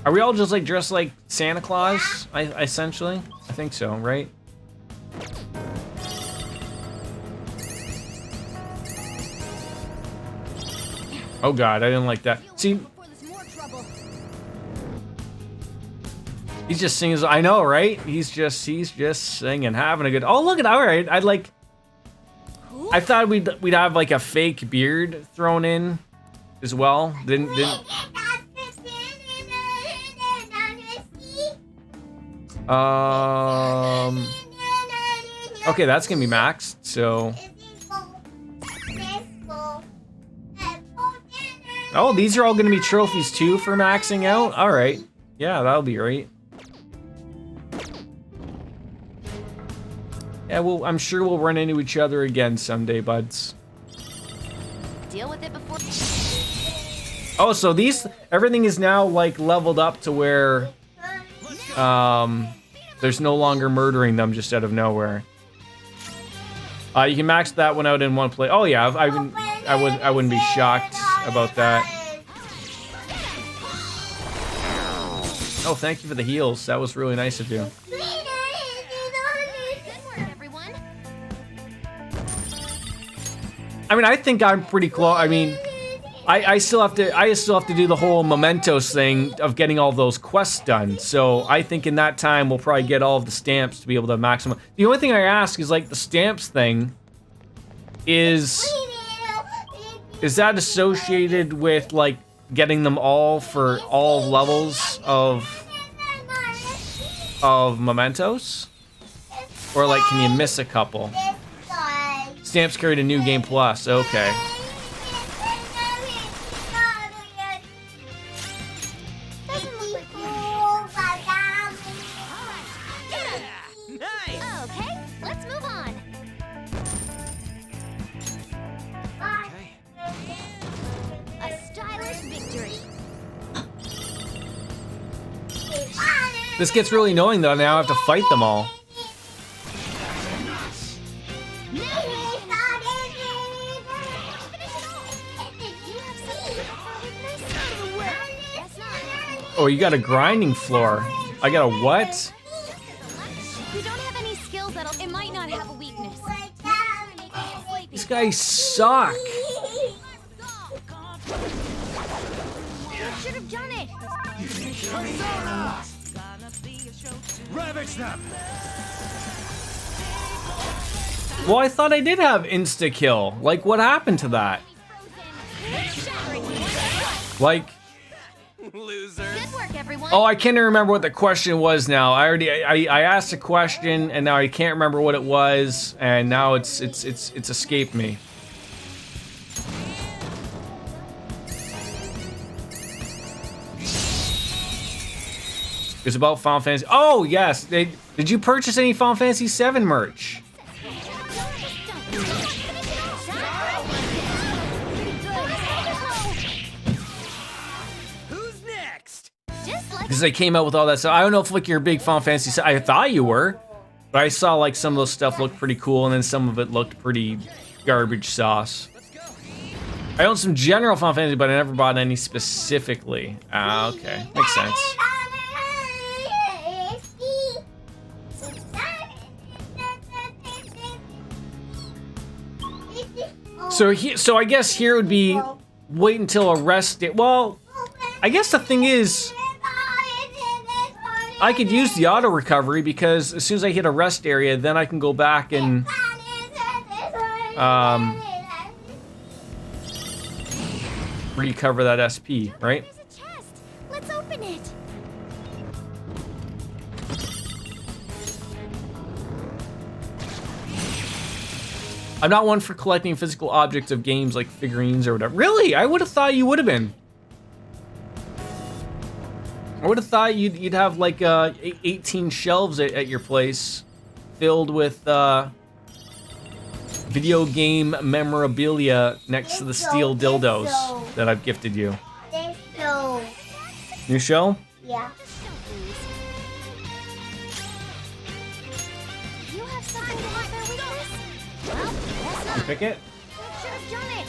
Are we all just like dressed like Santa Claus? Essentially? I think so, right? Oh God, I didn't like that. See, he's just singing. I know, right? He's just singing, having a good. Oh, look at all right. I thought we'd have like a fake beard thrown in as well. Didn't. Okay, that's gonna be maxed, so. Oh, these are all gonna be trophies too for maxing out? Alright. Yeah, that'll be right. Yeah, well, I'm sure we'll run into each other again someday, buds. Deal with it before. Oh, so everything is now like leveled up to where there's no longer murdering them just out of nowhere. You can max that one out in one play. Oh yeah, I wouldn't be shocked about that. Oh, thank you for the heals. That was really nice of you. I mean, I think I'm pretty close. I mean, I still have to do the whole mementos thing of getting all those quests done. So I think in that time we'll probably get all of the stamps to be able to maximum. The only thing I ask is like the stamps thing. Is that associated with like getting them all for all levels of mementos? Or like can you miss a couple? Stamps carried a new game plus, okay. Okay, let's move on. A stylish victory. This gets really annoying though, now I have to fight them all. Oh, you got a grinding floor. I got a what? You don't have any skills it might not have a weakness. These guys suck. You should have done it. Ravage them. Well, I thought I did have insta-kill. Like, what happened to that? Like... Losers. Good work, everyone. Oh, I can't even remember what the question was now. I asked a question and now I can't remember what it was, and now it's escaped me. It's about Final Fantasy. Oh yes, did you purchase any Final Fantasy VII merch? Because they came out with all that stuff. I don't know if like you're a big Final Fantasy. I thought you were, but I saw like some of those stuff looked pretty cool, and then some of it looked pretty garbage sauce. I own some general Final Fantasy, but I never bought any specifically. Ah, okay, makes sense. So I guess here would be wait until a rest day. Well, I guess the thing is. I could use the auto recovery because as soon as I hit a rest area, then I can go back and recover that SP, right? There's a chest. Let's open it. I'm not one for collecting physical objects of games like figurines or whatever. Really? I would have thought you would have been. I would have thought you'd have like 18 shelves at your place filled with video game memorabilia next to the steel dildos that I've gifted you. This show. New show? Yeah. You have something to hide their weakness? Well, that's You pick it? should have done it.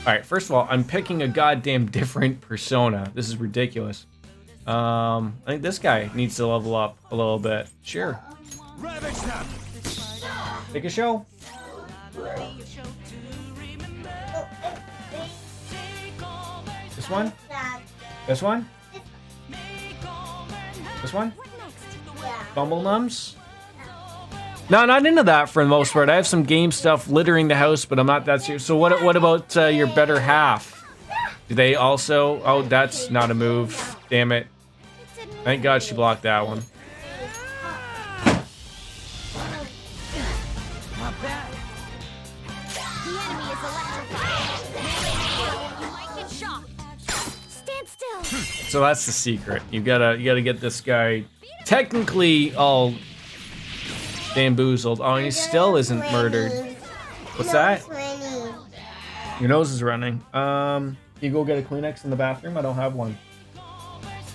All right, first of all, I'm picking a goddamn different persona. This is ridiculous. I think this guy needs to level up a little bit. Sure. Pick a show. This one? This one? This one? Bumble Nums? No, not into that for the most part. I have some game stuff littering the house, but I'm not that serious. So what about your better half? Do they also? Oh, that's not a move. Damn it. Thank God she blocked that one. Not bad. The enemy is electrified. You might get shocked. Stand still. So that's the secret. You gotta get this guy technically all bamboozled. Oh, and he still isn't murdered. What's that? Your nose is running. You go get a Kleenex in the bathroom? I don't have one.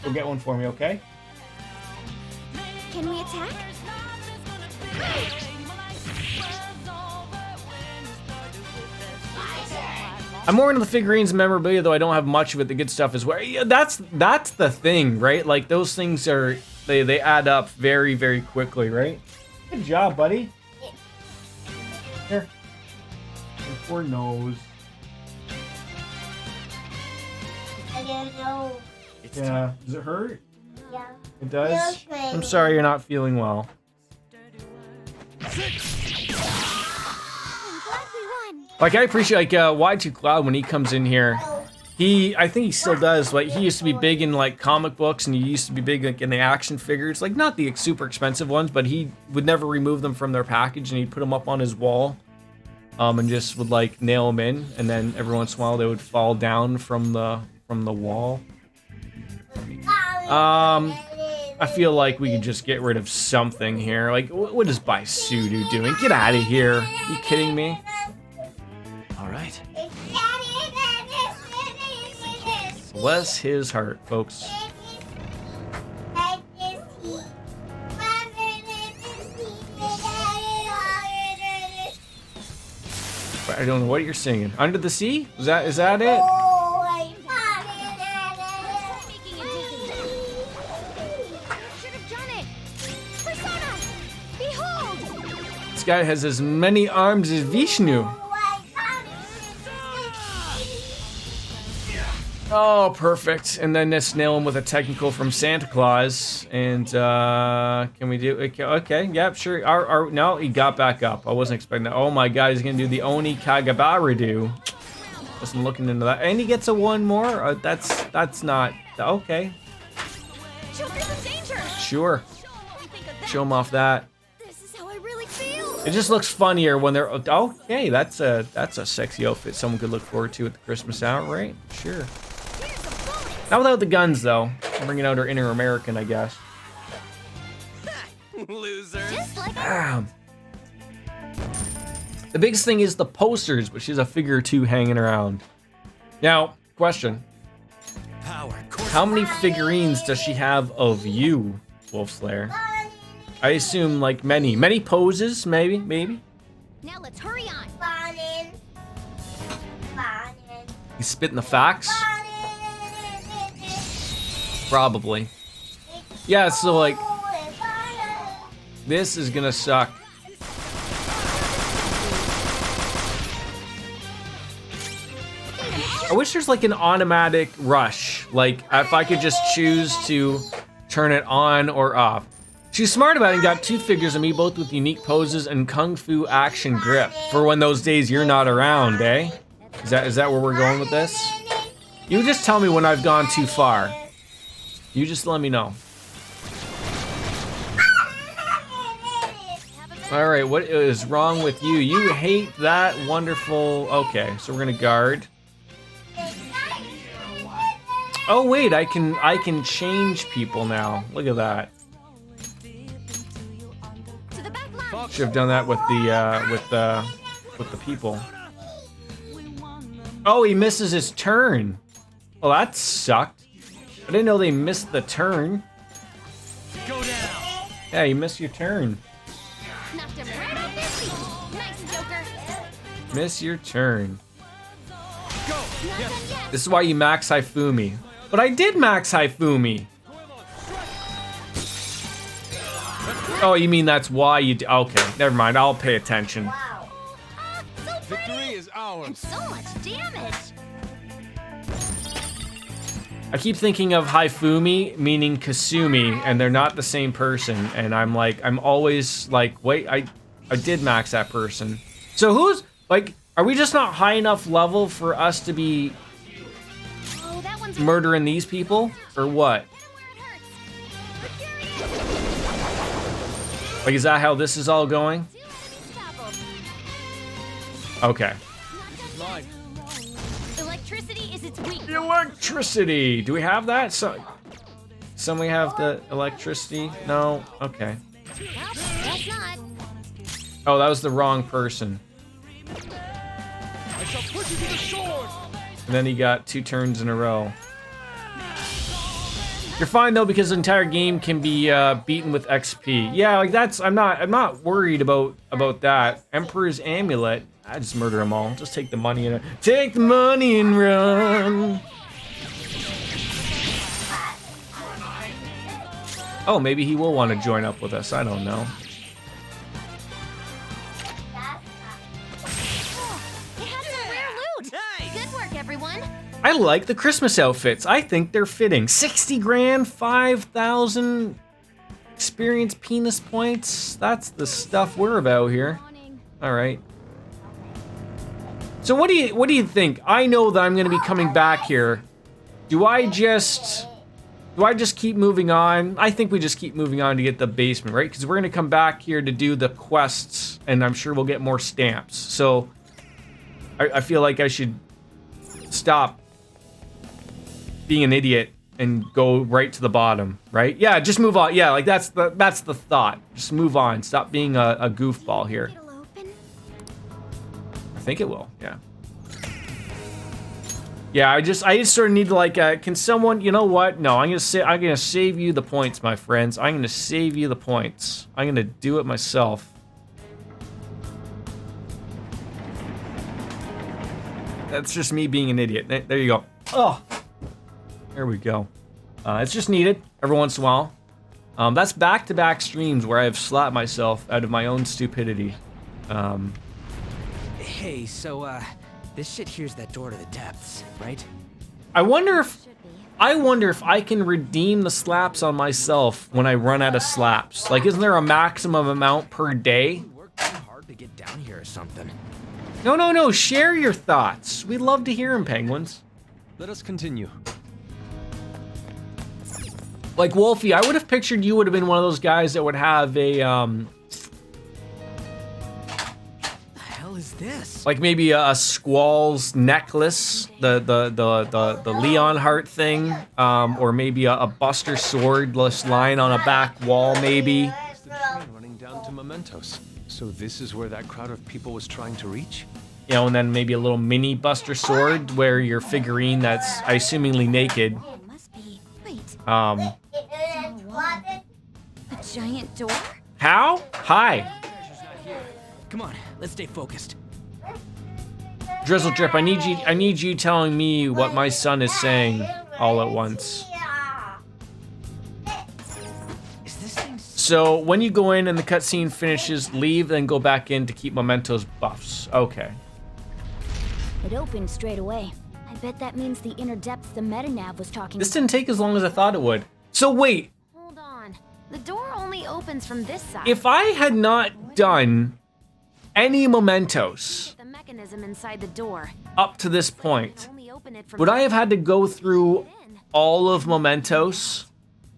Go get one for me, okay? Can we attack? I'm more into the figurines and memorabilia, though I don't have much of it. The good stuff is where, yeah, that's the thing, right? Like those things are they add up very, very quickly, right? Good job, buddy. Here. Your poor nose. I don't know. Yeah. Does it hurt? Yeah. It does? Feels I'm pain. sorry you're not feeling well. Like, I appreciate, like, Y2 Cloud, when he comes in here, I think he still does, but he used to be big in, like, comic books, and he used to be big, like, in the action figures. Like, not the super expensive ones, but he would never remove them from their package, and he'd put them up on his wall, and just would, like, nail them in, and then every once in a while they would fall down from the wall. I feel like we could just get rid of something here. Like, what is Baisudu doing? Get out of here. Are you kidding me? All right. Bless his heart, folks. I don't know what you're singing. Under the Sea? Is that it? This guy has as many arms as Vishnu. Oh, perfect. And then let's nail him with a technical from Santa Claus. And can we do it? Okay, yep, sure. No, he got back up. I wasn't expecting that. Oh my god, he's gonna do the Oni Kagabarudu. Wasn't looking into that. And he gets a one more. That's not okay. Sure. Show him off that. This is how I really feel. It just looks funnier when they're okay. That's a sexy outfit someone could look forward to at the Christmas hour, right? Sure. Not without the guns, though. Bringing out her inner American, I guess. Loser. The biggest thing is the posters, but she's a figure or two hanging around. Now, question. How many figurines does she have of you, Wolfslayer? I assume, like, many poses, maybe? Now let's hurry on. He's spitting the facts? Probably. Yeah, so, like, this is gonna suck. I wish there's, like, an automatic rush. Like, if I could just choose to turn it on or off. She's smart about it and got 2 figures of me, both with unique poses and kung fu action grip. For when those days you're not around, eh? Is that where we're going with this? You just tell me when I've gone too far. You just let me know. All right, what is wrong with you? You hate that wonderful... Okay, so we're gonna guard. Oh wait, I can change people now. Look at that. Should have done that with the people. Oh, he misses his turn. Well, that sucked. I didn't know they missed the turn. Go down. Yeah, you missed your turn. Knocked him right off his feet. Nice, Joker. Miss your turn. Go. Yes. This is why you max Haifumi. But I did max Haifumi. Oh, you mean that's why you do? Okay, never mind. I'll pay attention. Victory is ours. And so much damage. I keep thinking of Haifumi meaning Kasumi, and they're not the same person. And I'm always like, wait, I did max that person. So who's like, are we just not high enough level for us to be murdering these people, or what? Like, is that how this is all going? Okay. Electricity is its weakness. Electricity. Do we have that? So, somebody have the electricity? No. Okay. That's not. Oh, that was the wrong person. I shall push you to the sword. And then he got 2 turns in a row. You're fine though, because the entire game can be beaten with XP. Yeah, like that's. I'm not worried about that. Emperor's Amulet. I just murder them all. Just take the money and take the money and run. Oh, maybe he will want to join up with us. I don't know. It had some rare loot. Good work, everyone. I like the Christmas outfits. I think they're fitting. 60 grand, 5,000 experience penis points. That's the stuff we're about here. All right. So what do you think? I know that I'm going to be coming back here. Do I just keep moving on? I think we just keep moving on to get the basement, right? Because we're going to come back here to do the quests, and I'm sure we'll get more stamps. So I feel like I should stop being an idiot and go right to the bottom, right? Yeah, just move on. Yeah, like that's the thought. Just move on. Stop being a goofball here. I think it will. Yeah. Yeah, I just sort of need to like. Can someone? You know what? No, I'm gonna save you the points, my friends. I'm gonna save you the points. I'm gonna do it myself. That's just me being an idiot. There you go. Oh. There we go. It's just needed every once in a while. That's back-to-back streams where I've slapped myself out of my own stupidity. Hey, so, this shit here's that door to the depths, right? I wonder if I can redeem the slaps on myself when I run out of slaps. Like, isn't there a maximum amount per day? Worked too hard to get down here or something. No. Share your thoughts. We'd love to hear them, penguins. Let us continue. Like Wolfie, I would have pictured you would have been one of those guys that would have a The hell is this? like maybe a Squall's necklace, the Leon heart thing, or maybe a Buster swordless lying on a back wall, maybe. It's the train running down to Mementos. So this is where that crowd of people was trying to reach? You know, and then maybe a little mini Buster sword where your figurine that's assumingly naked. It must be. Wait. A Giant door? How? Hi. Come on, let's stay focused. Drizzle Drip, I need you telling me what my son is saying all at once. Is this thing... So when you go in and the cutscene finishes, leave, then go back in to keep Mementos buffs. Okay. It opened straight away. I bet that means the inner depths the meta nav was talking This about. didn't take as long as I thought it would. So wait, The door only opens from this side. If I had not done any mementos The mechanism inside the door. up to this point, Only open it from would I have had to go through all of mementos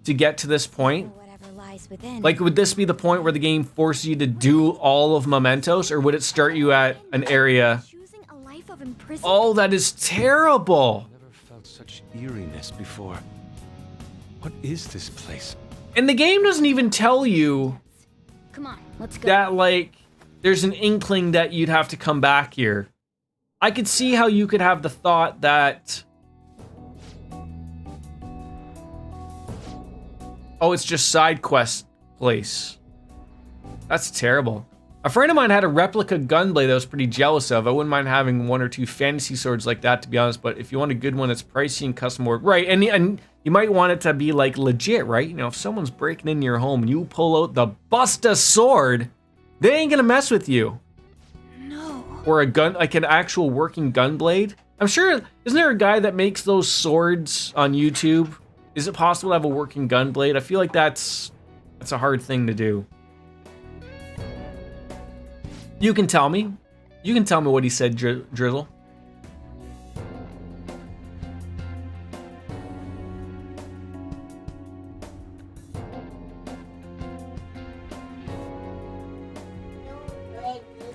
to get to this point? Whatever lies within. Like, would this be the point where the game forces you to do all of mementos, or would it start you at an area? Choosing a life of imprisonment. Oh, that is terrible. Never felt such eeriness before. What is this place? And the game doesn't even tell you Come on, let's go. that, like, there's an inkling that you'd have to come back here. I could see how you could have the thought that, oh, it's just side quest place. That's terrible. A friend of mine had a replica gunblade that I was pretty jealous of. I wouldn't mind having 1 or 2 fantasy swords like that, to be honest, but if you want a good one that's pricey and custom work, right, and you might want it to be, like, legit, right? You know, if someone's breaking into your home and you pull out the Busta sword, they ain't gonna mess with you. No. Or a gun, like an actual working gunblade. I'm sure, isn't there a guy that makes those swords on YouTube? Is it possible to have a working gunblade? I feel like that's a hard thing to do. You can tell me. You can tell me what he said, Drizzle.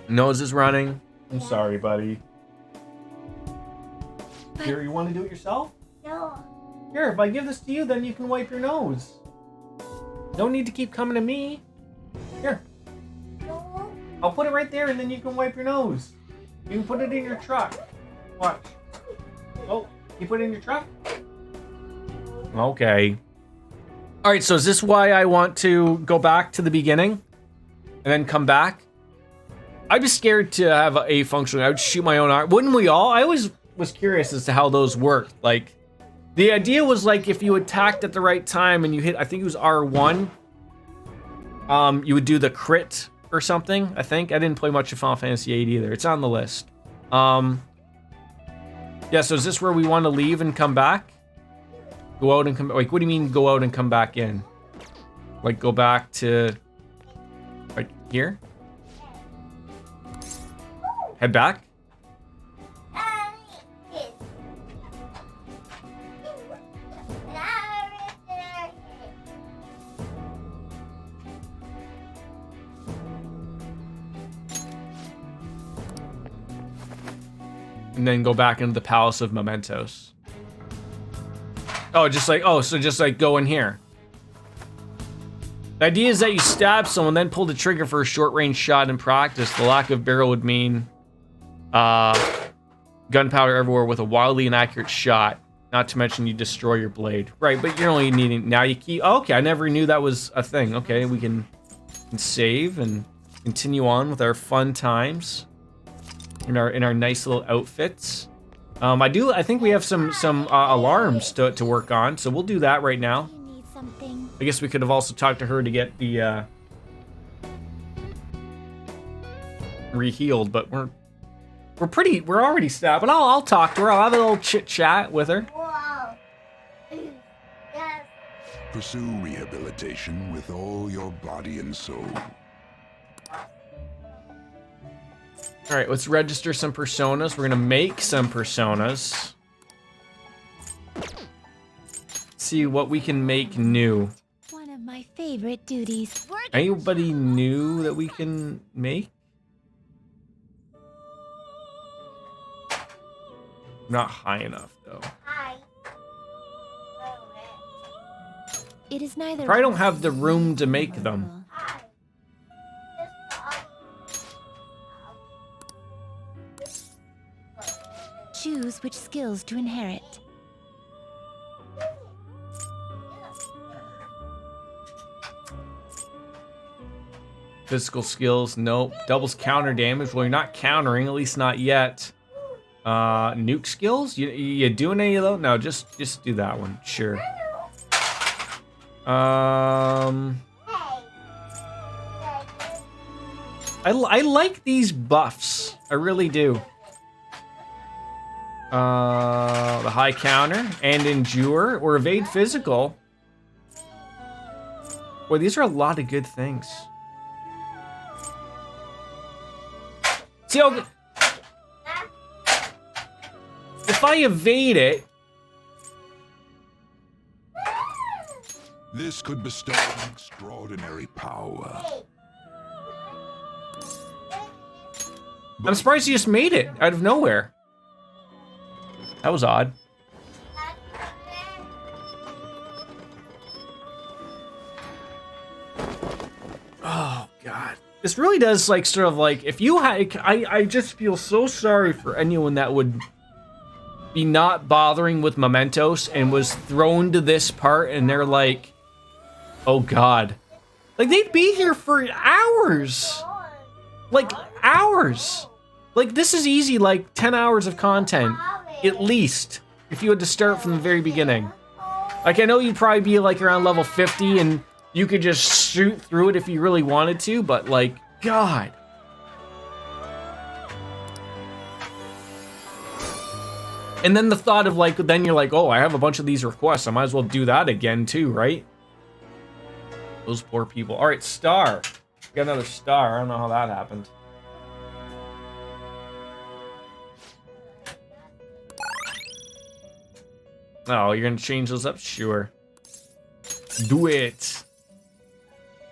Nose is running. I'm sorry, buddy. Here, you want to do it yourself? No. Here, if I give this to you, then you can wipe your nose. Don't need to keep coming to me. Here. I'll put it right there, and then you can wipe your nose. You can put it in your truck. Watch. Oh, you put it in your truck? Okay. All right, so is this why I want to go back to the beginning and then come back? I'd be scared to have a function. I would shoot my own arm. Wouldn't we all? I always was curious as to how those worked. Like, the idea was like if you attacked at the right time and you hit, I think it was R1, you would do the crit or something, I think. I didn't play much of Final Fantasy VIII either. It's on the list. Yeah, so is this where we want to leave and come back? Go out and come, like, what do you mean go out and come back in? Like, go back to, like, here? Head back? And then go back into the Palace of Mementos. Oh, just like, oh, so just like go in here. The idea is that you stab someone, then pull the trigger for a short-range shot in practice. The lack of barrel would mean gunpowder everywhere with a wildly inaccurate shot. Not to mention you destroy your blade. Right, but you're only needing, now you keep, oh, okay, I never knew that was a thing. Okay, we can save and continue on with our fun times. In our nice little outfits. I think we have some alarms to work on, so we'll do that right now. I guess we could have also talked to her to get the re-healed, but we're already stabbed. But I'll talk to her. I'll have a little chit chat with her. Wow. Yes. Pursue rehabilitation with all your body and soul. All right, let's register some personas. We're gonna make some personas. See what we can make new. One of my favorite duties. Anybody new that we can make? Not high enough though. Hi. It is neither. Probably don't have the room to make them. Choose which skills to inherit. Physical skills, nope. Doubles counter damage. Well, you're not countering, at least not yet. Nuke skills? You doing any of those? No, just do that one. Sure. I like these buffs. I really do. The high counter and endure or evade physical. Boy, these are a lot of good things. See, okay. If I evade it... This could bestow an extraordinary power. I'm surprised he just made it out of nowhere. That was odd. Oh, God. This really does, like, sort of like, if you had... I just feel so sorry for anyone that would be not bothering with Mementos and was thrown to this part and they're like, oh, God. Like, they'd be here for hours. Like, hours. Like, this is easy, like, 10 hours of content, at least, if you had to start from the very beginning. Like, I know you'd probably be, like, around level 50, and you could just shoot through it if you really wanted to, but, like, God. And then the thought of, like, then you're like, oh, I have a bunch of these requests, I might as well do that again, too, right? Those poor people. All right, star. Got another star. I don't know how that happened. Oh, you're gonna change those up? Sure. Do it.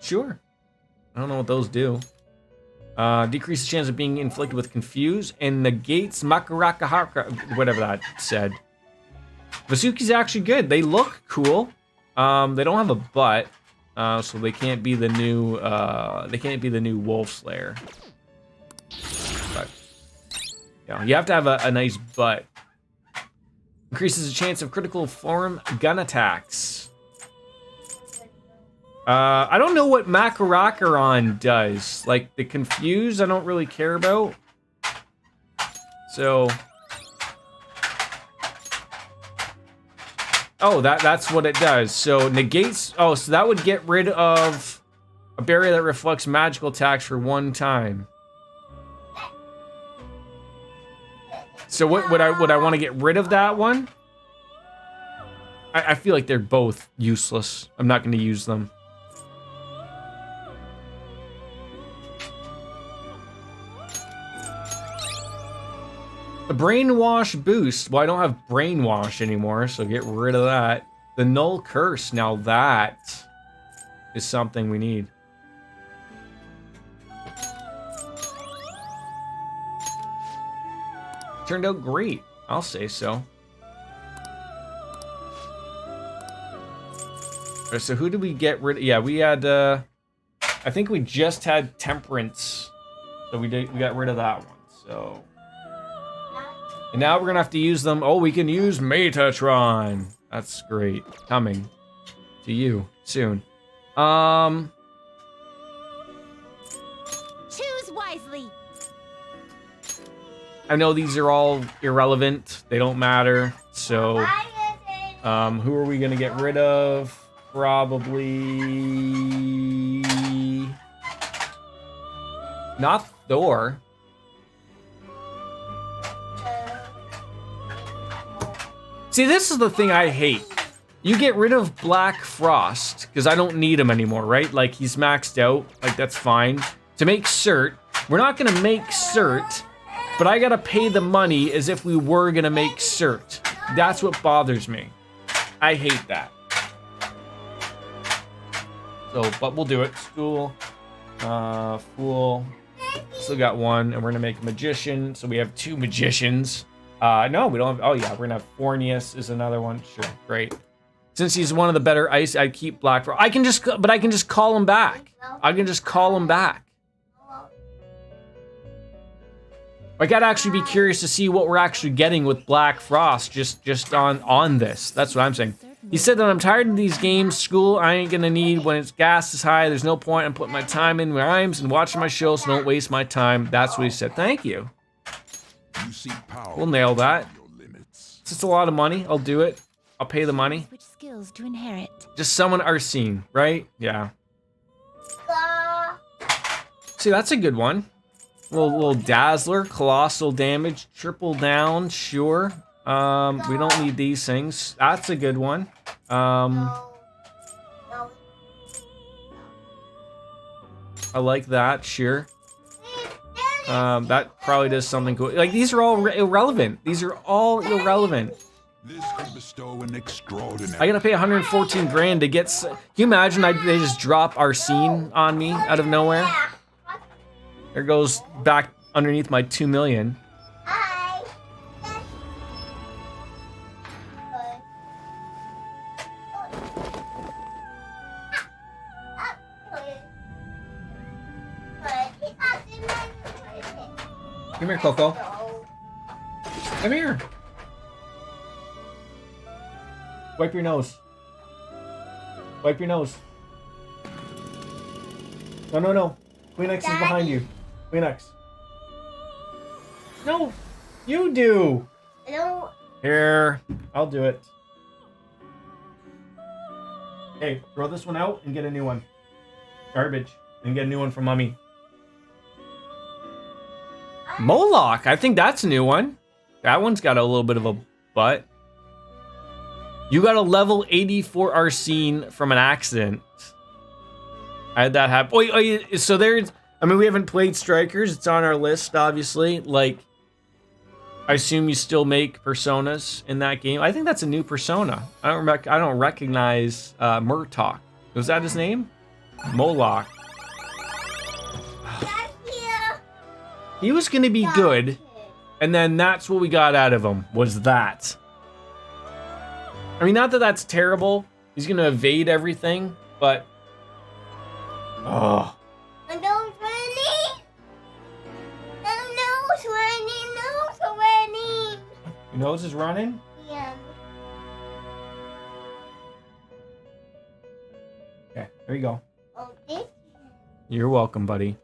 Sure. I don't know what those do. Decrease the chance of being inflicted with confuse and negates Makaraka, whatever that said. Vasuki's actually good. They look cool. They don't have a butt, so they can't be the new. They can't be the new Wolf Slayer. But yeah, you have to have a nice butt. Increases the chance of critical form gun attacks. I don't know what Makarakaron does. Like, the confuse, I don't really care about. So... Oh, that's what it does. So, negates... Oh, so that would get rid of a barrier that reflects magical attacks for one time. So, would I want to get rid of that one? I feel like they're both useless. I'm not going to use them. The Brainwash boost. Well, I don't have Brainwash anymore, so get rid of that. The Null Curse. Now that is something we need. Turned out great. I'll say so. Alright, so who did we get rid of? Yeah, we had, I think we just had Temperance. So we got rid of that one, so... And now we're gonna have to use them. Oh, we can use Metatron. That's great. Coming to you soon. Choose wisely. I know these are all irrelevant. They don't matter. So, who are we gonna get rid of? Probably not Thor. See, this is the thing I hate. You get rid of Black Frost, because I don't need him anymore, right? Like, he's maxed out. Like, that's fine. To make Cert, we're not going to make Cert, but I got to pay the money as if we were going to make Cert. That's what bothers me. I hate that. So, but we'll do it. School. Fool. Still got one, and we're going to make a Magician, so we have 2 Magicians. No, we don't have... Oh, yeah, we're gonna have Fornius is another one. Sure, great. Since he's one of the better ice, I'd keep Black Frost. I can just call him back. I can just call him back. I gotta actually be curious to see what we're actually getting with Black Frost just on this. That's what I'm saying. He said that I'm tired of these games. School I ain't gonna need when its gas is high. There's no point in putting my time in rhymes and watching my show, so don't waste my time. That's what he said. Thank you. We'll nail that. It's just a lot of money. I'll do it. I'll pay the money. Which skills to inherit? Just summon Arsene, right? Yeah. See, that's a good one. Little Dazzler, colossal damage, triple down, sure. We don't need these things. That's a good one. I like that, sure. That probably does something cool. Like, these are all irrelevant. These are all irrelevant. This could bestow an extraordinary... I gotta pay 114 grand to get... Can you imagine they just drop our scene on me out of nowhere? There goes back underneath my 2 million. Come here, Coco. Come here. Wipe your nose. Wipe your nose. No, no, no. Kleenex is behind you. Kleenex. No, you do. No. Here, I'll do it. Hey, throw this one out and get a new one. Garbage. And get a new one from Mummy. Moloch, I think that's a new one. That one's got a little bit of a butt. You got a level 84 Arsene from an accident. I had that happen. Oh, so there's... I mean, we haven't played Strikers. It's on our list, obviously. Like, I assume you still make personas in that game. I think that's a new persona. I don't recognize Murtok. Was that his name? Moloch. He was gonna be good, and then that's what we got out of him, was that. I mean, not that that's terrible. He's gonna evade everything, but... Oh. Your nose is running? Yeah. Okay, there you go. Oh, this? You're welcome, buddy.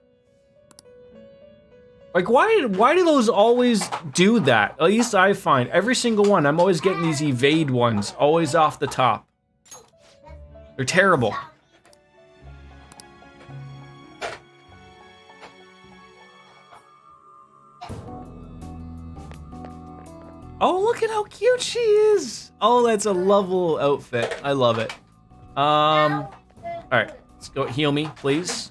Like, why do those always do that? At least I find every single one, I'm always getting these evade ones, always off the top. They're terrible. Oh, look at how cute she is. Oh, that's a lovely outfit. I love it. All right, let's go heal me, please.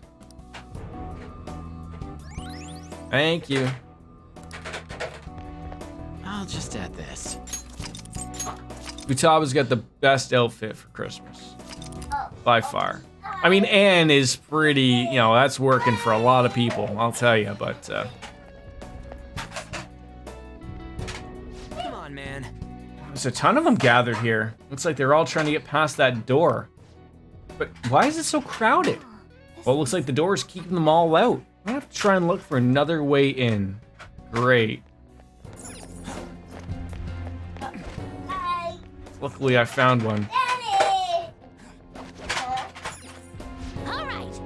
Thank you. I'll just add this. Futaba's got the best outfit for Christmas. By far. I mean, Anne is pretty, you know, that's working for a lot of people, I'll tell you, but... Come on, man. There's a ton of them gathered here. Looks like they're all trying to get past that door. But why is it so crowded? Well, it looks like the door is keeping them all out. I have to try and look for another way in. Great. Luckily, I found one. All right.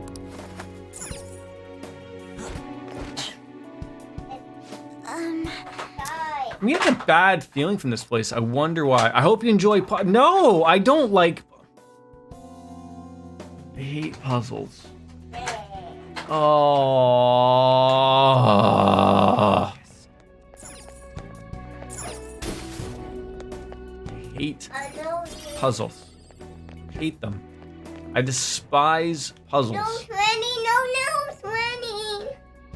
I'm getting a bad feeling from this place. I wonder why. I hope you enjoy. No, I don't like. I hate puzzles. Oh. Hate puzzles. Hate them. I despise puzzles. No sweating, no sweating.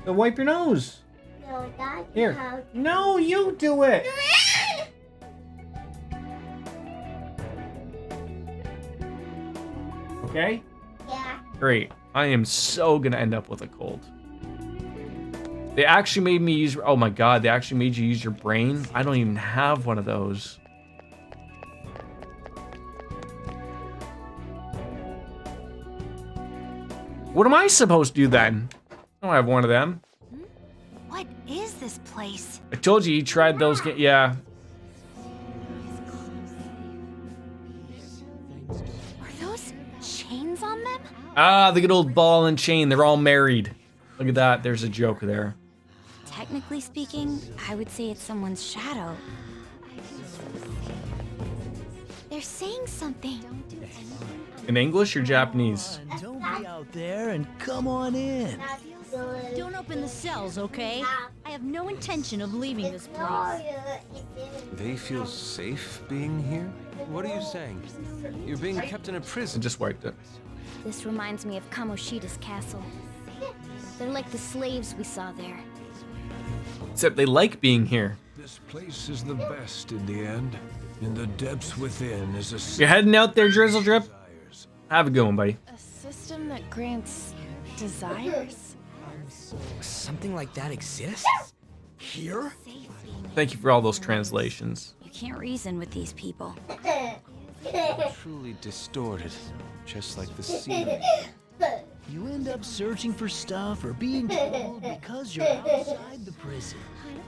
Then wipe your nose. No, that's Here. how. No, you do it. Okay? Yeah. Great. I am so gonna end up with a cold. They actually made me use... Oh my god, they actually made you use your brain? I don't even have one of those. What am I supposed to do then? I don't have one of them. What is this place? I told you tried those... Yeah. Are those chains on them? Ah, the good old ball and chain. They're all married. Look at that. There's a joke there. Technically speaking, I would say it's someone's shadow. They're saying something. In English or Japanese? Don't be out there and come on in. Don't open the cells, okay? I have no intention of leaving this place. They feel safe being here? What are you saying? You're being kept in a I prison. just wiped it. This reminds me of Kamoshida's castle. They're like the slaves we saw there. Except they like being here. This place is the best in the end. In the depths within is a... You're heading out there, Drizzle Drip? Have a good one, buddy. A system that grants desires? Something like that exists? Here? Thank you for all those translations. You can't reason with these people. Truly distorted, just like the sea. You end up searching for stuff or being told because you're outside the prison.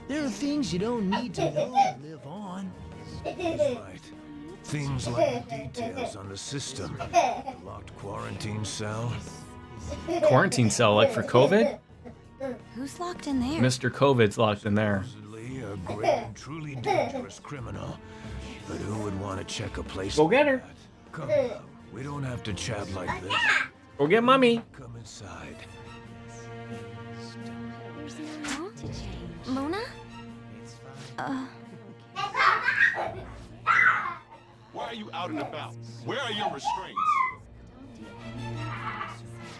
There are things you don't need to know to live on. Right. Things like the details on the system. A locked quarantine cell. Quarantine cell, like for COVID? Who's locked in there? Mr. COVID's locked in there. Supposedly a great and truly dangerous criminal. But who would want to check a place? Go get her. Come on, we don't have to chat like this. Go get mommy. Come inside. Huh? Mona? Why are you out and about? Where are your restraints?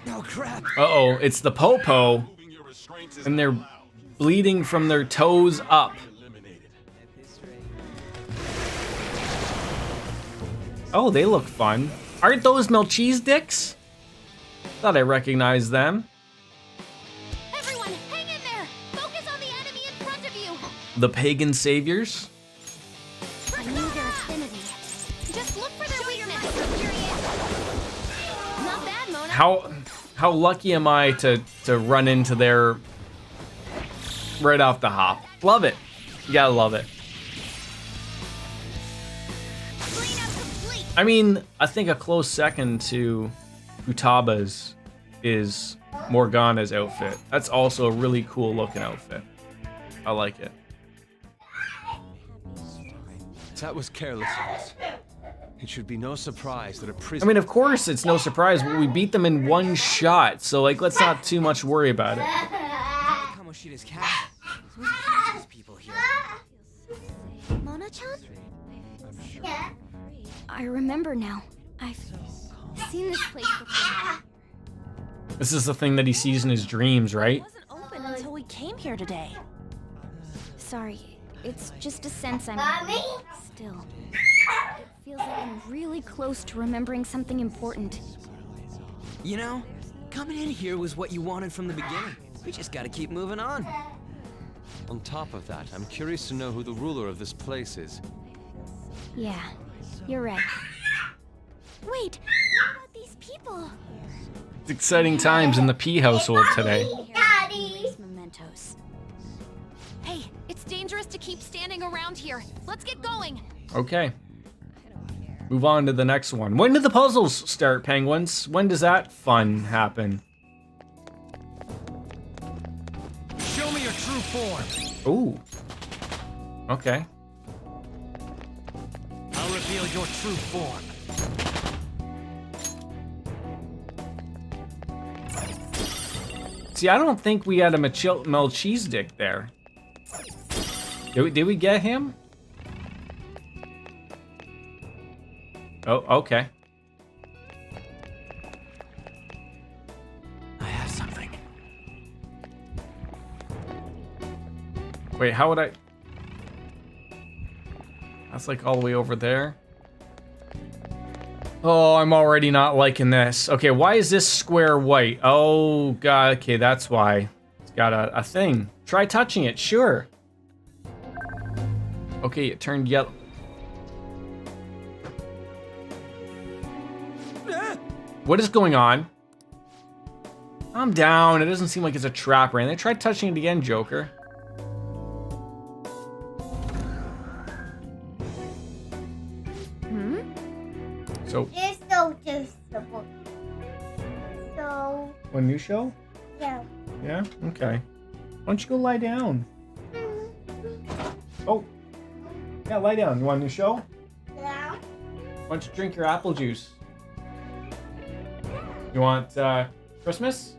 Oh crap! Uh-oh, it's the Popo. And they're bleeding from their toes up. Oh, they look fun. Aren't those Melchizedeks? Thought I recognized them. Everyone, hang in there! Focus on the enemy in front of you! The pagan saviors? I knew their affinity. Just look for their weakness! Not bad, Mona. How lucky am I to run into their right off the hop? Love it. You gotta love it. I mean, I think a close second to Futaba's is Morgana's outfit. That's also a really cool looking outfit. I like it. That was careless of us. It should be no surprise that a I prison... mean, of course it's no surprise. We beat them in one shot, so like, let's not too much worry about it. Kamoshida's castle. These people here. Mona-chan? I remember now. I've seen this place before. This is the thing that he sees in his dreams, right? It wasn't open until we came here today. Sorry, it's just a sense I'm still. It feels like I'm really close to remembering something important. You know, coming in here was what you wanted from the beginning. We just gotta keep moving on. On top of that, I'm curious to know who the ruler of this place is. Yeah, you're right. Wait, what about these people? It's exciting times in the P household today. These mementos. Hey, it's dangerous to keep standing around here. Let's get going. Okay. Move on to the next one. When do the puzzles start, penguins? When does that fun happen? Show me your true form. Ooh. Okay. I'll reveal your true form. See, I don't think we had a Melchizedek there. Did we get him? Oh, okay. I have something. Wait, how would I... That's like all the way over there. Oh, I'm already not liking this. Okay, why is this square white? Oh, God, okay, that's why. It's got a thing. Try touching it, sure. Okay, it turned yellow. What is going on? I'm down. It doesn't seem like it's a trap or anything. Try touching it again, Joker. So. One new show? Yeah. Yeah? Okay. Why don't you go lie down? Oh. Yeah, lie down. You want a new show? Yeah. Why don't you drink your apple juice? You want Christmas?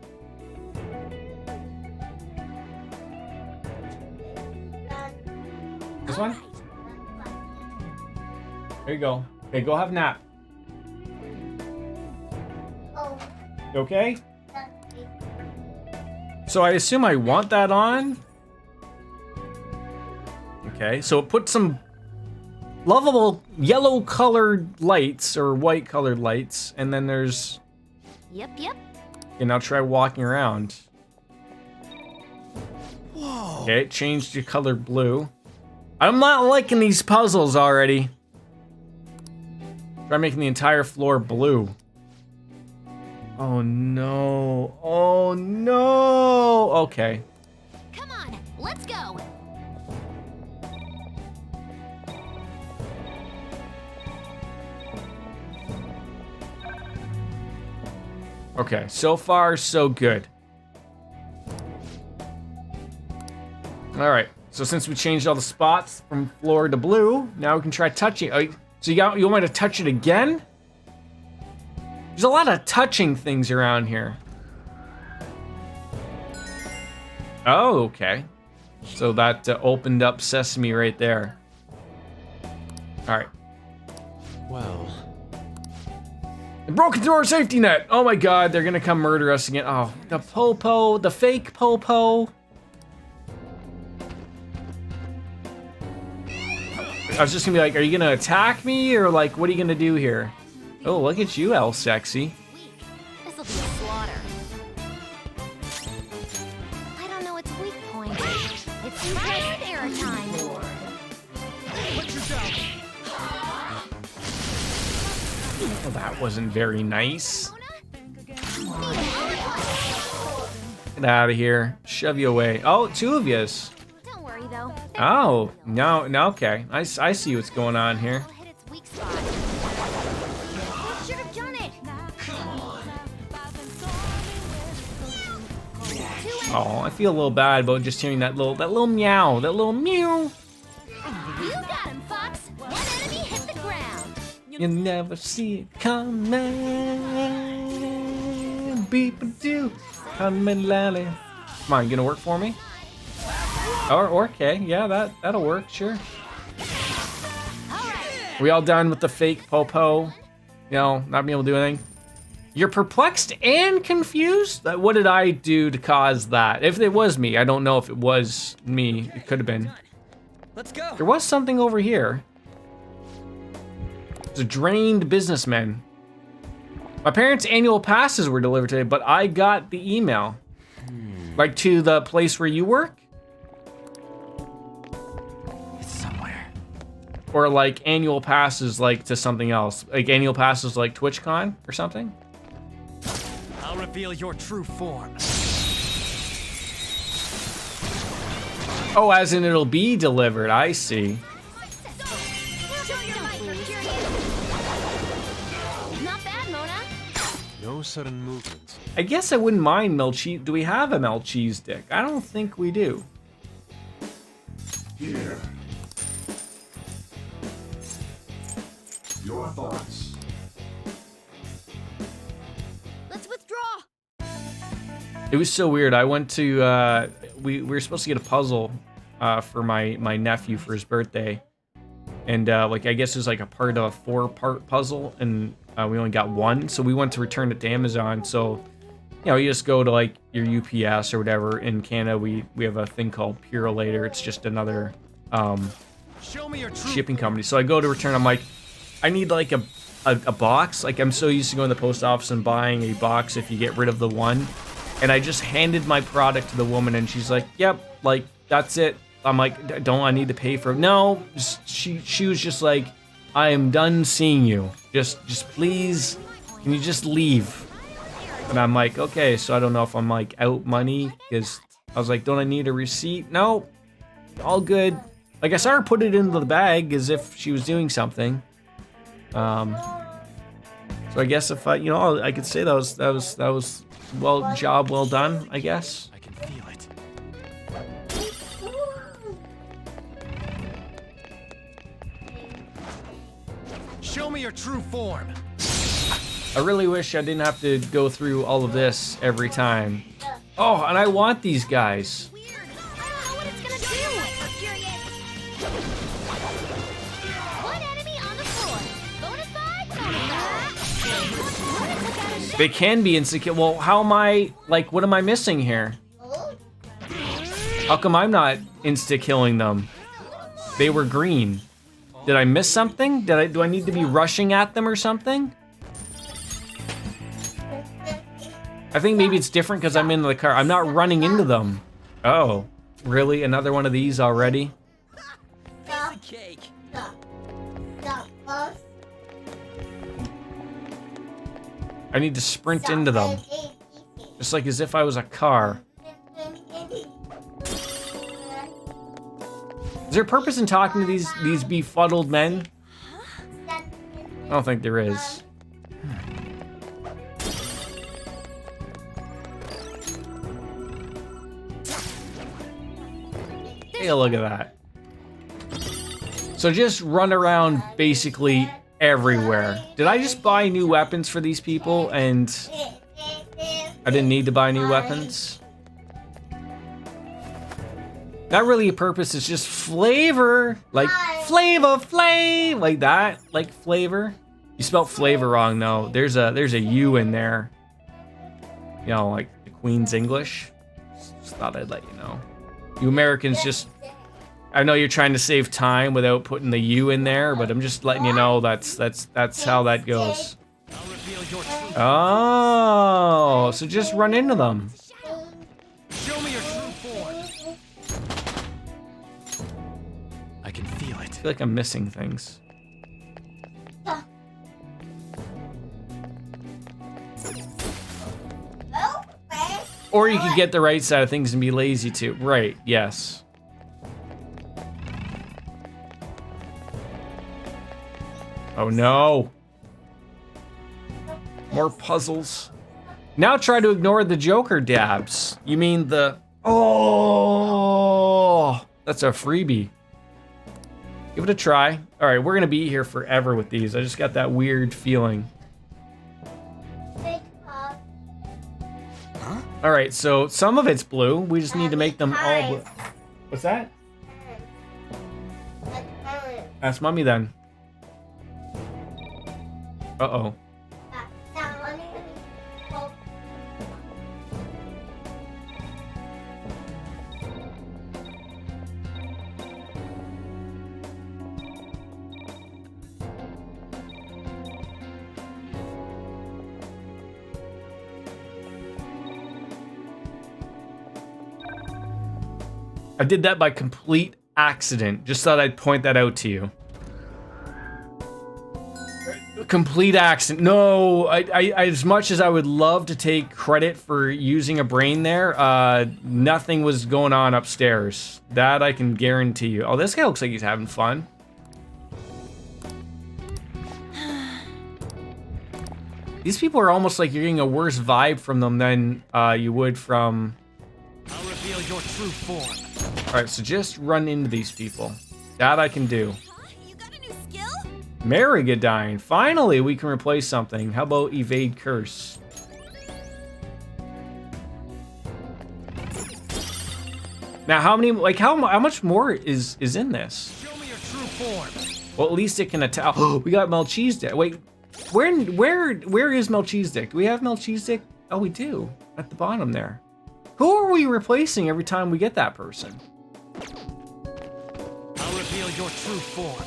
This one? There you go. Okay, go have a nap. Oh. You okay? So I assume I want that on. Okay, so it put some lovable yellow colored lights or white colored lights, and then there's... Yep. And now try walking around. Whoa. Okay, it changed to color blue. I'm not liking these puzzles already. Try making the entire floor blue. Oh no. Oh no. Okay. Come on, let's go. Okay, so far so good. All right, so since we changed all the spots from floor to blue, now we can try touching. Oh, so you want me to touch it again? There's a lot of touching things around here. Oh, okay. So that opened up Sesame right there. All right. Well, It broke through our safety net. Oh my God, they're gonna come murder us again. Oh, the Popo, the fake Popo. I was just gonna be like, are you gonna attack me or like, what are you gonna do here? Oh, look at you, El Sexy. This'll be a slaughter. I don't know its weak point. It seems like error time. Well, that wasn't very nice. Get out of here. Shove you away. Oh, two of yous. Don't worry though. Oh, no, okay. I see what's going on here. Hit its weak spot. Should have done it. Oh, I feel a little bad about just hearing that little meow, that little meow. You got him, Fox. One enemy hit the ground. You never see it coming. People do. Coming lally. Come on, you gonna work for me? Or okay, yeah, that'll work, sure. We all done with the fake Popo? You know, not being able to do anything? You're perplexed and confused? What did I do to cause that? If it was me, I don't know if it was me. It could have been. Let's go. There was something over here. It's a drained businessman. My parents' annual passes were delivered today, but I got the email. Like to the place where you work? It's somewhere. Or like annual passes like to something else. Like annual passes like TwitchCon or something? I'll reveal your true form. Oh, as in it'll be delivered, I see. Not bad, Mona. no sudden movements. I guess I wouldn't mind Melcheese. Do we have a Melcheese dick? I don't think we do. Here. Your thoughts. Let's withdraw. It was so weird. I went to, we were supposed to get a puzzle for my nephew for his birthday. And like, I guess it was like a part of a 4-part puzzle, and we only got one. So we went to return it to Amazon. So, you know, you just go to like your UPS or whatever. In Canada, we have a thing called Purolator. It's just another Show me your true shipping company. So I go to return. I'm like, I need like a box. Like, I'm so used to going to the post office and buying a box if you get rid of the one. And I just handed my product to the woman, and she's like, yep, like, that's it. I'm like, don't I need to pay for it? No, she was just like, I am done seeing you. Just please, can you just leave? And I'm like, okay, so I don't know if I'm like out money, because I was like, don't I need a receipt? No, all good. Like, I saw her put it into the bag as if she was doing something. So I guess if I could say that was job well done, I guess. I can feel it. Show me your true form. I really wish I didn't have to go through all of this every time. Oh, and I want these guys. They can be insecure. Well, how am I, like, what am I missing here? How come I'm not insta-killing them? They were green. Did I miss something? Do I need to be rushing at them or something? I think maybe it's different because I'm in the car. I'm not running into them. Oh, really? Another one of these already? Cake. I need to sprint into them. Just like as if I was a car. Is there a purpose in talking to these befuddled men? I don't think there is. Hey, look at that. So just run around basically everywhere. Did I just buy new weapons for these people and I didn't need to buy new weapons? Not really a purpose, it's just flavor. Like flavor, like that, like flavor. You spelled flavor wrong though. There's a U in there. You know, like the Queen's English. Just thought I'd let you know. You Americans just, I know you're trying to save time without putting the U in there, but I'm just letting you know that's how that goes. Oh, so just run into them. Show me your true form. I can feel it. I feel like I'm missing things. Or you could get the right side of things and be lazy too. Right, yes. Oh no. More puzzles. Now try to ignore the Joker dabs. You mean the... Oh, that's a freebie. Give it a try. All right, we're gonna be here forever with these. I just got that weird feeling. All right, so some of it's blue. We just need to make them all blue. What's that? Ask Mommy then. Uh-oh. I did that by complete accident. Just thought I'd point that out to you. Complete accident. No, I as much as I would love to take credit for using a brain there, nothing was going on upstairs. That I can guarantee you. Oh, this guy looks like he's having fun. These people are almost like you're getting a worse vibe from them than you would from... I'll reveal your true form. Alright, so just run into these people. That I can do. You got a new skill? Marigadine. Finally, we can replace something. How about evade curse? Now, how many, like, how much more is in this? Show me your true form. Well, at least it can attack. Oh, we got Melchizedek. Wait, where is Melchizedek? Do we have Melchizedek? Oh, we do. At the bottom there. Who are we replacing every time we get that person? I'll reveal your true form.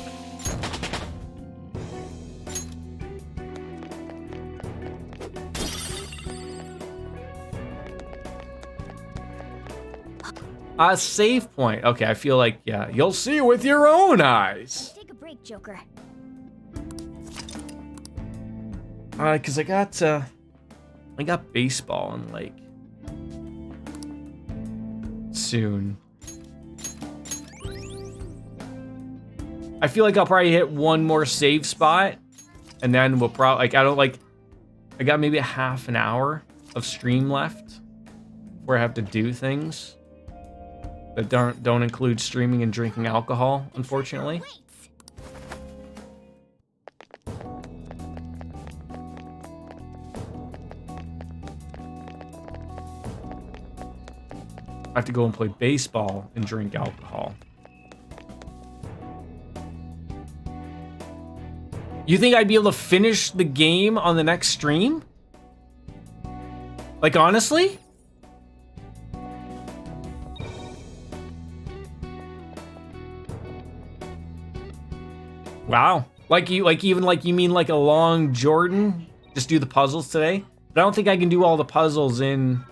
A save point. Okay, I feel like, yeah, you'll see with your own eyes. Take a break, Joker. Cause I got baseball and like soon. I feel like I'll probably hit one more save spot and then we'll probably, like, I got maybe a half an hour of stream left where I have to do things that don't include streaming and drinking alcohol, unfortunately. I have to go and play baseball and drink alcohol. You think I'd be able to finish the game on the next stream? Like, honestly? Wow. You mean like a long Jordan? Just do the puzzles today? But I don't think I can do all the puzzles in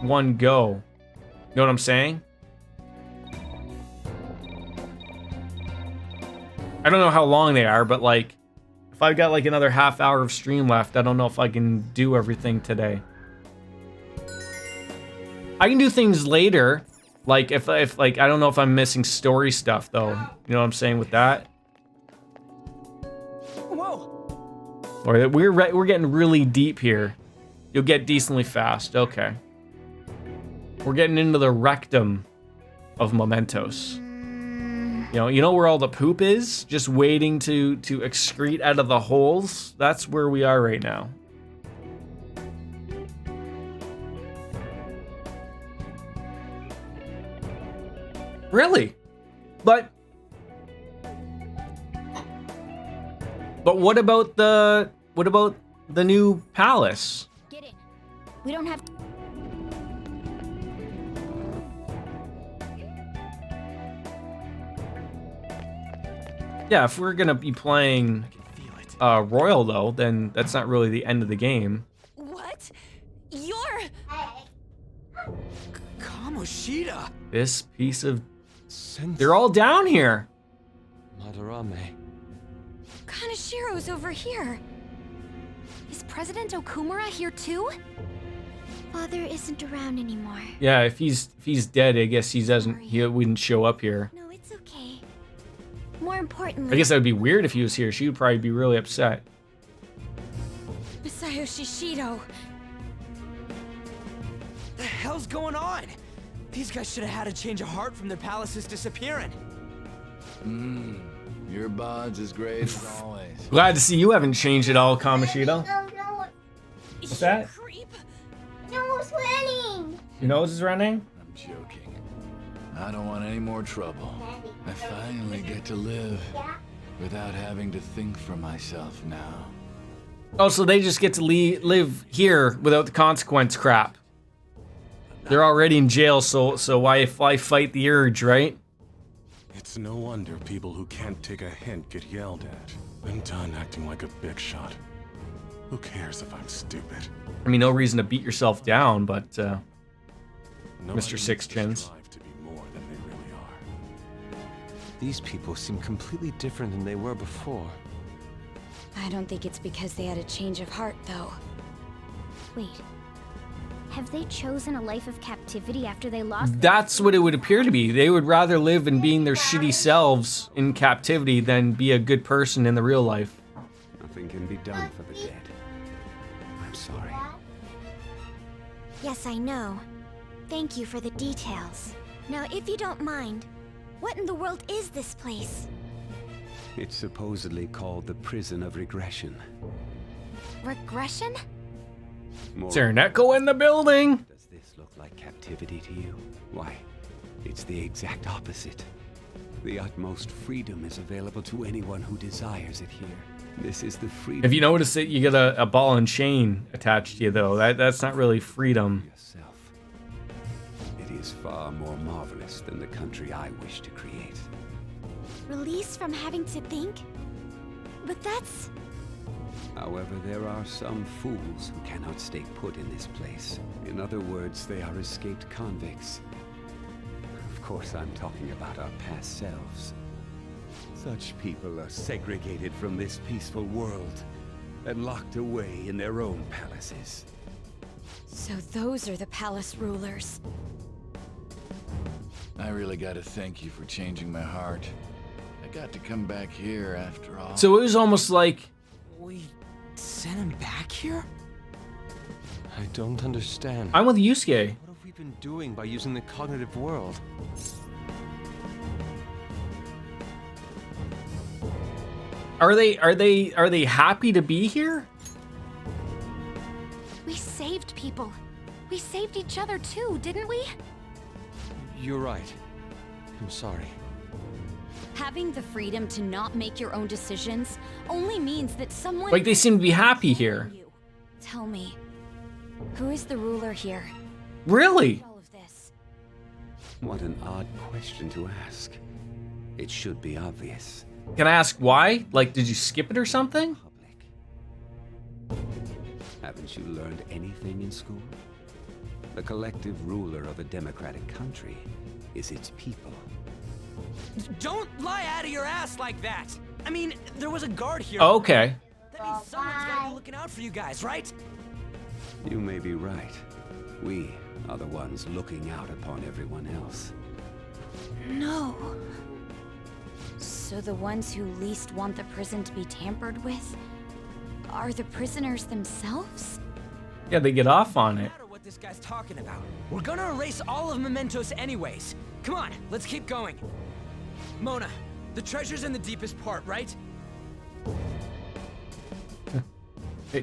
one go. You know what I'm saying? I don't know how long they are, but like if I've got like another half hour of stream left, I don't know if I can do everything today. I can do things later. Like if like I don't know if I'm missing story stuff though. You know what I'm saying with that? Whoa. Or we're getting really deep here. You'll get decently fast. Okay. We're getting into the rectum of Mementos. You know where all the poop is? Just waiting to excrete out of the holes? That's where we are right now. Really? But what about the new palace? Get it. We don't have. Yeah, if we're gonna be playing Royal though, then that's not really the end of the game. What? You're Kamoshida. This piece of they're all down here. Madarame. Kanashiro's over here. Is President Okumura here too? Father isn't around anymore. Yeah, if he's dead, I guess he wouldn't show up here. No, it's okay. More importantly, I guess that would be weird if he was here. She would probably be really upset. Masayoshi Shido. The hell's going on? These guys should have had a change of heart from their palaces disappearing. Your bod's as great as always. Glad to see you haven't changed at all, Kamoshida. What's that? No, it's raining. Your nose is running? I'm joking. I don't want any more trouble. I finally get to live without having to think for myself now. Oh, so they just get to live here without the consequence crap. They're already in jail, so why fight the urge, right? It's no wonder people who can't take a hint get yelled at. I'm done acting like a big shot. Who cares if I'm stupid? I mean, no reason to beat yourself down, but Nobody Mr. Six Chins. needs to strive to be more than they really are. These people seem completely different than they were before. I don't think it's because they had a change of heart, though. Wait. Have they chosen a life of captivity after they lost? That's what it would appear to be. They would rather live in being their shitty selves in captivity than be a good person in the real life. Nothing can be done for the dead. I'm sorry. Yes, I know. Thank you for the details. Now, if you don't mind, what in the world is this place? It's supposedly called the Prison of Regression. Regression? Is there an echo in the building? Does this look like captivity to you? Why, it's the exact opposite. The utmost freedom is available to anyone who desires it here. This is the freedom. If you notice that you get a ball and chain attached to you, though, that's not really freedom. It is far more marvelous than the country I wish to create. Release from having to think? But that's... However, there are some fools who cannot stay put in this place. In other words, they are escaped convicts. Of course, I'm talking about our past selves. Such people are segregated from this peaceful world and locked away in their own palaces. So those are the palace rulers. I really gotta thank you for changing my heart. I got to come back here after all. So it was almost like... We sent him back here? I don't understand. I'm with Yusuke. What have we been doing by using the cognitive world? Are they happy to be here? We saved people. We saved each other too, didn't we? You're right. I'm sorry. Having the freedom to not make your own decisions only means that someone... Like they seem to be happy here. Tell me, who is the ruler here? Really? All of this. What an odd question to ask. It should be obvious. Can I ask why? Like, did you skip it or something? Haven't you learned anything in school? The collective ruler of a democratic country is its people. Don't lie out of your ass like that! I mean, there was a guard here. Okay. That means someone's gotta be looking out for you guys, right? You may be right. We are the ones looking out upon everyone else. No. So the ones who least want the prison to be tampered with are the prisoners themselves? Yeah, they get off on it. What this guy's talking about. We're gonna erase all of Mementos anyways. Come on, let's keep going. Mona, the treasure's in the deepest part, right?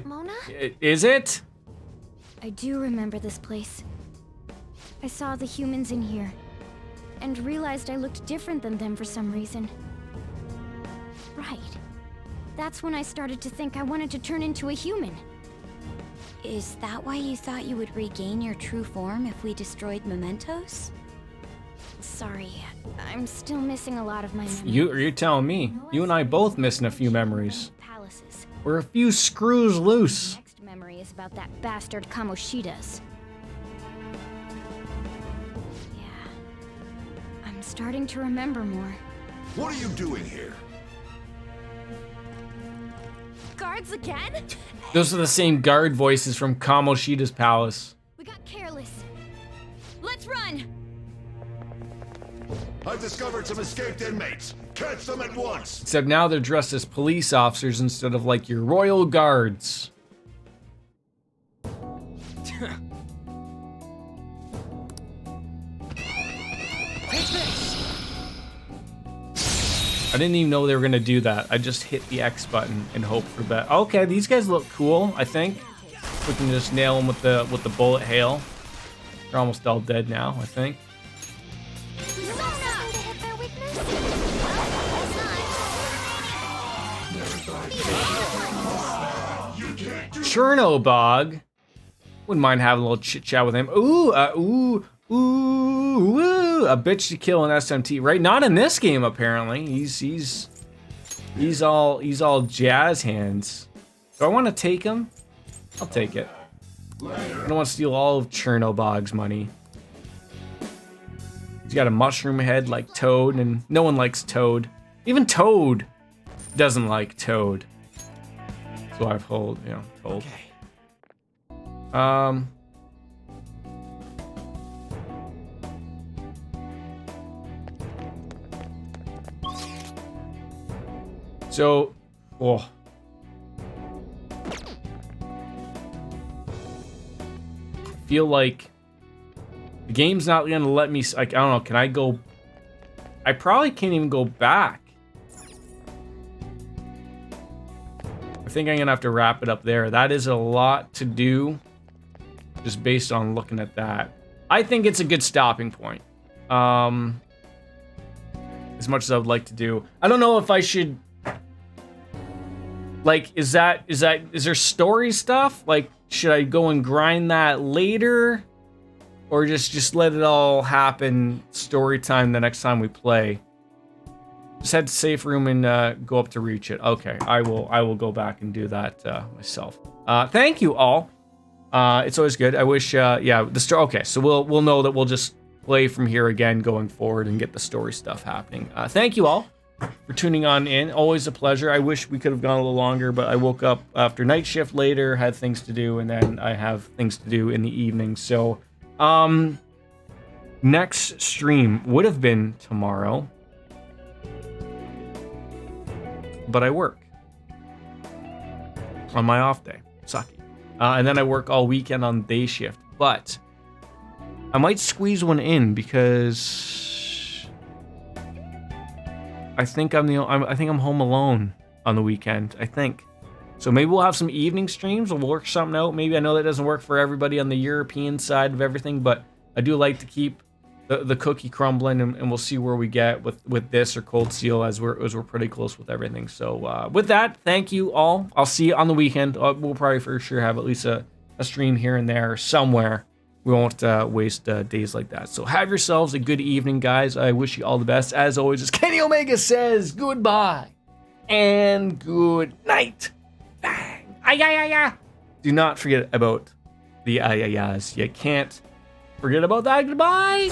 Mona? Is it? I do remember this place. I saw the humans in here, and realized I looked different than them for some reason. Right. That's when I started to think I wanted to turn into a human. Is that why you thought you would regain your true form if we destroyed Mementos? Sorry, I'm still missing a lot of my memories. You're telling me. You and I both missing a few memories. Palaces. We're a few screws loose. Next memory is about that bastard Kamoshida's. Yeah. I'm starting to remember more. What are you doing here? Guards again? Those are the same guard voices from Kamoshida's palace. We got careless. Let's run! I've discovered some escaped inmates. Catch them at once. Except now they're dressed as police officers instead of like your royal guards. I didn't even know they were gonna do that. I just hit the X button and hope for that. Okay, these guys look cool, I think. We can just nail them with the bullet hail. They're almost all dead now, I think. Chernobog. Wouldn't mind having a little chit chat with him. Ooh, a bitch to kill an SMT, right? Not in this game, apparently. He's all jazz hands. Do I want to take him? I'll take it. I don't want to steal all of Chernobog's money. He's got a mushroom head like Toad, and no one likes Toad. Even Toad doesn't like Toad. So I've told. Okay. So, oh. I feel like the game's not gonna let me, like, I don't know, can I go? I probably can't even go back. I think I'm gonna have to wrap it up there. That is a lot to do, just based on looking at that. I think it's a good stopping point. As much as I would like to do. I don't know if I should, like, is there story stuff? Like, should I go and grind that later? Or just let it all happen story time the next time we play? Just head to safe room and go up to reach it. Okay, I will go back and do that myself. Thank you all. It's always good. I wish, yeah, the story. Okay, so we'll know that we'll just play from here again going forward and get the story stuff happening. Thank you all for tuning on in. Always a pleasure. I wish we could have gone a little longer, but I woke up after night shift later, had things to do, and then I have things to do in the evening. So, next stream would have been tomorrow, but I work on my off day. Sucky. And then I work all weekend on day shift, but I might squeeze one in because I think I'm home alone on the weekend. I think so. Maybe we'll have some evening streams. We'll work something out. Maybe, I know that doesn't work for everybody on the European side of everything, but I do like to keep the cookie crumbling, and we'll see where we get with this or Cold Steel as we're pretty close with everything. So with that, thank you all. I'll see you on the weekend. We'll probably for sure have at least a stream here and there somewhere. we won't waste days like that. So have yourselves a good evening, guys. I wish you all the best. As always, as Kenny Omega says, goodbye and good night. Bang. Ay. Do not forget about the ay-ay-ays. You can't forget about that. Goodbye.